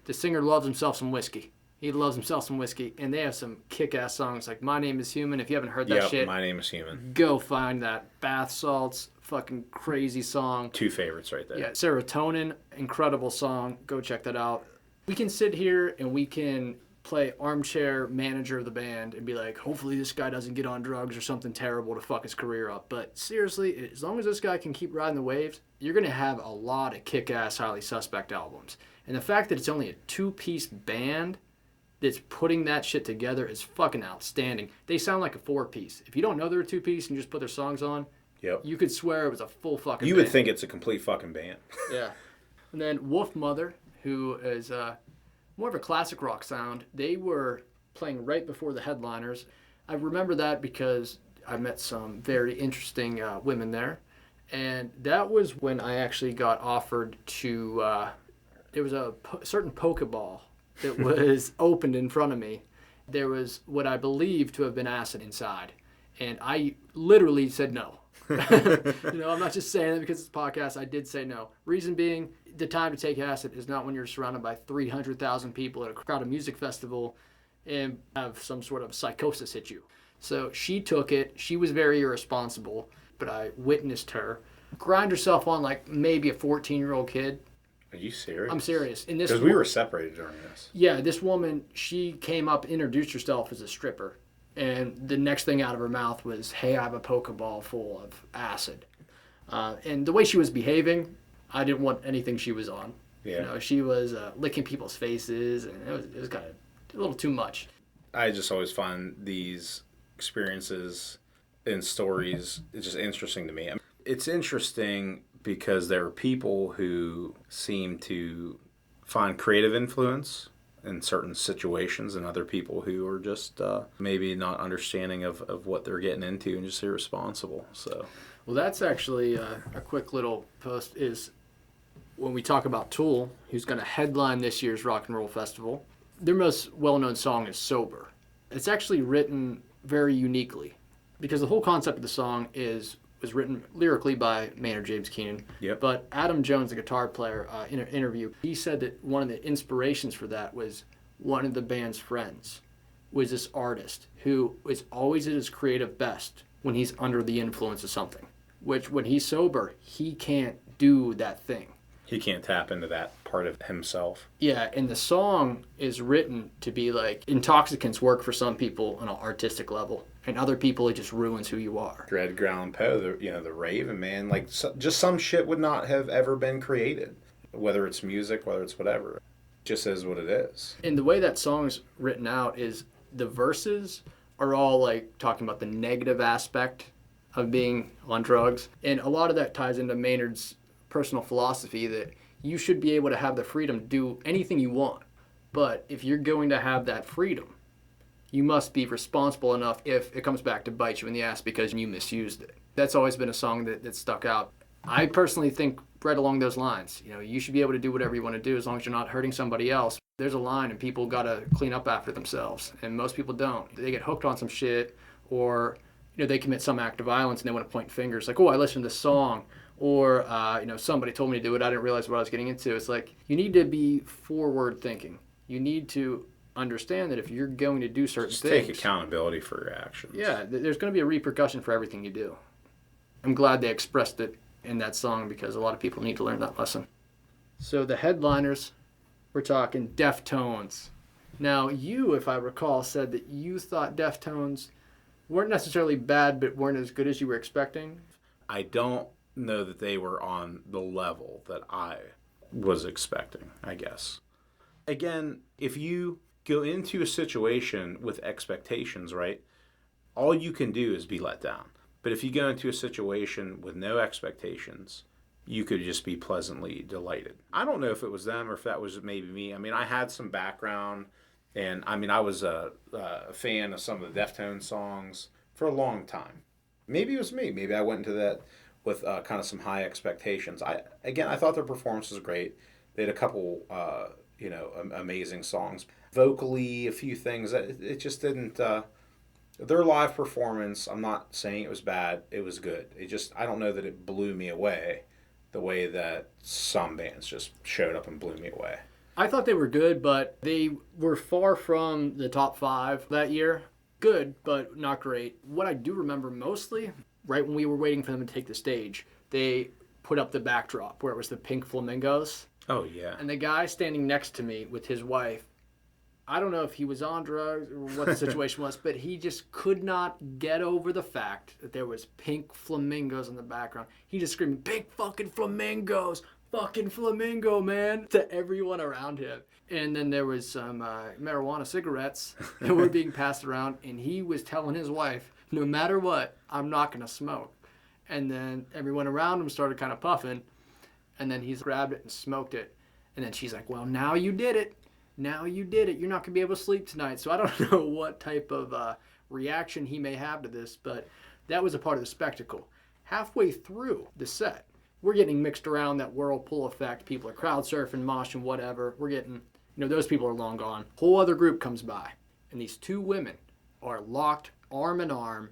The singer loves himself some whiskey. He loves himself some whiskey, and they have some kick-ass songs like My Name is Human. If you haven't heard that shit, My Name is Human. Go find that. Bath Salts, fucking crazy song. 2 favorites right there. Yeah, Serotonin, incredible song. Go check that out. We can sit here and we can play armchair manager of the band and be like, hopefully this guy doesn't get on drugs or something terrible to fuck his career up. But seriously, as long as this guy can keep riding the waves, you're going to have a lot of kick-ass Highly Suspect albums. And the fact that it's only a 2-piece band that's putting that shit together is fucking outstanding. They sound like a 4-piece. If you don't know they're a 2-piece and you just put their songs on, you could swear it was a full fucking band. You would think it's a complete fucking band. Yeah. And then Wolf Mother, who is more of a classic rock sound, they were playing right before the headliners. I remember that because I met some very interesting women there. And that was when I actually got offered to There was a certain Pokeball that was opened in front of me. There was what I believe to have been acid inside. And I literally said no. I'm not just saying it because it's a podcast. I did say no. Reason being, the time to take acid is not when you're surrounded by 300,000 people at a crowded music festival and have some sort of psychosis hit you. So she took it. She was very irresponsible, but I witnessed her grind herself on like maybe a 14-year-old kid. Are you serious? I'm serious. Because we were separated during this. Yeah, this woman, she came up, introduced herself as a stripper. And the next thing out of her mouth was, hey, I have a Pokeball full of acid. And the way she was behaving, I didn't want anything she was on. Yeah. She was licking people's faces, and it was kind of a little too much. I just always find these experiences and stories, it's just interesting to me. It's interesting because there are people who seem to find creative influence in certain situations and other people who are just maybe not understanding of what they're getting into and just irresponsible. So, well, that's actually a quick little post is when we talk about Tool, who's going to headline this year's Rock and Roll Festival. Their most well-known song is Sober. It's actually written very uniquely because the whole concept of the song was written lyrically by Maynard James Keenan. Yep. But Adam Jones, the guitar player, in an interview, he said that one of the inspirations for that was one of the band's friends was this artist who is always at his creative best when he's under the influence of something, which when he's sober, he can't do that thing. He can't tap into that part of himself. Yeah, and the song is written to be like, intoxicants work for some people on an artistic level, and other people it just ruins who you are. Edgar Allan Poe, the Raven, man, like just some shit would not have ever been created, whether it's music, whether it's whatever. It just is what it is. And the way that song's written out is the verses are all like talking about the negative aspect of being on drugs, and a lot of that ties into Maynard's personal philosophy that you should be able to have the freedom to do anything you want. But if you're going to have that freedom, you must be responsible enough if it comes back to bite you in the ass because you misused it. That's always been a song that stuck out. I personally think right along those lines. You should be able to do whatever you want to do as long as you're not hurting somebody else. There's a line and people got to clean up after themselves, and most people don't. They get hooked on some shit, or they commit some act of violence and they want to point fingers like, oh, I listened to this song. Or, somebody told me to do it. I didn't realize what I was getting into. It's like, you need to be forward thinking. You need to understand that if you're going to do certain things. Take accountability for your actions. Yeah, there's going to be a repercussion for everything you do. I'm glad they expressed it in that song because a lot of people need to learn that lesson. So the headliners, we're talking Deftones. Now, you, if I recall, said that you thought Deftones weren't necessarily bad, but weren't as good as you were expecting. I don't know that they were on the level that I was expecting, I guess. Again, if you go into a situation with expectations, right, all you can do is be let down. But if you go into a situation with no expectations, you could just be pleasantly delighted. I don't know if it was them or if that was maybe me. I mean, I had some background, and I was a fan of some of the Deftones songs for a long time. Maybe it was me. Maybe I went into that with kind of some high expectations. I thought their performance was great. They had a couple, amazing songs. Vocally, a few things. It just didn't... their live performance, I'm not saying it was bad. It was good. I don't know that it blew me away the way that some bands just showed up and blew me away. I thought they were good, but they were far from the top 5 that year. Good, but not great. What I do remember mostly... right when we were waiting for them to take the stage, they put up the backdrop where it was the pink flamingos. Oh, yeah. And the guy standing next to me with his wife, I don't know if he was on drugs or what the situation was, but he just could not get over the fact that there was pink flamingos in the background. He just screamed, pink fucking flamingos, fucking flamingo, man, to everyone around him. And then there was some marijuana cigarettes that were being passed around, and he was telling his wife, no matter what, I'm not going to smoke. And then everyone around him started kind of puffing, and then he's grabbed it and smoked it. And then she's like, well, now you did it. Now you did it. You're not going to be able to sleep tonight. So I don't know what type of reaction he may have to this, but that was a part of the spectacle. Halfway through the set, we're getting mixed around that whirlpool effect. People are crowd surfing, moshing, whatever. We're getting, those people are long gone. Whole other group comes by, and these two women are locked arm in arm,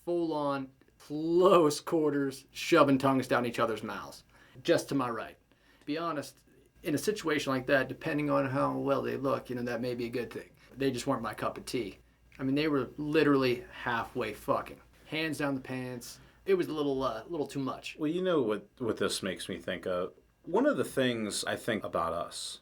full on, close quarters, shoving tongues down each other's mouths, just to my right. To be honest, in a situation like that, depending on how well they look, that may be a good thing. They just weren't my cup of tea. I mean, they were literally halfway fucking. Hands down the pants. It was a little too much. Well, you know what this makes me think of? One of the things I think about us,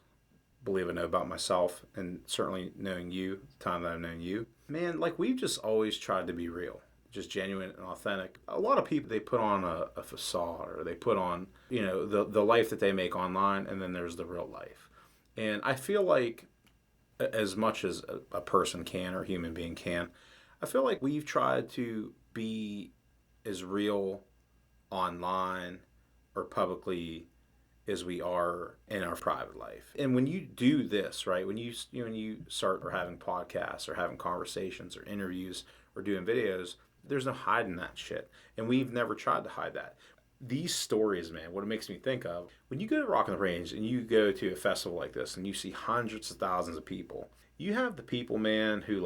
believe it or not, about myself, and certainly knowing you, the time that I've known you, man, like we've just always tried to be real, just genuine and authentic. A lot of people, they put on a facade, or they put on, the life that they make online, and then there's the real life. And I feel like as much as a person can or a human being can, I feel like we've tried to be as real online or publicly as we are in our private life. And when you do this, right, when you start or having podcasts or having conversations or interviews or doing videos, there's no hiding that shit. And we've never tried to hide that. These stories, man, what it makes me think of, when you go to Rock on the Range and you go to a festival like this and you see hundreds of thousands of people, you have the people, man, who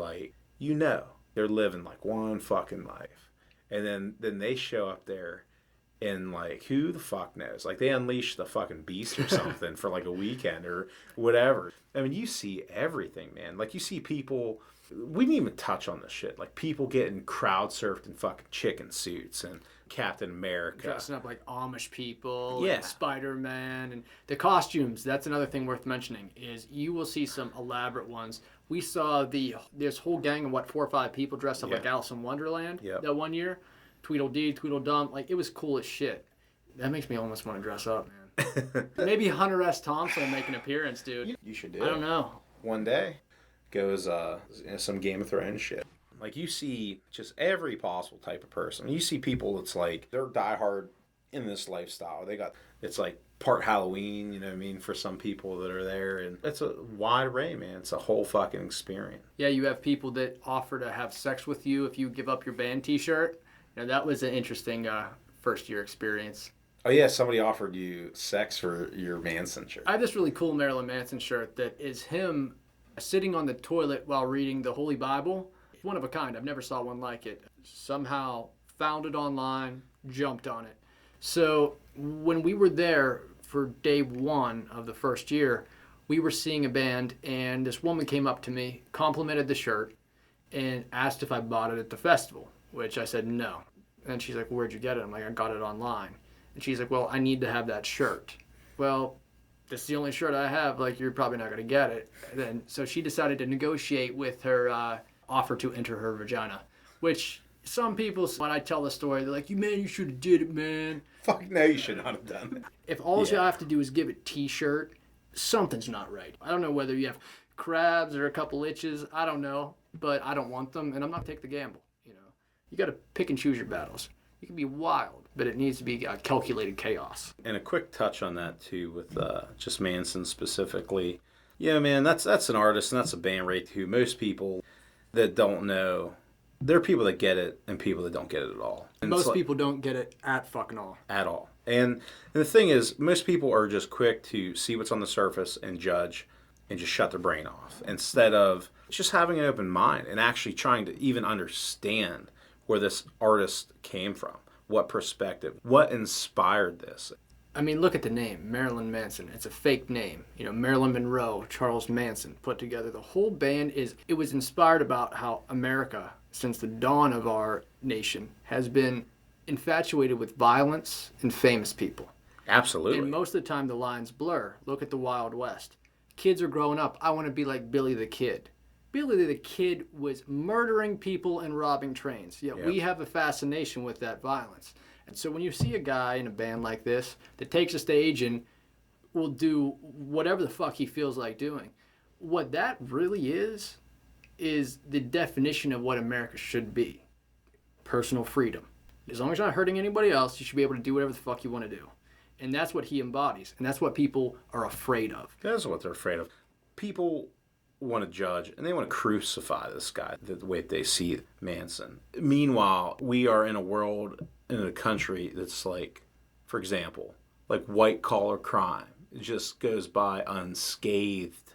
they're living like one fucking life. And then they show up there and like, who the fuck knows? Like they unleash the fucking beast or something for like a weekend or whatever. I mean, you see everything, man. Like you see people, we didn't even touch on this shit. Like people getting crowd surfed in fucking chicken suits and Captain America. Dressing up like Amish people, yeah. And Spider-Man, and the costumes. That's another thing worth mentioning is you will see some elaborate ones. We saw this whole gang of 4 or 5 people dressed up like Alice in Wonderland that one year. Tweedledee, Tweedledum, like it was cool as shit. That makes me almost want to dress up, man. Maybe Hunter S. Thompson will make an appearance, dude. You should do it. I don't know. One day goes some Game of Thrones shit. Like you see just every possible type of person. You see people that's like they're diehard in this lifestyle. It's like part Halloween, you know what I mean, for some people that are there, and it's a wide array, man. It's a whole fucking experience. Yeah, you have people that offer to have sex with you if you give up your band T-shirt. That was an interesting first year experience. Oh yeah, somebody offered you sex for your Manson shirt. I have this really cool Marilyn Manson shirt that is him sitting on the toilet while reading the Holy Bible. One of a kind. I've never saw one like it. Somehow found it online, jumped on it. So when we were there for day one of the first year, we were seeing a band, and this woman came up to me, complimented the shirt, and asked if I bought it at the festival, which I said no. And she's like, where'd you get it? I'm like, I got it online. And she's like, well, I need to have that shirt. Well, this is the only shirt I have. Like, you're probably not going to get it. So she decided to negotiate with her offer to enter her vagina, which some people, when I tell the story, they're like, you should have did it, man. Fuck no, you should not have done it. If all you have to do is give a T-shirt, something's not right. I don't know whether you have crabs or a couple itches. I don't know, but I don't want them, and I'm not taking the gamble. You got to pick and choose your battles. You can be wild, but it needs to be calculated chaos. And a quick touch on that too, with just Manson specifically. Yeah, man, that's an artist and that's a band right who most people that don't know, there are people that get it and people that don't get it at all. And most people don't get it at fucking all. At all. And the thing is, most people are just quick to see what's on the surface and judge and just shut their brain off instead of just having an open mind and actually trying to even understand where this artist came from, what perspective, what inspired this. I mean, look at the name, Marilyn Manson. It's a fake name. Marilyn Monroe, Charles Manson put together. The whole band it was inspired about how America, since the dawn of our nation, has been infatuated with violence and famous people. Absolutely. And most of the time the lines blur. Look at the Wild West. Kids are growing up, I want to be like Billy the Kid. Billy the Kid was murdering people and robbing trains. Yet we have a fascination with that violence. And so when you see a guy in a band like this that takes a stage and will do whatever the fuck he feels like doing, what that really is the definition of what America should be. Personal freedom. As long as you're not hurting anybody else, you should be able to do whatever the fuck you want to do. And that's what he embodies. And that's what people are afraid of. That's what they're afraid of. People want to judge and they want to crucify this guy the way they see Manson. Meanwhile, we are in a world, in a country that's like for example, like white collar crime, it just goes by unscathed.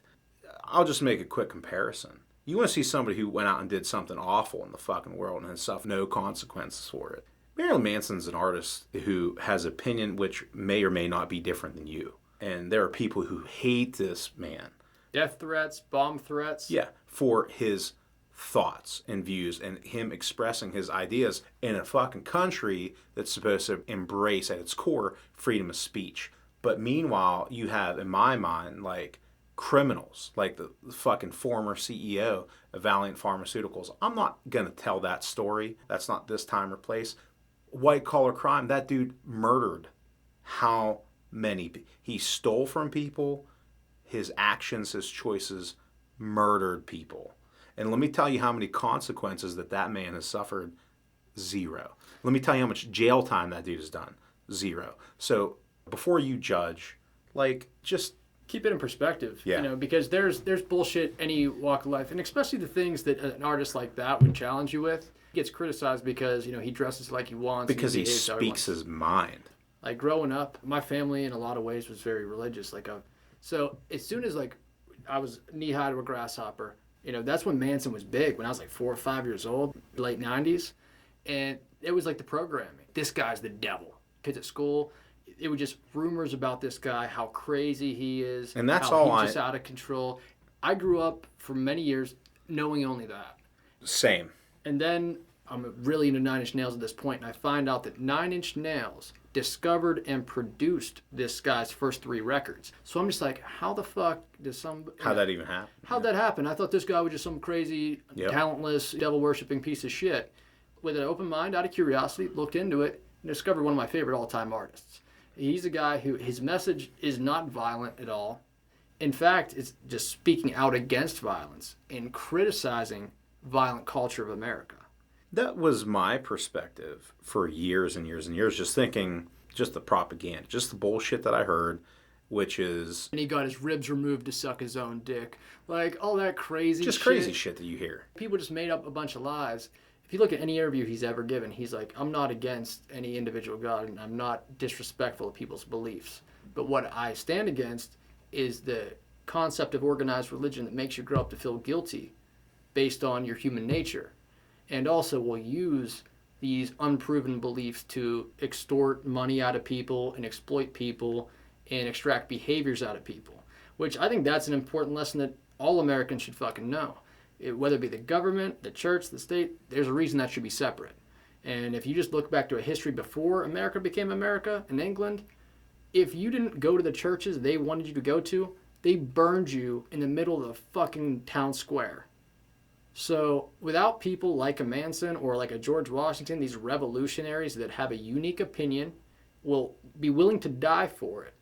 I'll just make a quick comparison. You want to see somebody who went out and did something awful in the fucking world and has suffered no consequences for it. Marilyn Manson's an artist who has opinion which may or may not be different than you. And there are people who hate this man. Death threats, bomb threats. Yeah, for his thoughts and views and him expressing his ideas in a fucking country that's supposed to embrace at its core freedom of speech. But meanwhile, you have, in my mind, like criminals, like the fucking former CEO of Valiant Pharmaceuticals. I'm not going to tell that story. That's not this time or place. White collar crime, that dude murdered how many? He stole from people. His actions, his choices murdered people. And let me tell you how many consequences that man has suffered. 0. Let me tell you how much jail time that dude has done. 0. So before you judge, like, just keep it in perspective. Yeah. You know, because there's bullshit any walk of life, and especially the things that an artist like that would challenge you with. He gets criticized because, you know, he dresses like he wants. Because he speaks his mind. Like growing up, my family in a lot of ways was very religious. So as soon as like I was knee high to a grasshopper, you know, that's when Manson was big. When I was like 4 or 5 years old, late 90s, and it was like the programming. This guy's the devil. Kids at school, it was just rumors about this guy, how crazy he is, and that's how he's just out of control. I grew up for many years knowing only that. Same. And then I'm really into Nine Inch Nails at this point, and I find out that Nine Inch Nails discovered and produced this guy's first 3 records. So I'm just like, how the fuck does how'd that even happen? How'd that happen? I thought this guy was just some crazy, talentless, devil-worshipping piece of shit. With an open mind, out of curiosity, looked into it, and discovered one of my favorite all-time artists. He's a guy who, his message is not violent at all. In fact, it's just speaking out against violence and criticizing violent culture of America. That was my perspective for years and years and years, just thinking, just the propaganda, just the bullshit that I heard, which is... And he got his ribs removed to suck his own dick. Like, all that crazy just shit. crazy shit that you hear. People just made up a bunch of lies. If you look at any interview he's ever given, he's like, I'm not against any individual God, and I'm not disrespectful of people's beliefs. But what I stand against is the concept of organized religion that makes you grow up to feel guilty based on your human nature. And also will use these unproven beliefs to extort money out of people and exploit people and extract behaviors out of people. Which I think that's an important lesson that all Americans should fucking know. Whether it be the government, the church, the state, there's a reason that should be separate. And if you just look back to a history before America became America in England, if you didn't go to the churches they wanted you to go to, they burned you in the middle of the fucking town square. So without people like a Manson or like a George Washington, these revolutionaries that have a unique opinion, will be willing to die for it.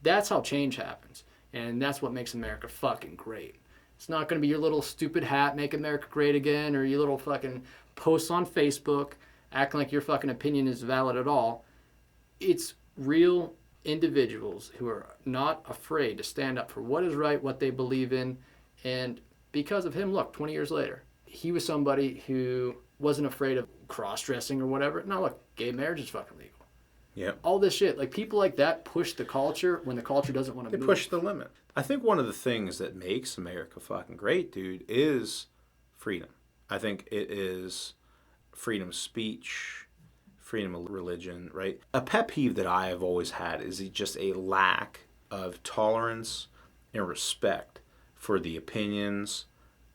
That's how change happens. And that's what makes America fucking great. It's not going to be your little stupid hat, make America great again, or your little fucking posts on Facebook acting like your fucking opinion is valid at all. It's real individuals who are not afraid to stand up for what is right, what they believe in. And because of him, look, 20 years later, he was somebody who wasn't afraid of cross-dressing or whatever. Now look, gay marriage is fucking legal. Yeah. All this shit. Like, people like that push the culture when the culture doesn't want to move. They push the limit. I think one of the things that makes America fucking great, dude, is freedom. I think it is freedom of speech, freedom of religion, right? A pet peeve that I have always had is just a lack of tolerance and respect for the opinions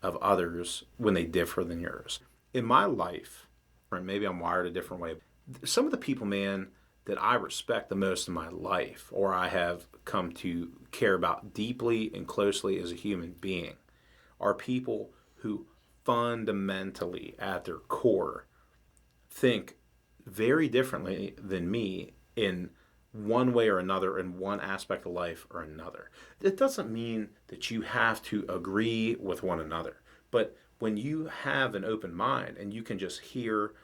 of others when they differ than yours. In my life, or maybe I'm wired a different way, some of the people, man, that I respect the most in my life, or I have come to care about deeply and closely as a human being, are people who fundamentally, at their core, think very differently than me in one way or another, in one aspect of life or another. It doesn't mean that you have to agree with one another, but when you have an open mind and you can just hear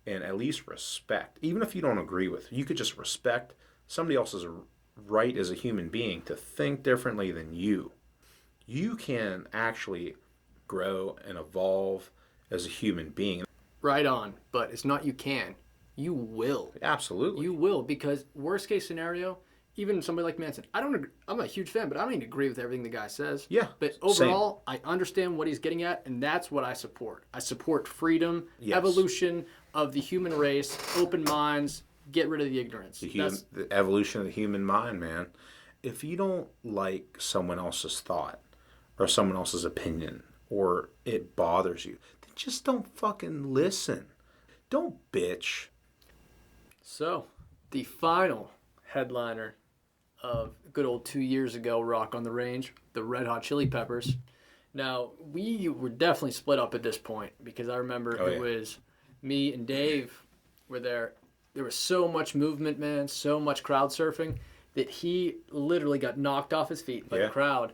and at least respect, even if you don't agree with, you could just respect somebody else's right as a human being to think differently than you. You can actually grow and evolve as a human being. Right on, but it's not you can. you will. Absolutely. You will, because worst case scenario, even somebody like Manson, I'm a huge fan, but I don't even agree with everything the guy says. Yeah, But overall, I understand what he's getting at, and that's what I support. I support freedom, evolution of the human race, open minds, get rid of the ignorance. The evolution of the human mind, man. If you don't like someone else's thought or someone else's opinion or it bothers you, then just don't fucking listen. Don't bitch. So, the final headliner of good old 2 years ago Rock on the Range, the Red Hot Chili Peppers. Now, we were definitely split up at this point because I remember it was me and Dave were there. There was so much movement, man, so much crowd surfing that he literally got knocked off his feet by the crowd.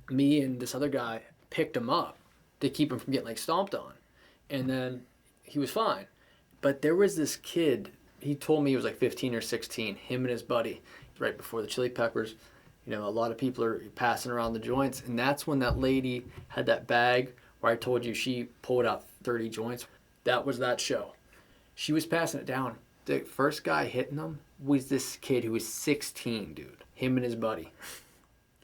Me and this other guy picked him up to keep him from getting like stomped on. And then he was fine. But there was this kid, he told me he was like 15 or 16, him and his buddy, right before the Chili Peppers. You know, a lot of people are passing around the joints, and that's when that lady had that bag where I told you she pulled out 30 joints. That was that show. She was passing it down. The first guy hitting them was this kid who was 16, dude. Him and his buddy.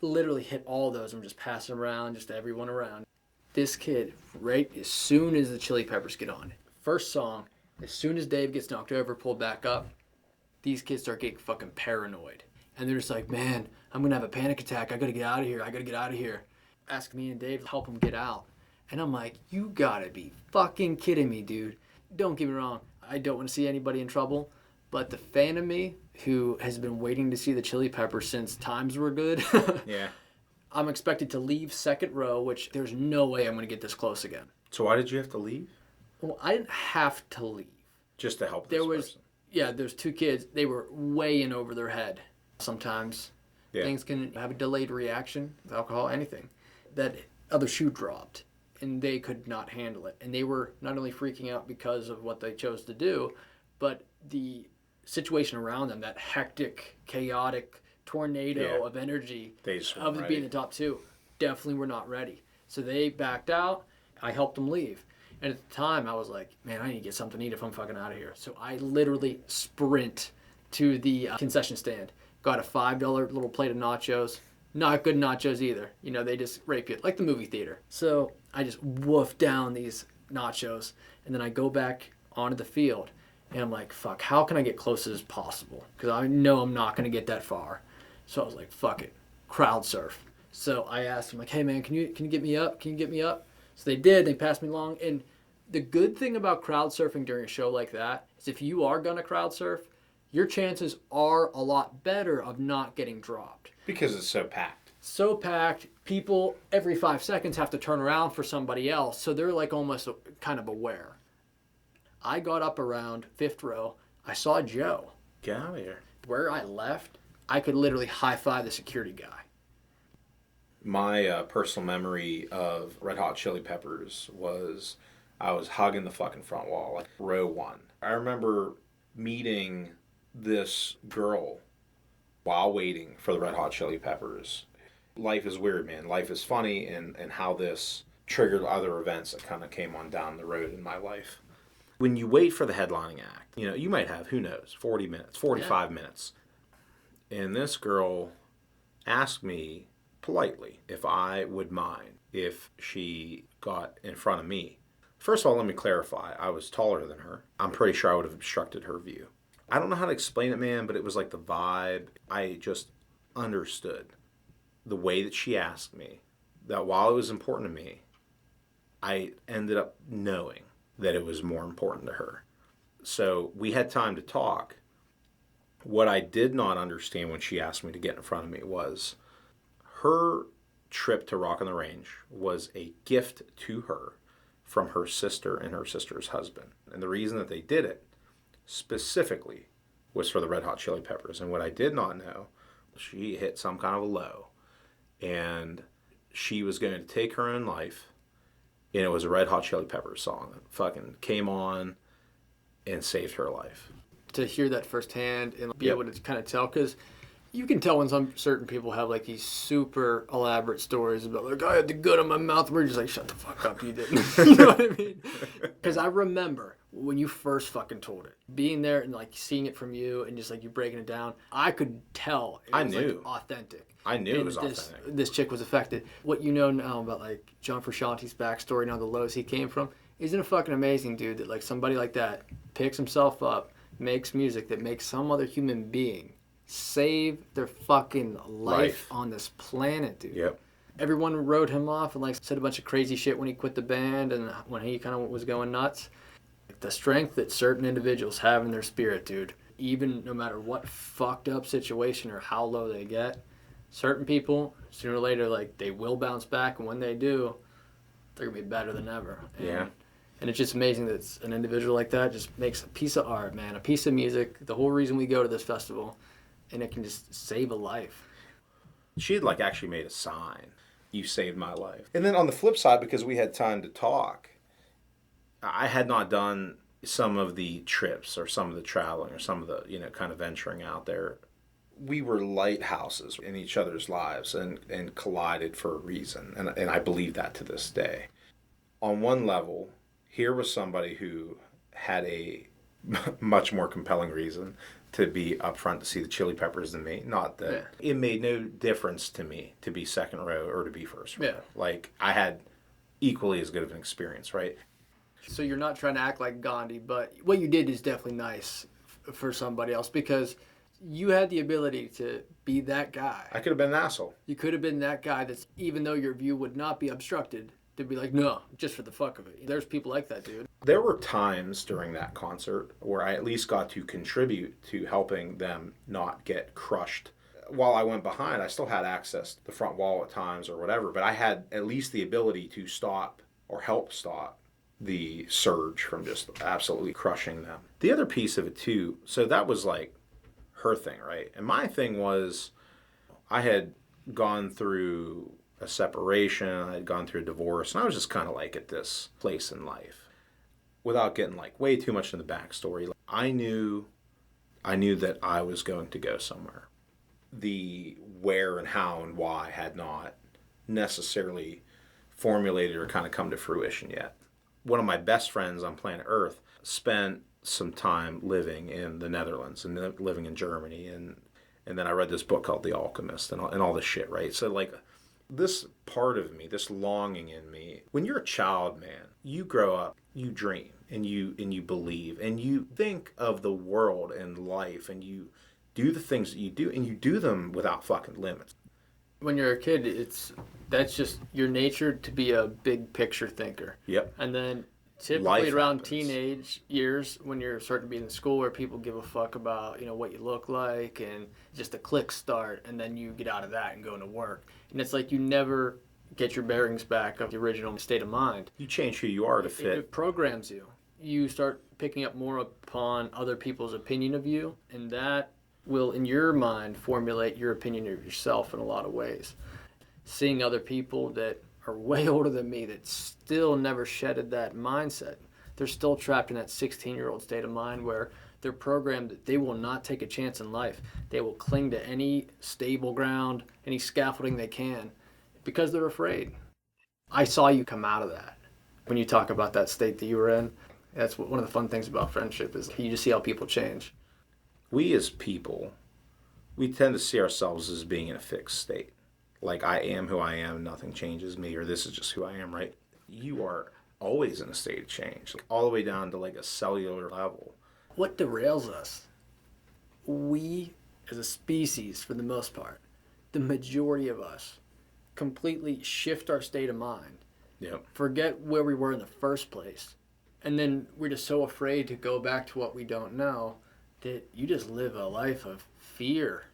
Literally hit all those and just passing around, just everyone around. This kid, right as soon as the Chili Peppers get on, first song, as soon as Dave gets knocked over, pulled back up, these kids start getting fucking paranoid. And they're just like, man, I'm going to have a panic attack. I got to get out of here. Ask me and Dave to help them get out. And I'm like, you got to be fucking kidding me, dude. Don't get me wrong. I don't want to see anybody in trouble. But the fan of me who has been waiting to see the Chili Peppers since times were good. Yeah. I'm expected to leave second row, which there's no way I'm going to get this close again. So why did you have to leave? Well, I didn't have to leave. Just to help this person. Yeah, there's two kids. They were way in over their head. Sometimes things can have a delayed reaction with alcohol, anything. That other shoe dropped, and they could not handle it. And they were not only freaking out because of what they chose to do, but the situation around them, that hectic, chaotic tornado of energy of being the top two, definitely were not ready. So they backed out. I helped them leave. And at the time, I was like, man, I need to get something to eat if I'm fucking out of here. So I literally sprint to the concession stand. Got a $5 little plate of nachos. Not good nachos either. You know, they just rape you, like the movie theater. So I just woofed down these nachos. And then I go back onto the field. And I'm like, fuck, how can I get close as possible? Because I know I'm not going to get that far. So I was like, fuck it, crowd surf. So I asked him, like, hey, man, can you get me up? Can you get me up? So they did. They passed me along. And the good thing about crowd surfing during a show like that is if you are going to crowd surf, your chances are a lot better of not getting dropped. Because it's so packed. So packed. People every 5 seconds have to turn around for somebody else. So they're like almost kind of aware. I got up around fifth row. I saw Joe. Get out of here. Where I left, I could literally high-five the security guy. My personal memory of Red Hot Chili Peppers was I was hugging the fucking front wall, like row one. I remember meeting this girl while waiting for the Red Hot Chili Peppers. Life is weird, man. Life is funny, and how this triggered other events that kind of came on down the road in my life. When you wait for the headlining act, you know, you might have, who knows, 40 minutes, 45 minutes. And this girl asked me politely if I would mind if she got in front of me. First of all, let me clarify. I was taller than her. I'm pretty sure I would have obstructed her view. I don't know how to explain it, man, but it was like the vibe. I just understood the way that she asked me, that while it was important to me, I ended up knowing that it was more important to her. So we had time to talk. What I did not understand when she asked me to get in front of me was her trip to Rock on the Range was a gift to her from her sister and her sister's husband. And the reason that they did it specifically was for the Red Hot Chili Peppers. And what I did not know, she hit some kind of a low. And she was going to take her own life. And it was a Red Hot Chili Peppers song that fucking came on and saved her life. To hear that firsthand and be able to kind of tell, because you can tell when some certain people have like these super elaborate stories about like, I had the gun in my mouth. We're just like, shut the fuck up, you didn't. You know what I mean? Because I remember when you first fucking told it, being there and like seeing it from you and just like you breaking it down, I could tell it was like authentic. I knew it was authentic. This chick was affected. What you know now about like John Frusciante's backstory and all the lows he came from, isn't it fucking amazing, dude, that like somebody like that picks himself up, makes music that makes some other human being save their fucking life on this planet, dude. Yep. Everyone wrote him off and like said a bunch of crazy shit when he quit the band and when he kind of was going nuts. The strength that certain individuals have in their spirit, dude, even no matter what fucked up situation or how low they get, certain people, sooner or later, like, they will bounce back, and when they do, they're going to be better than ever. And it's just amazing that it's an individual like that just makes a piece of art, man, a piece of music, the whole reason we go to this festival, and it can just save a life. She had, like, actually made a sign. You saved my life. And then on the flip side, because we had time to talk, I had not done some of the trips or some of the traveling or some of the, kind of venturing out there. We were lighthouses in each other's lives and collided for a reason. And I believe that to this day. On one level, here was somebody who had a much more compelling reason to be up front to see the Chili Peppers than me. Not that it made no difference to me to be second row or to be first row. Like, I had equally as good of an experience, right? So you're not trying to act like Gandhi, but what you did is definitely nice for somebody else because you had the ability to be that guy. I could have been an asshole. You could have been that guy that's, even though your view would not be obstructed, to be like, no, just for the fuck of it. There's people like that, dude. There were times during that concert where I at least got to contribute to helping them not get crushed. While I went behind, I still had access to the front wall at times or whatever, but I had at least the ability to stop or help stop the surge from just absolutely crushing them. The other piece of it too, so that was like her thing, right? And my thing was, I had gone through a separation, I had gone through a divorce, and I was just kind of like at this place in life. Without getting like way too much in the backstory, I knew that I was going to go somewhere. The where and how and why had not necessarily formulated or kind of come to fruition yet. One of my best friends on planet Earth spent some time living in the Netherlands and living in Germany. And then I read this book called The Alchemist and all this shit, right? So like this part of me, this longing in me, when you're a child, man, you grow up, you dream and you believe and you think of the world and life and you do the things that you do and you do them without fucking limits. When you're a kid, that's just your nature to be a big picture thinker. Yep. And then typically around teenage years when you're starting to be in school where people give a fuck about, what you look like and just a click start and then you get out of that and go into work. And it's like you never get your bearings back of the original state of mind. You change who you are to fit. It programs you. You start picking up more upon other people's opinion of you and that will, in your mind, formulate your opinion of yourself in a lot of ways. Seeing other people that are way older than me that still never shedded that mindset. They're still trapped in that 16-year-old state of mind where they're programmed that they will not take a chance in life. They will cling to any stable ground, any scaffolding they can, because they're afraid. I saw you come out of that. When you talk about that state that you were in, that's one of the fun things about friendship is you just see how people change. We as people, we tend to see ourselves as being in a fixed state. Like, I am who I am, nothing changes me, or this is just who I am, right? You are always in a state of change, all the way down to like a cellular level. What derails us? We, as a species, for the most part, the majority of us, completely shift our state of mind. Yep. Forget where we were in the first place. And then we're just so afraid to go back to what we don't know that you just live a life of fear.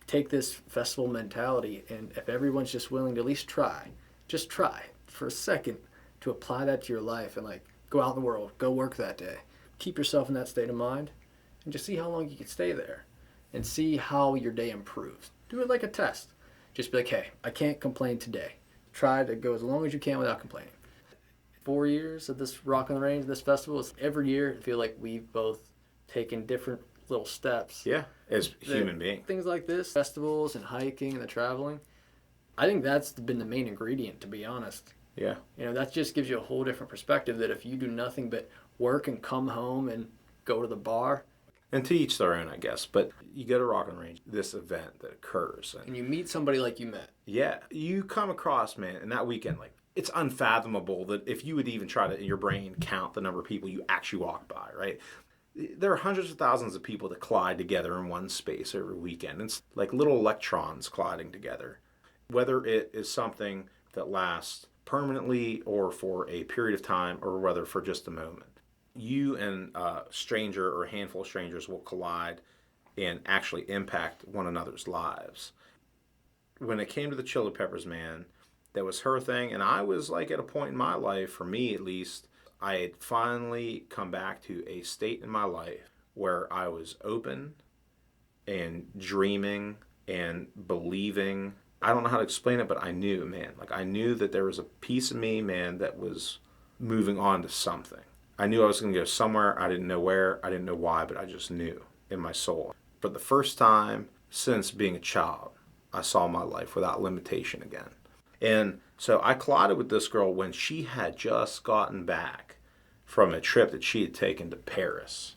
Take this festival mentality, and if everyone's just willing to at least just try for a second to apply that to your life and like go out in the world, go work that day. Keep yourself in that state of mind and just see how long you can stay there and see how your day improves. Do it like a test. Just be like, hey, I can't complain today. Try to go as long as you can without complaining. 4 years of this Rock on the Range, this festival, is every year I feel like we've both taken different little steps. Yeah, as human beings. Things like this, festivals and hiking and the traveling, I think that's been the main ingredient, to be honest. Yeah. That just gives you a whole different perspective that if you do nothing but work and come home and go to the bar. And to each their own, I guess. But you go to Rock on the Range, this event that occurs. And you meet somebody like you met. Yeah. You come across, man, and that weekend, like, it's unfathomable that if you would even try to, in your brain, count the number of people you actually walk by, right? There are hundreds of thousands of people that collide together in one space every weekend. It's like little electrons colliding together. Whether it is something that lasts permanently or for a period of time or whether for just a moment. You and a stranger or a handful of strangers will collide and actually impact one another's lives. When it came to the Chili Peppers, man, that was her thing. And I was like at a point in my life, for me at least, I had finally come back to a state in my life where I was open and dreaming and believing. I don't know how to explain it, but I knew, man. Like, I knew that there was a piece of me, man, that was moving on to something. I knew I was going to go somewhere. I didn't know where. I didn't know why, but I just knew in my soul. For the first time since being a child, I saw my life without limitation again. And so I collided with this girl when she had just gotten back from a trip that she had taken to Paris,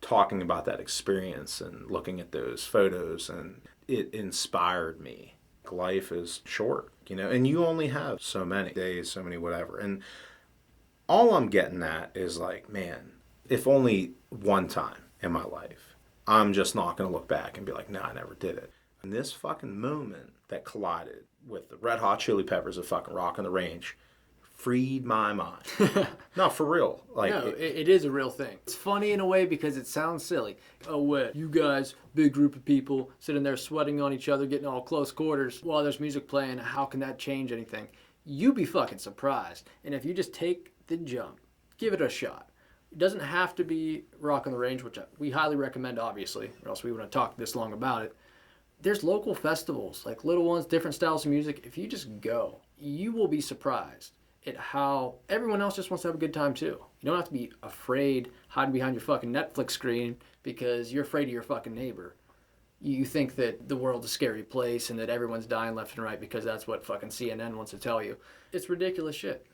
talking about that experience and looking at those photos, and it inspired me. Life is short, and you only have so many days, so many whatever. And all I'm getting at is like, man, if only one time in my life, I'm just not going to look back and be like, no, I never did it. And this fucking moment that collided with the Red Hot Chili Peppers of fucking Rock on the Range freed my mind. No, for real. Like, no, it is a real thing. It's funny in a way because it sounds silly. Oh, what? You guys, big group of people, sitting there sweating on each other, getting all close quarters while there's music playing. How can that change anything? You'd be fucking surprised. And if you just take the jump, give it a shot. It doesn't have to be Rock on the Range, which we highly recommend, obviously, or else we wouldn't talk this long about it. There's local festivals, like little ones, different styles of music. If you just go, you will be surprised at how everyone else just wants to have a good time too. You don't have to be afraid hiding behind your fucking Netflix screen because you're afraid of your fucking neighbor. You think that the world's a scary place and that everyone's dying left and right because that's what fucking CNN wants to tell you. It's ridiculous shit.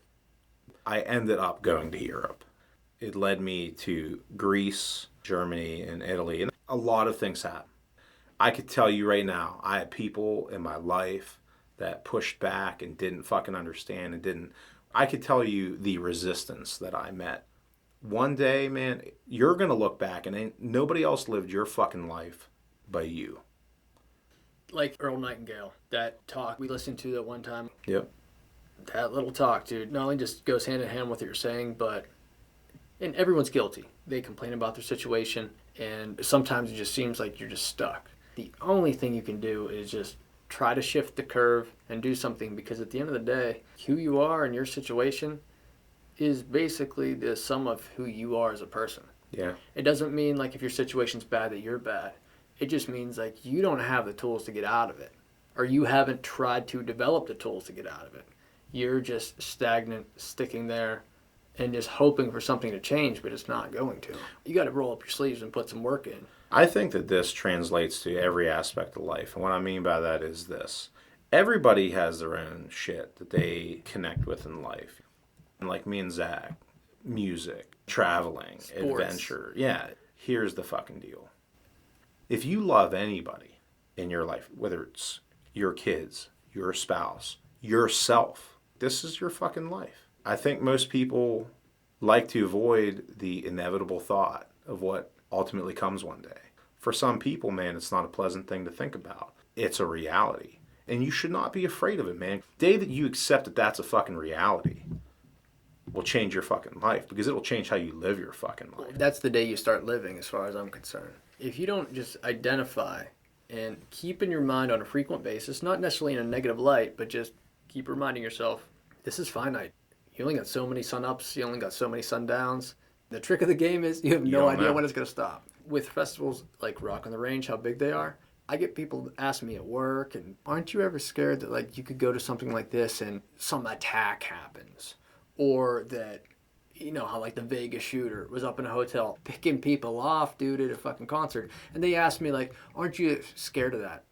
I ended up going to Europe. It led me to Greece, Germany, and Italy. And a lot of things happened. I could tell you right now, I had people in my life that pushed back and didn't fucking understand and didn't. I could tell you the resistance that I met. One day, man, you're going to look back and ain't nobody else lived your fucking life but you. Like Earl Nightingale, that talk we listened to that one time. Yep. That little talk, dude, not only just goes hand in hand with what you're saying, but and everyone's guilty. They complain about their situation, and sometimes it just seems like you're just stuck. The only thing you can do is just try to shift the curve and do something, because at the end of the day, who you are in your situation is basically the sum of who you are as a person. Yeah. It doesn't mean like if your situation's bad that you're bad. It just means like you don't have the tools to get out of it, or you haven't tried to develop the tools to get out of it. You're just stagnant, sticking there, and just hoping for something to change, but it's not going to. You got to roll up your sleeves and put some work in. I think that this translates to every aspect of life. And what I mean by that is this. Everybody has their own shit that they connect with in life. And like me and Zach, music, traveling, Sports. Adventure. Yeah, here's the fucking deal. If you love anybody in your life, whether it's your kids, your spouse, yourself, this is your fucking life. I think most people like to avoid the inevitable thought of what ultimately comes one day. For some people, man, it's not a pleasant thing to think about. It's a reality. And you should not be afraid of it, man. The day that you accept that that's a fucking reality will change your fucking life, because it'll change how you live your fucking life. That's the day you start living, as far as I'm concerned. If you don't just identify and keep in your mind on a frequent basis, not necessarily in a negative light, but just keep reminding yourself, this is finite. You only got so many sun-ups, you only got so many sundowns. The trick of the game is you have no idea when it's going to stop. With festivals like Rock on the Range, how big they are, I get people ask me at work, and aren't you ever scared that like you could go to something like this and some attack happens? Or that, you know, how like the Vegas shooter was up in a hotel picking people off, dude, at a fucking concert. And they asked me like, aren't you scared of that?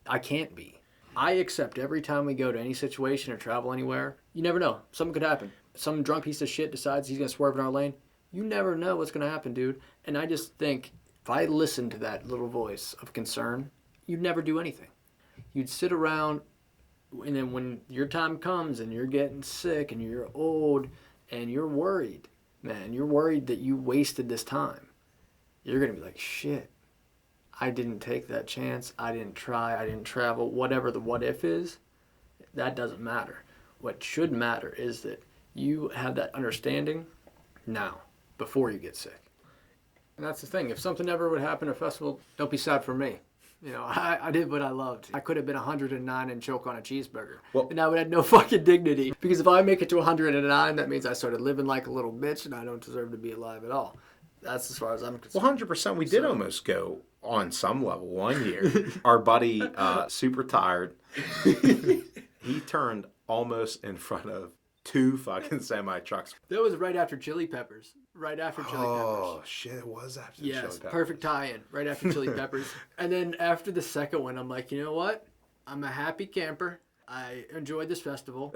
I can't be. I accept every time we go to any situation or travel anywhere, you never know. Something could happen. Some drunk piece of shit decides he's going to swerve in our lane. You never know what's going to happen, dude. And I just think if I listened to that little voice of concern, you'd never do anything. You'd sit around, and then when your time comes and you're getting sick and you're old and you're worried, man, you're worried that you wasted this time. You're going to be like, shit, I didn't take that chance. I didn't try. I didn't travel. Whatever the what if is, that doesn't matter. What should matter is that you have that understanding now, before you get sick. And that's the thing. If something ever would happen at a festival, don't be sad for me. You know, I did what I loved. I could have been 109 and choke on a cheeseburger. Well, and I would have no fucking dignity. Because if I make it to 109, that means I started living like a little bitch and I don't deserve to be alive at all. That's as far as I'm concerned. Well, 100%. We did almost go on some level one year. Our buddy, super tired, he turned almost in front of 2 fucking semi trucks. That was right after Chili Peppers. Right after Chili Peppers. Oh, shit, it was after Chili Peppers. Yes, perfect tie-in. Right after Chili Peppers. And then after the second one, I'm like, you know what? I'm a happy camper. I enjoyed this festival.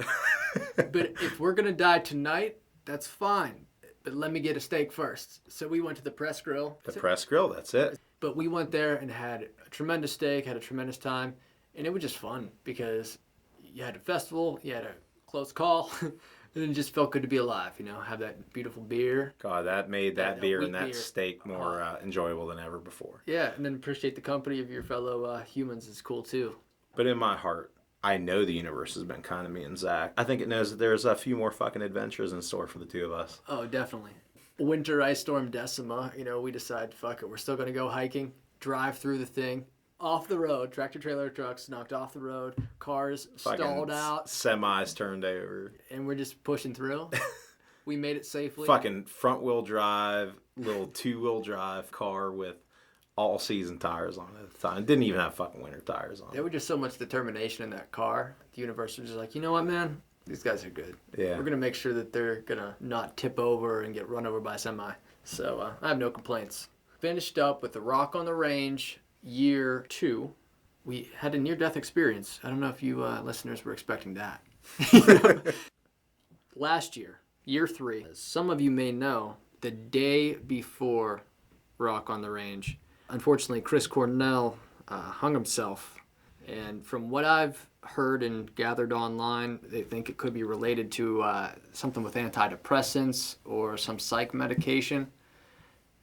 But if we're going to die tonight, that's fine. But let me get a steak first. So we went to the Press Grill. The Press Grill, that's it. But we went there and had a tremendous steak, had a tremendous time. And it was just fun because you had a festival, you had a close call, and it just felt good to be alive, you know, have that beautiful beer. God, that made that beer and that steak more enjoyable than ever before. Yeah, and then appreciate the company of your fellow humans is cool too. But in my heart, I know the universe has been kind to me and Zach. I think it knows that there's a few more fucking adventures in store for the two of us. Oh, definitely. Winter ice storm Decima, you know, we decided, fuck it, we're still going to go hiking, drive through the thing. Off the road, tractor trailer trucks knocked off the road, cars stalled out, semis turned over, and we're just pushing through. We made it safely. Fucking front wheel drive, little 2-wheel drive car with all season tires on it at the time. It didn't even have fucking winter tires on it. There was just so much determination in that car. The universe was just like, you know what, man? These guys are good. Yeah. We're gonna make sure that they're gonna not tip over and get run over by a semi. So I have no complaints. Finished up with the Rock on the Range. Year 2, we had a near-death experience. I don't know if you listeners were expecting that. Last year, year 3, as some of you may know, the day before Rock on the Range, unfortunately, Chris Cornell hung himself. And from what I've heard and gathered online, they think it could be related to something with antidepressants or some psych medication.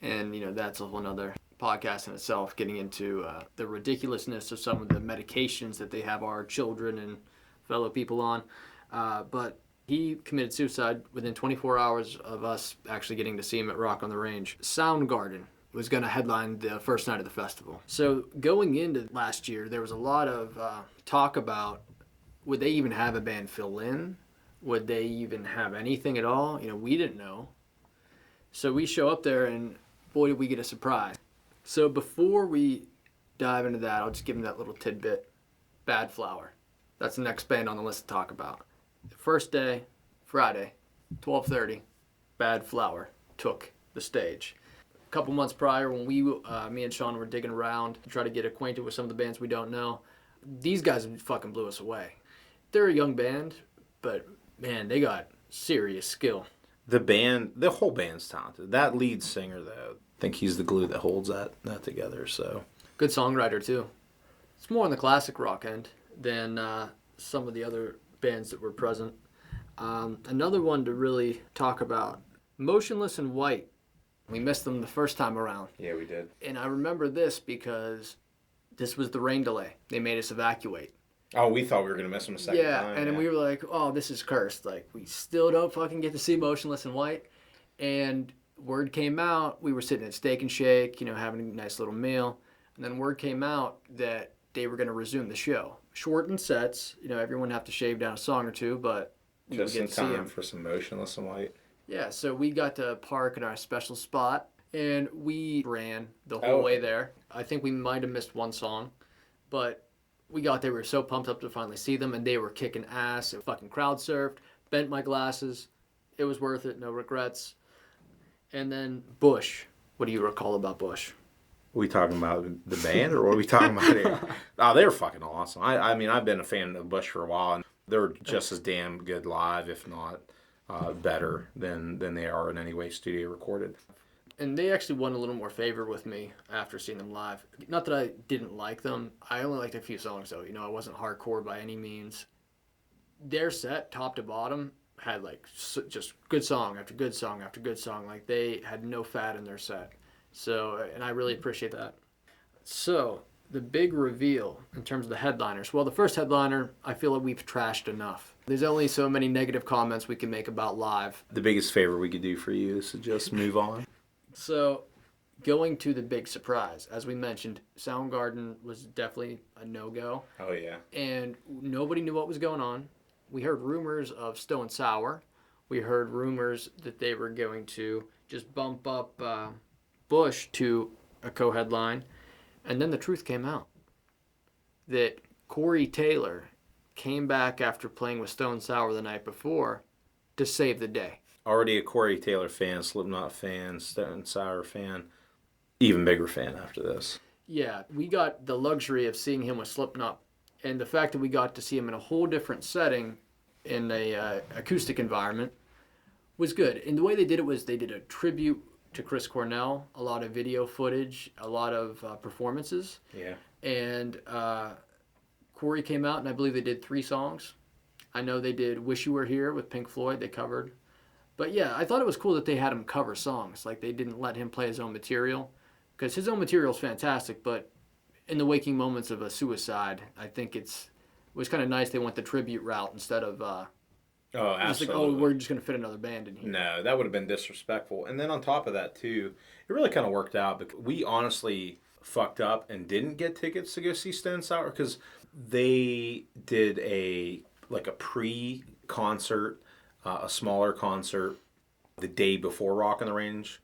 And, you know, that's a whole nother podcast in itself, getting into the ridiculousness of some of the medications that they have our children and fellow people on. But he committed suicide within 24 hours of us actually getting to see him at Rock on the Range. Soundgarden was going to headline the first night of the festival. So going into last year, there was a lot of talk about, would they even have a band fill in? Would they even have anything at all? You know, we didn't know. So we show up there and boy, did we get a surprise. So before we dive into that, I'll just give them that little tidbit. Bad Flower. That's the next band on the list to talk about. The first day, Friday, 12:30, Bad Flower took the stage. A couple months prior, when me and Sean were digging around to try to get acquainted with some of the bands we don't know, these guys fucking blew us away. They're a young band, but man, they got serious skill. The whole band's talented. That lead singer, though, I think he's the glue that holds that together. So good songwriter too. It's more on the classic rock end than some of the other bands that were present. Another one to really talk about, Motionless in White. We missed them the first time around. Yeah, we did. And I remember this because this was the rain delay. They made us evacuate. Oh, we thought we were going to miss them a second time. Yeah, and then we were like, oh, this is cursed. Like, we still don't fucking get to see Motionless in White. And word came out, we were sitting at Steak and Shake, you know, having a nice little meal. And then word came out that they were going to resume the show. Shortened sets, you know, everyone have to shave down a song or two, but we just would get in to see time them. for some Motionless in White. Yeah, so we got to park in our special spot, and we ran the whole way there. I think we might have missed one song, but we got there, we were so pumped up to finally see them, and they were kicking ass. It fucking crowd surfed, bent my glasses. It was worth it, no regrets. And then Bush. What do you recall about Bush? Are we talking about the band, or what are we talking about here? Oh, they were fucking awesome. I mean, I've been a fan of Bush for a while, and they're just as damn good live, if not better than they are in any way studio recorded. And they actually won a little more favor with me after seeing them live. Not that I didn't like them. I only liked a few songs, though. I wasn't hardcore by any means. Their set, top to bottom, had just good song after good song after good song. Like, they had no fat in their set. So, and I really appreciate that. So, the big reveal in terms of the headliners. Well, the first headliner, I feel like we've trashed enough. There's only so many negative comments we can make about live. The biggest favor we could do for you is to just move on. So, going to the big surprise, as we mentioned, Soundgarden was definitely a no-go. Oh, yeah. And nobody knew what was going on. We heard rumors of Stone Sour. We heard rumors that they were going to just bump up Bush to a co-headline. And then the truth came out that Corey Taylor came back after playing with Stone Sour the night before to save the day. Already a Corey Taylor fan, Slipknot fan, Stone Sour fan, even bigger fan after this. Yeah, we got the luxury of seeing him with Slipknot, and the fact that we got to see him in a whole different setting in a acoustic environment was good. And the way they did it was they did a tribute to Chris Cornell, a lot of video footage, a lot of performances. Yeah. And Corey came out, and I believe they did 3 songs. I know they did Wish You Were Here with Pink Floyd, they covered. But yeah, I thought it was cool that they had him cover songs. Like, they didn't let him play his own material. Because his own material is fantastic, but in the waking moments of a suicide, I think it was kind of nice they went the tribute route instead of just like, oh, we're just going to fit another band in here. No, that would have been disrespectful. And then on top of that, too, it really kind of worked out. Because we honestly fucked up and didn't get tickets to go see Stone Sour because they did a pre-concert, a smaller concert the day before Rock on the Range.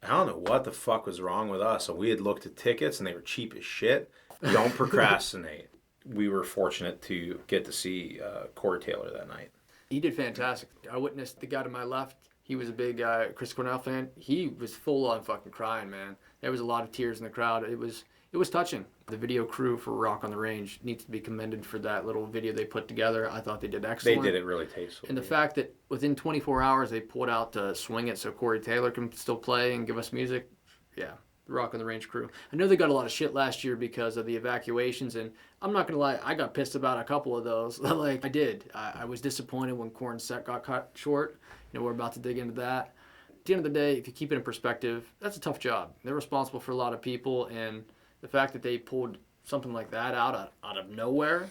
I don't know what the fuck was wrong with us. So we had looked at tickets and they were cheap as shit. Don't procrastinate. We were fortunate to get to see Corey Taylor that night. He did fantastic. I witnessed the guy to my left. He was a big Chris Cornell fan. He was full on fucking crying, man. There was a lot of tears in the crowd. It was touching. The video crew for Rock on the Range needs to be commended for that little video they put together. I thought they did excellent. They did it really tastefully. And the fact that within 24 hours they pulled out to Swing It so Corey Taylor can still play and give us music. Yeah, the Rock on the Range crew. I know they got a lot of shit last year because of the evacuations, and I'm not going to lie, I got pissed about a couple of those. I did. I was disappointed when Korn's set got cut short. We're about to dig into that. At the end of the day, if you keep it in perspective, that's a tough job. They're responsible for a lot of people, and the fact that they pulled something like that out of nowhere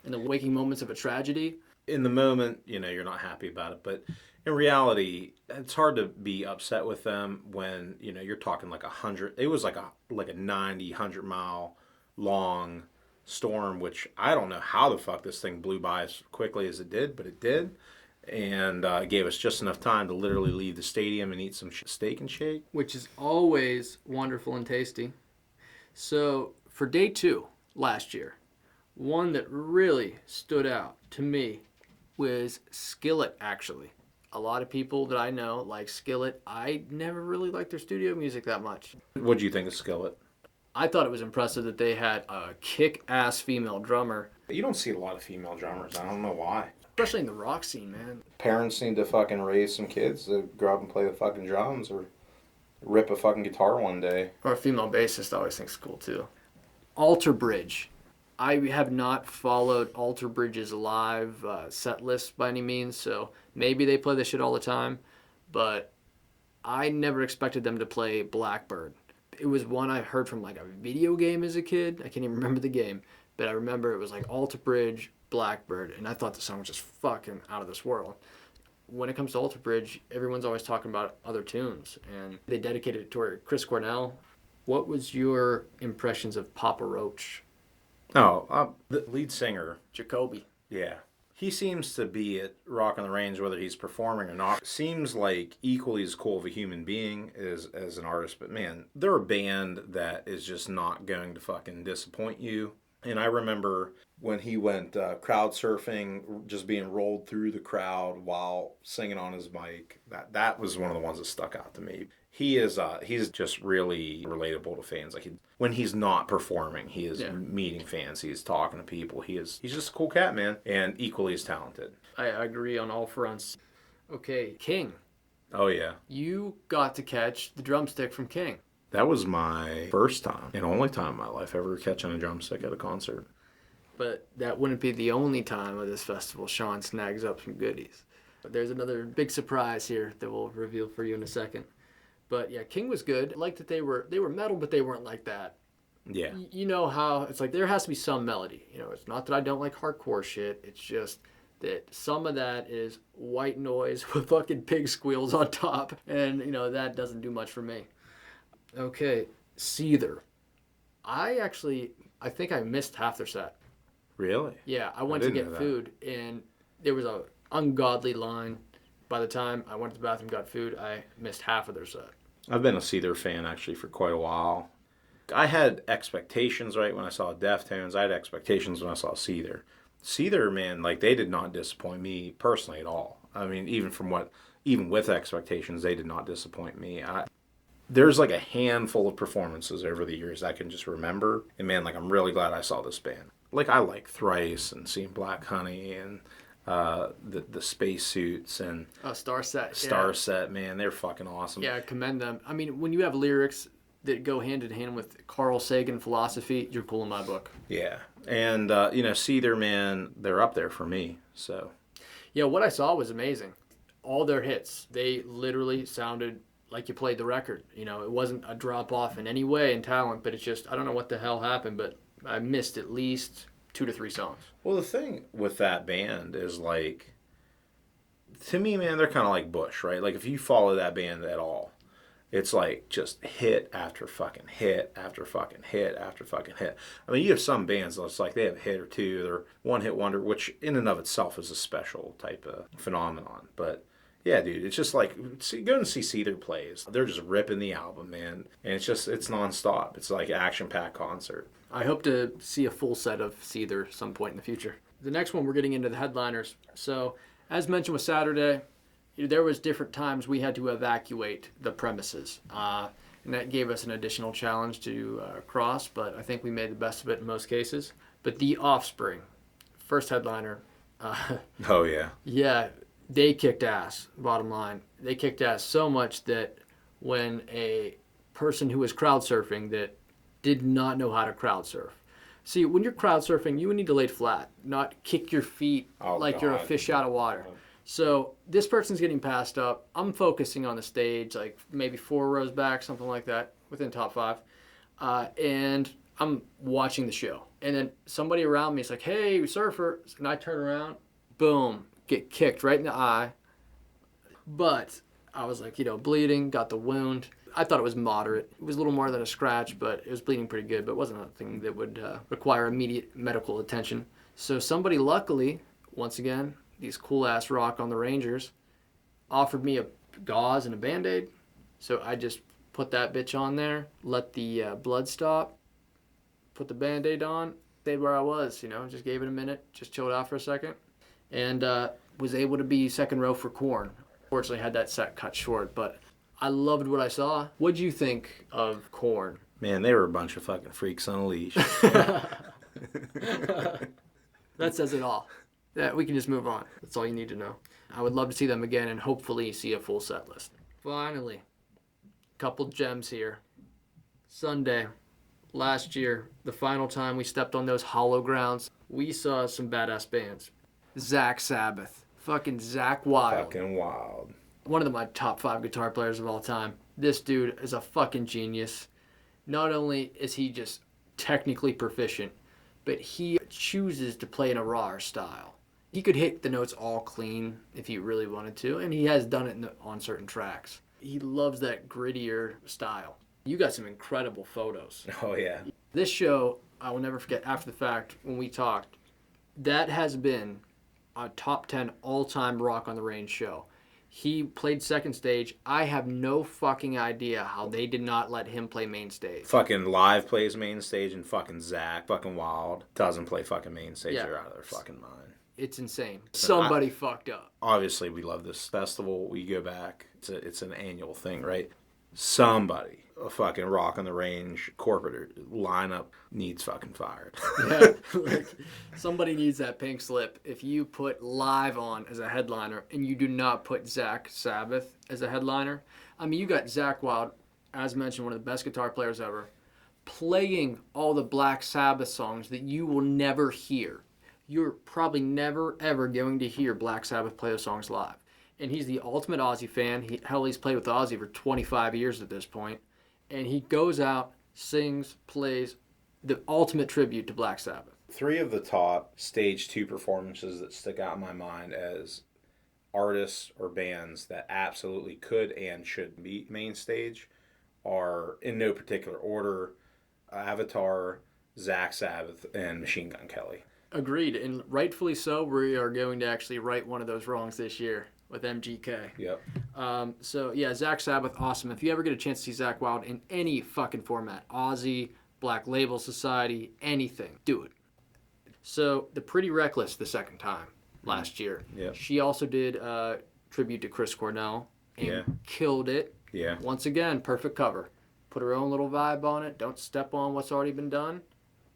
in the waking moments of a tragedy. In the moment, you're not happy about it, but in reality, it's hard to be upset with them when, you're talking like 100, it was like a 90, 100 mile long storm, which I don't know how the fuck this thing blew by as quickly as it did, but it did. And it gave us just enough time to literally leave the stadium and eat some steak and shake. Which is always wonderful and tasty. So for day 2 last year, one that really stood out to me was Skillet, actually. A lot of people that I know like Skillet. I never really liked their studio music that much. What did you think of Skillet? I thought it was impressive that they had a kick-ass female drummer. You don't see a lot of female drummers. I don't know why. Especially in the rock scene, man. Parents need to fucking raise some kids to grow up and play the fucking drums or rip a fucking guitar one day. Or a female bassist I always think is cool, too. Alter Bridge. I have not followed Alter Bridge's live set list by any means, so maybe they play this shit all the time, but I never expected them to play Blackbird. It was one I heard from like a video game as a kid. I can't even remember the game, but I remember it was like Alter Bridge, Blackbird, and I thought the song was just fucking out of this world. When it comes to Alter Bridge, everyone's always talking about other tunes, and they dedicated it to Chris Cornell. What was your impressions of Papa Roach? Oh, the lead singer. Jacoby. Yeah. He seems to be at Rock on the Range, whether he's performing or not. Seems like equally as cool of a human being as an artist. But man, they're a band that is just not going to fucking disappoint you. And I remember when he went crowd surfing, just being rolled through the crowd while singing on his mic. That was one of the ones that stuck out to me. He's just really relatable to fans. Like when he's not performing, he is meeting fans. He's talking to people. He's just a cool cat, man, and equally as talented. I agree on all fronts. Okay, King. Oh, yeah. You got to catch the drumstick from King. That was my first time and only time in my life ever catching a drumstick at a concert. But that wouldn't be the only time of this festival Sean snags up some goodies. But there's another big surprise here that we'll reveal for you in a second. But yeah, King was good. I liked that they were metal, but they weren't like that. Yeah. You know how it's like there has to be some melody. You know, it's not that I don't like hardcore shit. It's just that some of that is white noise with fucking pig squeals on top. And, you know, that doesn't do much for me. Okay, Seether. I think I missed half their set. Really? Yeah, I went to get food, and there was a ungodly line. By the time I went to the bathroom and got food, I missed half of their set. I've been a Seether fan, actually, for quite a while. I had expectations, right, when I saw Deftones. I had expectations when I saw Seether. Seether, man, like, they did not disappoint me personally at all. I mean, even with expectations, they did not disappoint me. There's like a handful of performances over the years I can just remember. And man, like, I'm really glad I saw this band. Like, I like Thrice and seeing Black Honey and the spacesuits and Starset, man, they're fucking awesome. Yeah, I commend them. I mean, when you have lyrics that go hand in hand with Carl Sagan philosophy, you're cool in my book. Yeah, and you know, Seether, man, they're up there for me. So yeah, what I saw was amazing. All their hits, they literally sounded like you played the record. You know, it wasn't a drop off in any way in talent, but it's just, I don't know what the hell happened, but I missed at least 2 to 3 songs. Well, the thing with that band is, like, to me, man, they're kind of like Bush, right? Like, if you follow that band at all, it's like just hit after fucking hit after fucking hit after fucking hit. I mean, you have some bands that's like they have a hit or two, they're one hit wonder, which in and of itself is a special type of phenomenon. But yeah, dude, it's just like, go and see Seether plays. They're just ripping the album, man. And it's nonstop. It's like an action-packed concert. I hope to see a full set of Seether at some point in the future. The next one, we're getting into the headliners. So, as mentioned with Saturday, there was different times we had to evacuate the premises. And that gave us an additional challenge to cross, but I think we made the best of it in most cases. But The Offspring, first headliner. Oh, yeah. Yeah, they kicked ass, bottom line. They kicked ass so much that when a person who was crowd surfing that did not know how to crowd surf. See, when you're crowd surfing, you need to lay flat, not kick your feet you're a fish out of water. So this person's getting passed up. I'm focusing on the stage, like maybe 4 rows back, something like that, within top 5. And I'm watching the show. And then somebody around me is like, hey, surfer. And I turn around, boom, get kicked right in the eye. But I was like, bleeding, got the wound. I thought it was moderate. It was a little more than a scratch, but it was bleeding pretty good, but it wasn't anything that would require immediate medical attention. So somebody, luckily, once again, these cool-ass Rock on the Rangers, offered me a gauze and a Band-Aid. So I just put that bitch on there, let the blood stop, put the Band-Aid on, stayed where I was, just gave it a minute, just chilled out for a second, and was able to be second row for Korn. Fortunately, had that set cut short, but I loved what I saw. What'd you think of Korn? Man, they were a bunch of fucking freaks on a leash. That says it all. Yeah, we can just move on. That's all you need to know. I would love to see them again and hopefully see a full set list. Finally, couple gems here. Sunday, last year, the final time we stepped on those hollow grounds, we saw some badass bands. Zach Sabbath. Fucking Zach Wild. Fucking wild. One of my top 5 guitar players of all time. This dude is a fucking genius. Not only is he just technically proficient, but he chooses to play in a raw style. He could hit the notes all clean if he really wanted to, and he has done it on certain tracks. He loves that grittier style. You got some incredible photos. Oh, yeah. This show, I will never forget, after the fact, when we talked, that has been a top 10 all-time Rock on the Range show. He played second stage. I have no fucking idea how they did not let him play main stage. Fucking Live plays main stage, and fucking Zach, fucking Wild, doesn't play fucking main stage. Yeah. They're out of their fucking mind. It's insane. Somebody fucked up. Obviously, we love this festival. We go back. It's an annual thing, right? Somebody a fucking Rock on the Range corporate lineup needs fucking fired. Yeah, like somebody needs that pink slip. If you put Live on as a headliner and you do not put Zach Sabbath as a headliner, I mean, you got Zach Wild, as mentioned, one of the best guitar players ever, playing all the Black Sabbath songs that you will never hear. You're probably never, ever going to hear Black Sabbath play those songs live. And he's the ultimate Ozzy fan. He's played with Ozzy for 25 years at this point. And he goes out, sings, plays the ultimate tribute to Black Sabbath. 3 of the top stage 2 performances that stick out in my mind as artists or bands that absolutely could and should be main stage are, in no particular order, Avatar, Zach Sabbath, and Machine Gun Kelly. Agreed, and rightfully so. We are going to actually right one of those wrongs this year with MGK. Yep. So, yeah, Zach Sabbath, awesome. If you ever get a chance to see Zach Wild in any fucking format, Ozzy, Black Label Society, anything, do it. So, the Pretty Reckless the second time last year. Yep. She also did tribute to Chris Cornell and killed it. Yeah. Once again, perfect cover. Put her own little vibe on it. Don't step on what's already been done.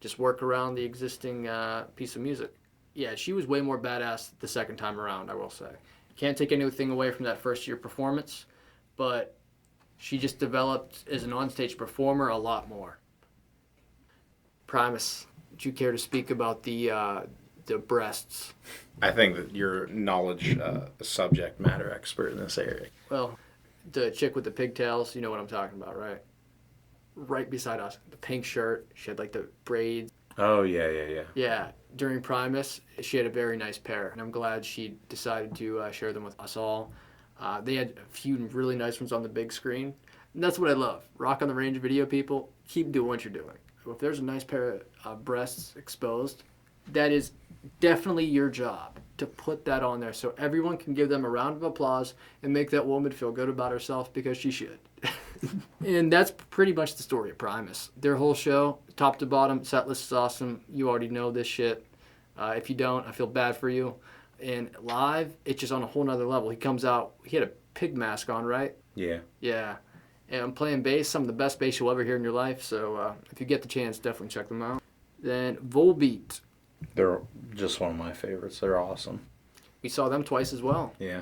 Just work around the existing piece of music. Yeah, she was way more badass the second time around, I will say. Can't take anything away from that first year performance, but she just developed as an onstage performer a lot more. Primus, would you care to speak about the breasts? I think that your knowledge, subject matter expert in this area. Well, the chick with the pigtails, you know what I'm talking about, right? Right beside us, the pink shirt. She had like the braids. Oh, yeah. Yeah, during Primus, she had a very nice pair, and I'm glad she decided to share them with us all. They had a few really nice ones on the big screen, and that's what I love. Rock on the Range video people, keep doing what you're doing. If there's a nice pair of breasts exposed, that is definitely your job to put that on there so everyone can give them a round of applause and make that woman feel good about herself because she should. And that's pretty much the story of Primus. Their whole show, top to bottom, set list is awesome. You already know this shit. If you don't, I feel bad for you. And live, it's just on a whole nother level. He comes out, he had a pig mask on, right? Yeah. Yeah. And I'm playing bass, some of the best bass you'll ever hear in your life. So if you get the chance, definitely check them out. Then Volbeat. They're just one of my favorites. They're awesome. We saw them twice as well. Yeah.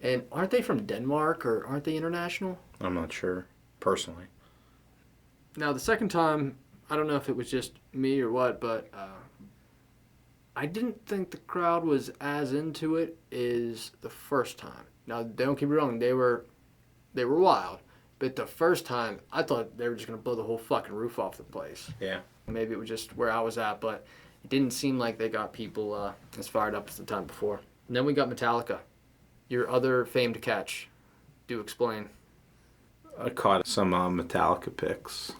And aren't they from Denmark or aren't they international? I'm not sure, personally. Now, the second time, I don't know if it was just me or what, but I didn't think the crowd was as into it as the first time. Now, don't get me wrong, they were wild. But the first time, I thought they were just going to blow the whole fucking roof off the place. Yeah. Maybe it was just where I was at, but it didn't seem like they got people as fired up as the time before. And then we got Metallica, your other famed catch. Do explain. I caught some Metallica pics.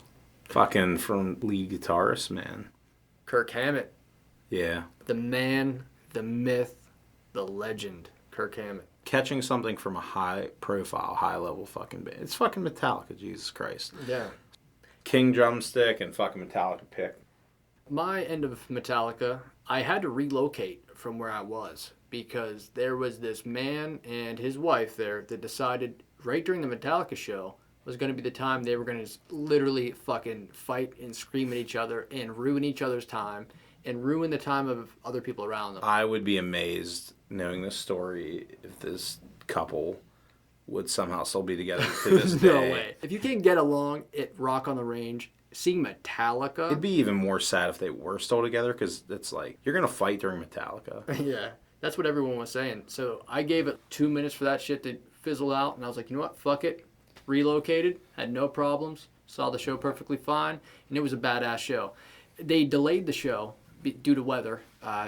Fucking from lead guitarist, man. Kirk Hammett. Yeah. The man, the myth, the legend, Kirk Hammett. Catching something from a high-profile, high-level fucking band. It's fucking Metallica, Jesus Christ. Yeah. King Drumstick and fucking Metallica pick. My end of Metallica, I had to relocate from where I was because there was this man and his wife there that decided right during the Metallica show was going to be the time they were going to literally fucking fight and scream at each other and ruin each other's time and ruin the time of other people around them. I would be amazed, knowing this story, if this couple would somehow still be together to this day. No way. If you can get along at Rock on the Range, seeing Metallica... It'd be even more sad if they were still together, because it's like, you're going to fight during Metallica. Yeah, that's what everyone was saying. So I gave it 2 minutes for that shit to fizzle out, and I was like, you know what, fuck it. Relocated, had no problems, saw the show perfectly fine, and it was a badass show. They delayed the show due to weather.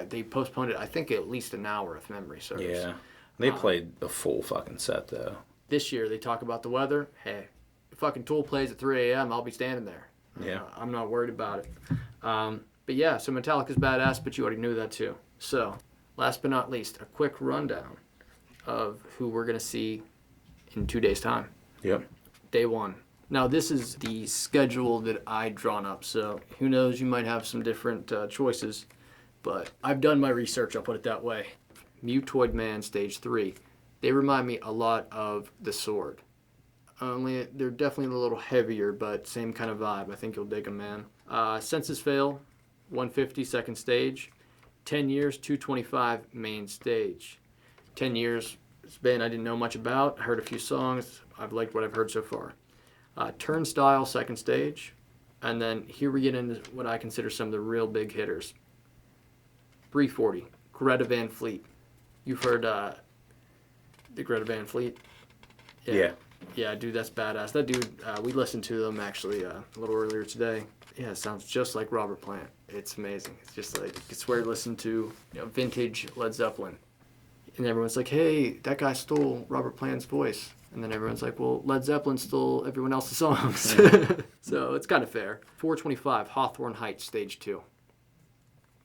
They postponed it, I think, at least an hour if memory serves. Yeah. They played the full fucking set, though. This year, they talk about the weather. Hey, if fucking Tool plays at 3 a.m., I'll be standing there. Yeah. I'm not worried about it. But yeah, so Metallica's badass, but you already knew that too. So, last but not least, a quick rundown of who we're going to see in 2 days' time. Yep. Day one. Now, this is the schedule that I'd drawn up, so who knows, you might have some different choices, but I've done my research, I'll put it that way. Mutoid Man Stage 3. They remind me a lot of The Sword. Only they're definitely a little heavier, but same kind of vibe. I think you'll dig them, man. Census Fail, 150 second stage. 10 years, 225 main stage. 10 years, it's been I didn't know much about. I heard a few songs. I've liked what I've heard so far. Turnstile, second stage. And then here we get into what I consider some of the real big hitters. 340, Greta Van Fleet. You've heard the Greta Van Fleet? Yeah. Yeah, dude, that's badass. That dude, we listened to them actually a little earlier today. Yeah, it sounds just like Robert Plant. It's amazing. It's just like, I swear to listen to vintage Led Zeppelin. And everyone's like, hey, that guy stole Robert Plant's voice. And then everyone's like, well, Led Zeppelin stole everyone else's songs. So it's kind of fair. 425, Hawthorne Heights, Stage 2.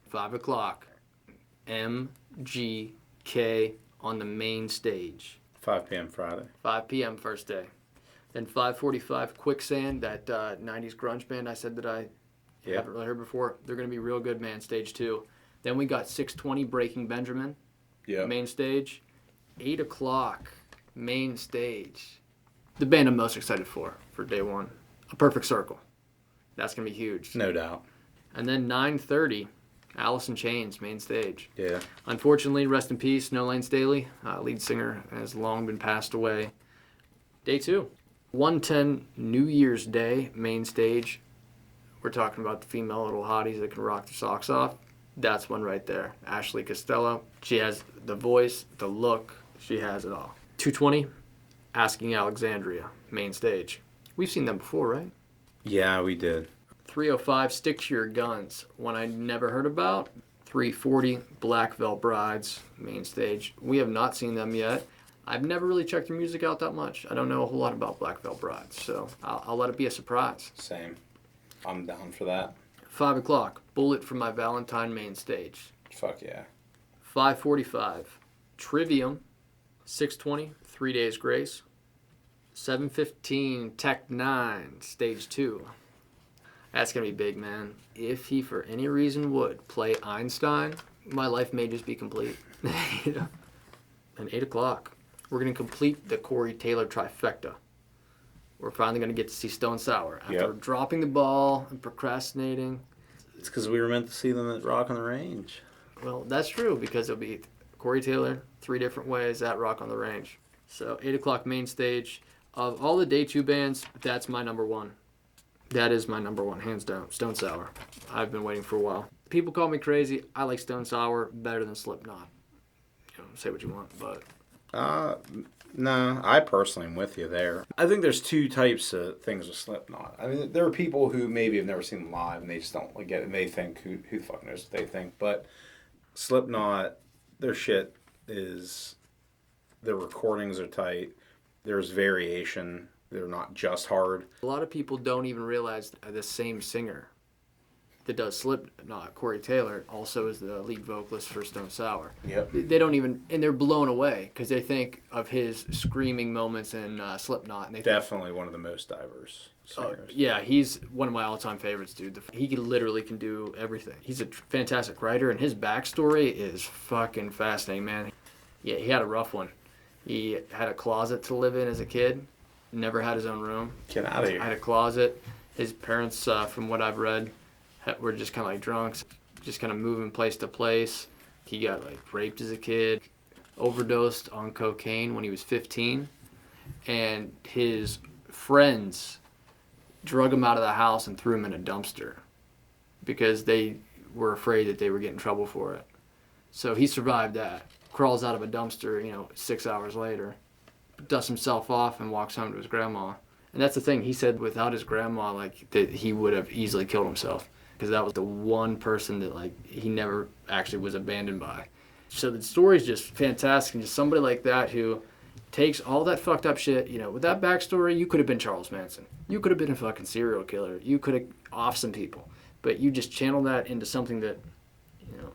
5 o'clock, MGK on the main stage. 5 p.m. Friday. 5 p.m. first day. Then 5:45, Quicksand, that 90s grunge band I said that I haven't really heard before. They're going to be real good, man, stage 2. Then we got 6:20, Breaking Benjamin, main stage. 8 o'clock, main stage. The band I'm most excited for day 1, A Perfect Circle. That's going to be huge. No doubt. And then 9:30, Alice in Chains, main stage. Yeah. Unfortunately, rest in peace, No Lane Staley, lead singer, has long been passed away. Day 2, 110 New Year's Day, main stage. We're talking about the female little hotties that can rock their socks off. That's one right there. Ashley Costello. She has the voice, the look. She has it all. 220, Asking Alexandria, main stage. We've seen them before, right? Yeah, we did. 305, Stick to Your Guns, one I never heard about. 340, Black Veil Brides, main stage. We have not seen them yet. I've never really checked their music out that much. I don't know a whole lot about Black Veil Brides, so I'll let it be a surprise. Same. I'm down for that. 5 o'clock, Bullet for My Valentine, main stage. Fuck yeah. 5:45, Trivium. 6:20, 3 Days Grace. 7:15, Tech 9, stage 2. That's going to be big, man. If he, for any reason, would play Einstein, my life may just be complete. And 8 o'clock, we're going to complete the Corey Taylor trifecta. We're finally going to get to see Stone Sour. After dropping the ball and procrastinating. It's because we were meant to see them at Rock on the Range. Well, that's true, because it'll be Corey Taylor, 3 different ways at Rock on the Range. So 8 o'clock main stage. Of all the day 2 bands, that's my number 1. That is my number 1, hands down. Stone Sour. I've been waiting for a while. People call me crazy. I like Stone Sour better than Slipknot. Say what you want, but... No, I personally am with you there. I think there's 2 types of things with Slipknot. I mean, there are people who maybe have never seen them live and they just don't get it. And they think, who the fuck knows what they think. But Slipknot, their shit is... Their recordings are tight. There's variation. They're not just hard. A lot of people don't even realize the same singer that does Slipknot, Corey Taylor, also is the lead vocalist for Stone Sour. Yep. They don't even, and they're blown away because they think of his screaming moments in Slipknot. And they Definitely one of the most diverse singers. Yeah, he's one of my all-time favorites, dude. He literally can do everything. He's a fantastic writer, and his backstory is fucking fascinating, man. Yeah, he had a rough one. He had a closet to live in as a kid. Never had his own room. Get out of here. Had a closet. His parents, from what I've read, were just kind of like drunks, just kind of moving place to place. He got like raped as a kid, overdosed on cocaine when he was 15, and his friends drug him out of the house and threw him in a dumpster because they were afraid that they would get in trouble for it. So he survived that. Crawls out of a dumpster, 6 hours later, dusts himself off and walks home to his grandma. And that's the thing. He said without his grandma, that he would have easily killed himself because that was the one person that, he never actually was abandoned by. So the story's just fantastic. And just somebody like that who takes all that fucked up shit, with that backstory, you could have been Charles Manson. You could have been a fucking serial killer. You could have offed some people. But you just channel that into something that,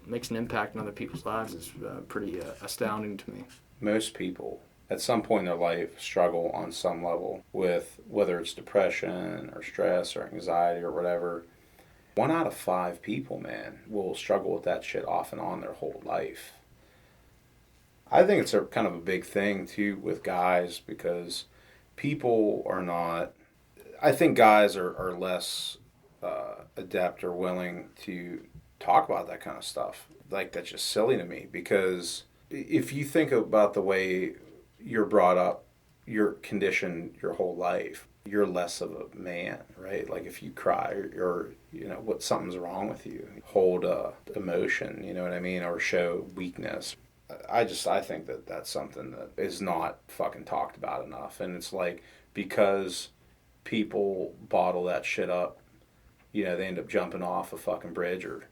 makes an impact on other people's lives is pretty astounding to me. Most people, at some point in their life, struggle on some level with whether it's depression or stress or anxiety or whatever. 1 out of 5 people, man, will struggle with that shit off and on their whole life. I think it's kind of a big thing, too, with guys because people are not. I think guys are less adept or willing to talk about that kind of stuff. Like, that's just silly to me, because if you think about the way you're brought up, you're conditioned your whole life, you're less of a man, right? Like, if you cry or what, something's wrong with you, hold emotion, you know what I mean, or show weakness. I think that that's something that is not fucking talked about enough. And it's like, because people bottle that shit up, they end up jumping off a fucking bridge. Or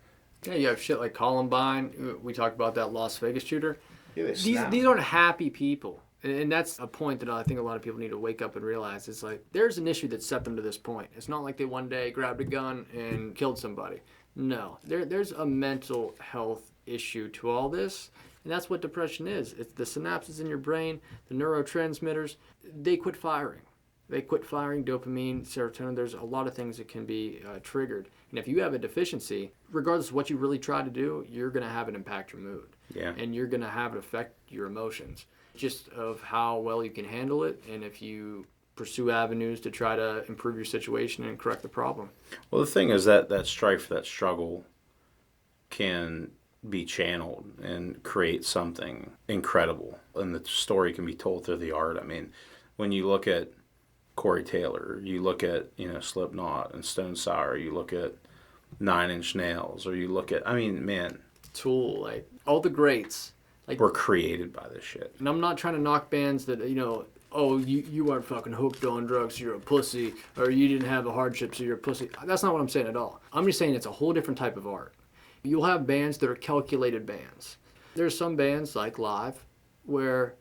Yeah, you have shit like Columbine. We talked about that Las Vegas shooter. yeah, they These snap. these aren't happy people. And that's a point that I think a lot of people need to wake up and realize. It's like, there's an issue that set them to this point. It's not like they one day grabbed a gun and killed somebody. No, there's a mental health issue to all this. And that's what depression is. It's the synapses in your brain, the neurotransmitters, they quit firing. They quit firing dopamine, serotonin. There's a lot of things that can be triggered. And if you have a deficiency, regardless of what you really try to do, you're going to have it impact your mood. Yeah. And you're going to have it affect your emotions. Just of how well you can handle it, and if you pursue avenues to try to improve your situation and correct the problem. Well, the thing is that strife, that struggle can be channeled and create something incredible. And the story can be told through the art. I mean, when you look at Corey Taylor, you look at, Slipknot and Stone Sour, you look at Nine Inch Nails, or you look at, man. Tool, like, all the greats. Like, were created by this shit. And I'm not trying to knock bands that, oh, you aren't fucking hooked on drugs, you're a pussy, or you didn't have a hardship, so you're a pussy. That's not what I'm saying at all. I'm just saying it's a whole different type of art. You'll have bands that are calculated bands. There's some bands, like Live, where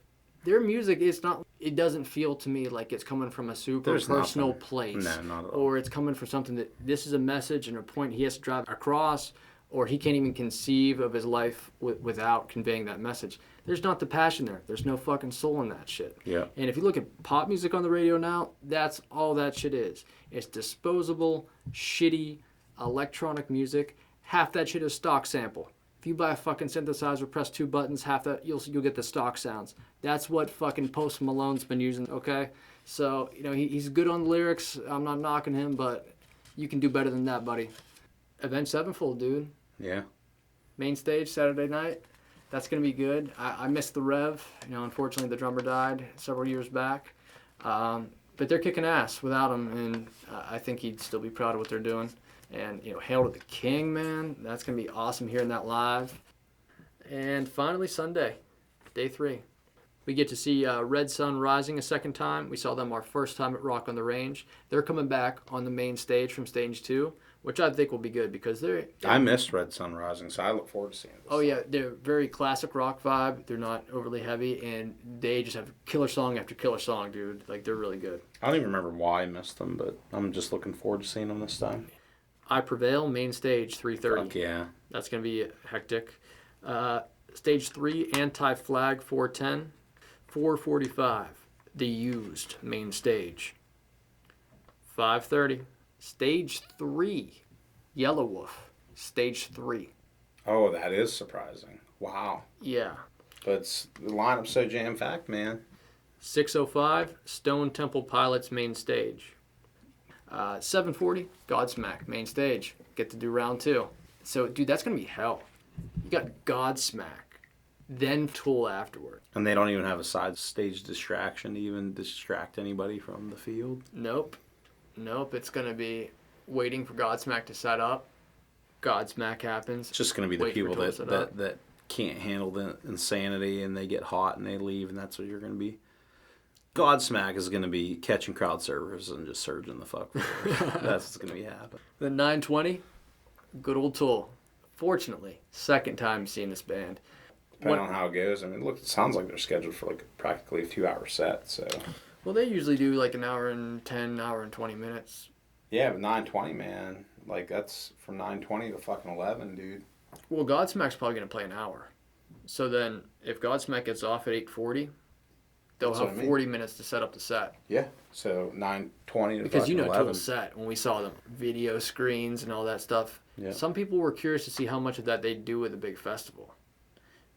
their music it doesn't feel to me like it's coming from a super personal place. No, not at all. Or it's coming from something that this is a message and a point he has to drive across, or he can't even conceive of his life without conveying that message. There's not the passion there. There's no fucking soul in that shit. Yeah. And if you look at pop music on the radio now, that's all that shit is. It's disposable, shitty, electronic music. Half that shit is stock sample. If you buy a fucking synthesizer, press 2 buttons, half that you'll get the stock sounds. That's what fucking Post Malone's been using, okay? So, he's good on the lyrics. I'm not knocking him, but you can do better than that, buddy. Avenged Sevenfold, dude. Yeah. Main stage Saturday night. That's going to be good. I missed the Rev. Unfortunately, the drummer died several years back. But they're kicking ass without him, and I think he'd still be proud of what they're doing. And, Hail to the King, man. That's going to be awesome hearing that live. And finally, Sunday, day 3. We get to see Red Sun Rising a second time. We saw them our first time at Rock on the Range. They're coming back on the main stage from stage 2. Which I think will be good because they're I missed Red Sun Rising, so I look forward to seeing this. Oh, yeah. They're very classic rock vibe. They're not overly heavy, and they just have killer song after killer song, dude. Like, they're really good. I don't even remember why I missed them, but I'm just looking forward to seeing them this time. I Prevail, main stage, 3:30. Fuck yeah. That's going to be hectic. Stage 3, Anti-Flag, 4:10. 4:45, The Used, main stage. 5:30. Stage 3, Yellow Wolf, stage 3. Oh, that is surprising. Wow. Yeah. But the lineup's so jam-packed, man. 6:05, Stone Temple Pilots, main stage. 7:40, Godsmack, main stage. Get to do round 2. So, dude, that's going to be hell. You got Godsmack, then Tool afterward. And they don't even have a side stage distraction to even distract anybody from the field? Nope, it's going to be waiting for Godsmack to set up. Godsmack happens. It's just going to be the people that can't handle the insanity and they get hot and they leave, and that's what you're going to be. Godsmack is going to be catching crowdsurfers and just surging the fuck forward. That's what's going to be happening. Then 9:20, good old Tool. Fortunately, second time seeing this band. Depending on how it goes. I mean, look, it sounds like they're scheduled for like practically a 2-hour set, so... Well, they usually do like an hour and 10, hour and 20 minutes. Yeah, but 9:20, man. Like, that's from 9:20 to fucking 11, dude. Well, Godsmack's probably going to play an hour. So then, if Godsmack gets off at 8:40, they'll have 40 minutes to set up the set. Yeah, so 9:20 to because fucking 11. Tool's set, when we saw them, video screens and all that stuff, Yeah. some people were curious to see how much of that they'd do with a big festival.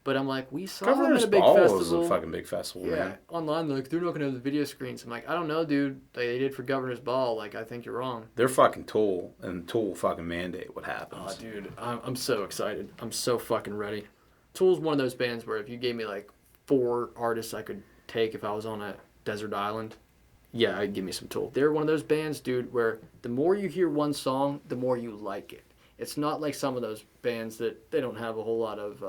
But I'm like, we saw them Governor's at a big Ball festival. was a fucking big festival, Yeah, man. online, they're like, they're not going to have the video screens. I'm like, I don't know, dude. They did for Governor's Ball. Like, I think you're wrong. They're fucking Tool, and Tool will fucking mandate what Oh, happens. dude, I'm so excited. I'm so fucking ready. Tool's one of those bands where if you gave me, like, 4 artists I could take if I was on a desert island, yeah, I'd give me some Tool. They're one of those bands, dude, where the more you hear one song, the more you like it. It's not like some of those bands that they don't have a whole lot of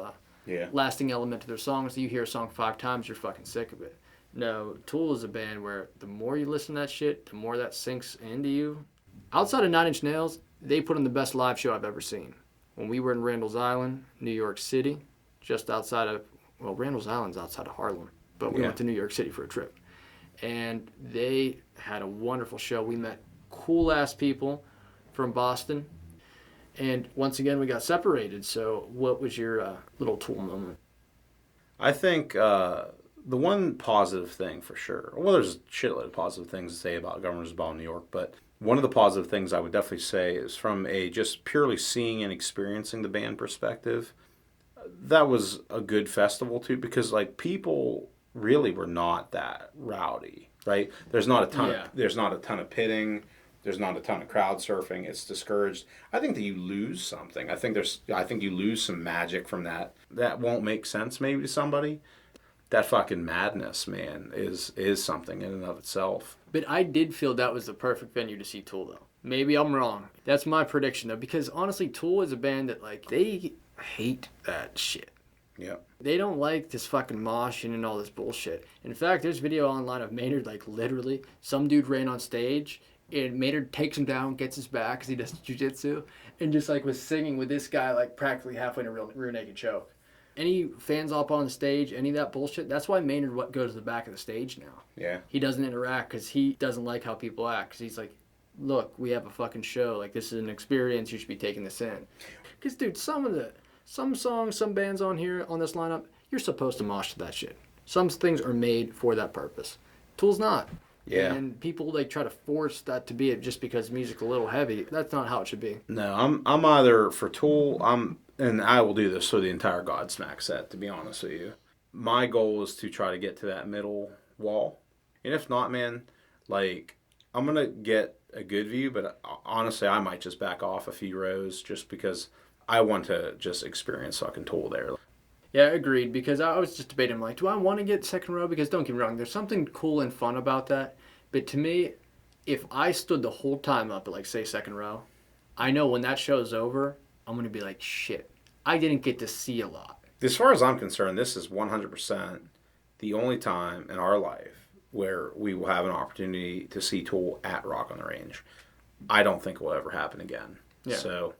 lasting element to their songs. You hear a song 5 times, you're fucking sick of it. No, Tool is a band where the more you listen to that shit, the more that sinks into you. Outside of 9 Inch Nails, they put on the best live show I've ever seen. When we were in Randall's Island, New York City, just outside of, well, Randall's Island's outside of Harlem, but we went to New York City for a trip. And they had a wonderful show. We met cool-ass people from Boston. And once again, we got separated. So what was your little Tool moment? I think the one positive thing for sure, well, there's a shitload of positive things to say about Governor's Ball in New York, but one of the positive things I would definitely say is from a just purely seeing and experiencing the band perspective, that was a good festival too, because like people really were not that rowdy, right? There's not a ton of pitting. There's not a ton of crowd surfing. It's discouraged. I think that you lose something. I think you lose some magic from that. That won't make sense maybe to somebody. That fucking madness, man, is something in and of itself. But I did feel that was the perfect venue to see Tool, though. Maybe I'm wrong. That's my prediction, though, because honestly, Tool is a band that, like, they hate that shit. Yeah. They don't like this fucking moshing and all this bullshit. In fact, there's video online of Maynard, like, literally, some dude ran on stage, and Maynard takes him down, gets his back, because he does jiu-jitsu, and just, like, was singing with this guy, like, practically halfway in a rear naked choke. Any fans up on stage, any of that bullshit, that's why Maynard goes to the back of the stage now. Yeah. He doesn't interact because he doesn't like how people act. Because he's like, look, we have a fucking show. Like, this is an experience. You should be taking this in. Because, dude, some songs, some bands on here, on this lineup, you're supposed to mosh to that shit. Some things are made for that purpose. Tool's not. Yeah. And people, like, try to force that to be it just because music's a little heavy. That's not how it should be. No, I'm either for Tool, and I will do this for the entire Godsmack set, to be honest with you. My goal is to try to get to that middle wall. And if not, man, like, I'm going to get a good view, but honestly, I might just back off a few rows just because I want to just experience fucking Tool there. Yeah, agreed, because I was just debating, like, do I want to get second row? Because don't get me wrong, there's something cool and fun about that. But to me, if I stood the whole time up at, like, say, second row, I know when that show's over, I'm going to be like, shit, I didn't get to see a lot. As far as I'm concerned, this is 100% the only time in our life where we will have an opportunity to see Tool at Rock on the Range. I don't think it will ever happen again. Yeah. So,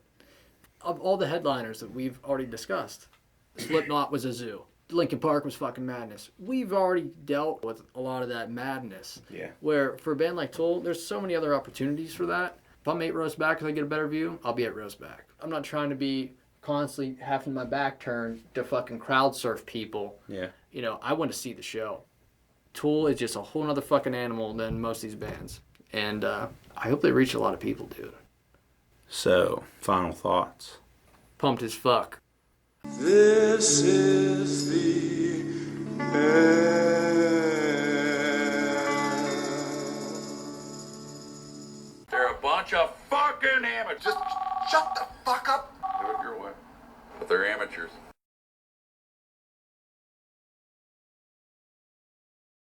Of all the headliners that we've already discussed, Slipknot was a zoo. Linkin Park was fucking madness. We've already dealt with a lot of that madness. Yeah. Where for a band like Tool, there's so many other opportunities for that. If I'm 8 rows back and I get a better view, I'll be 8 rows back. I'm not trying to be constantly having my back turned to fucking crowd surf people. yeah. You know, I want to see the show. Tool is just a whole other fucking animal than most of these bands. And I hope they reach a lot of people, dude. So, final thoughts. Pumped as fuck. This is the end. They're a bunch of fucking amateurs. Just shut the fuck up. Do it your way. But they're amateurs.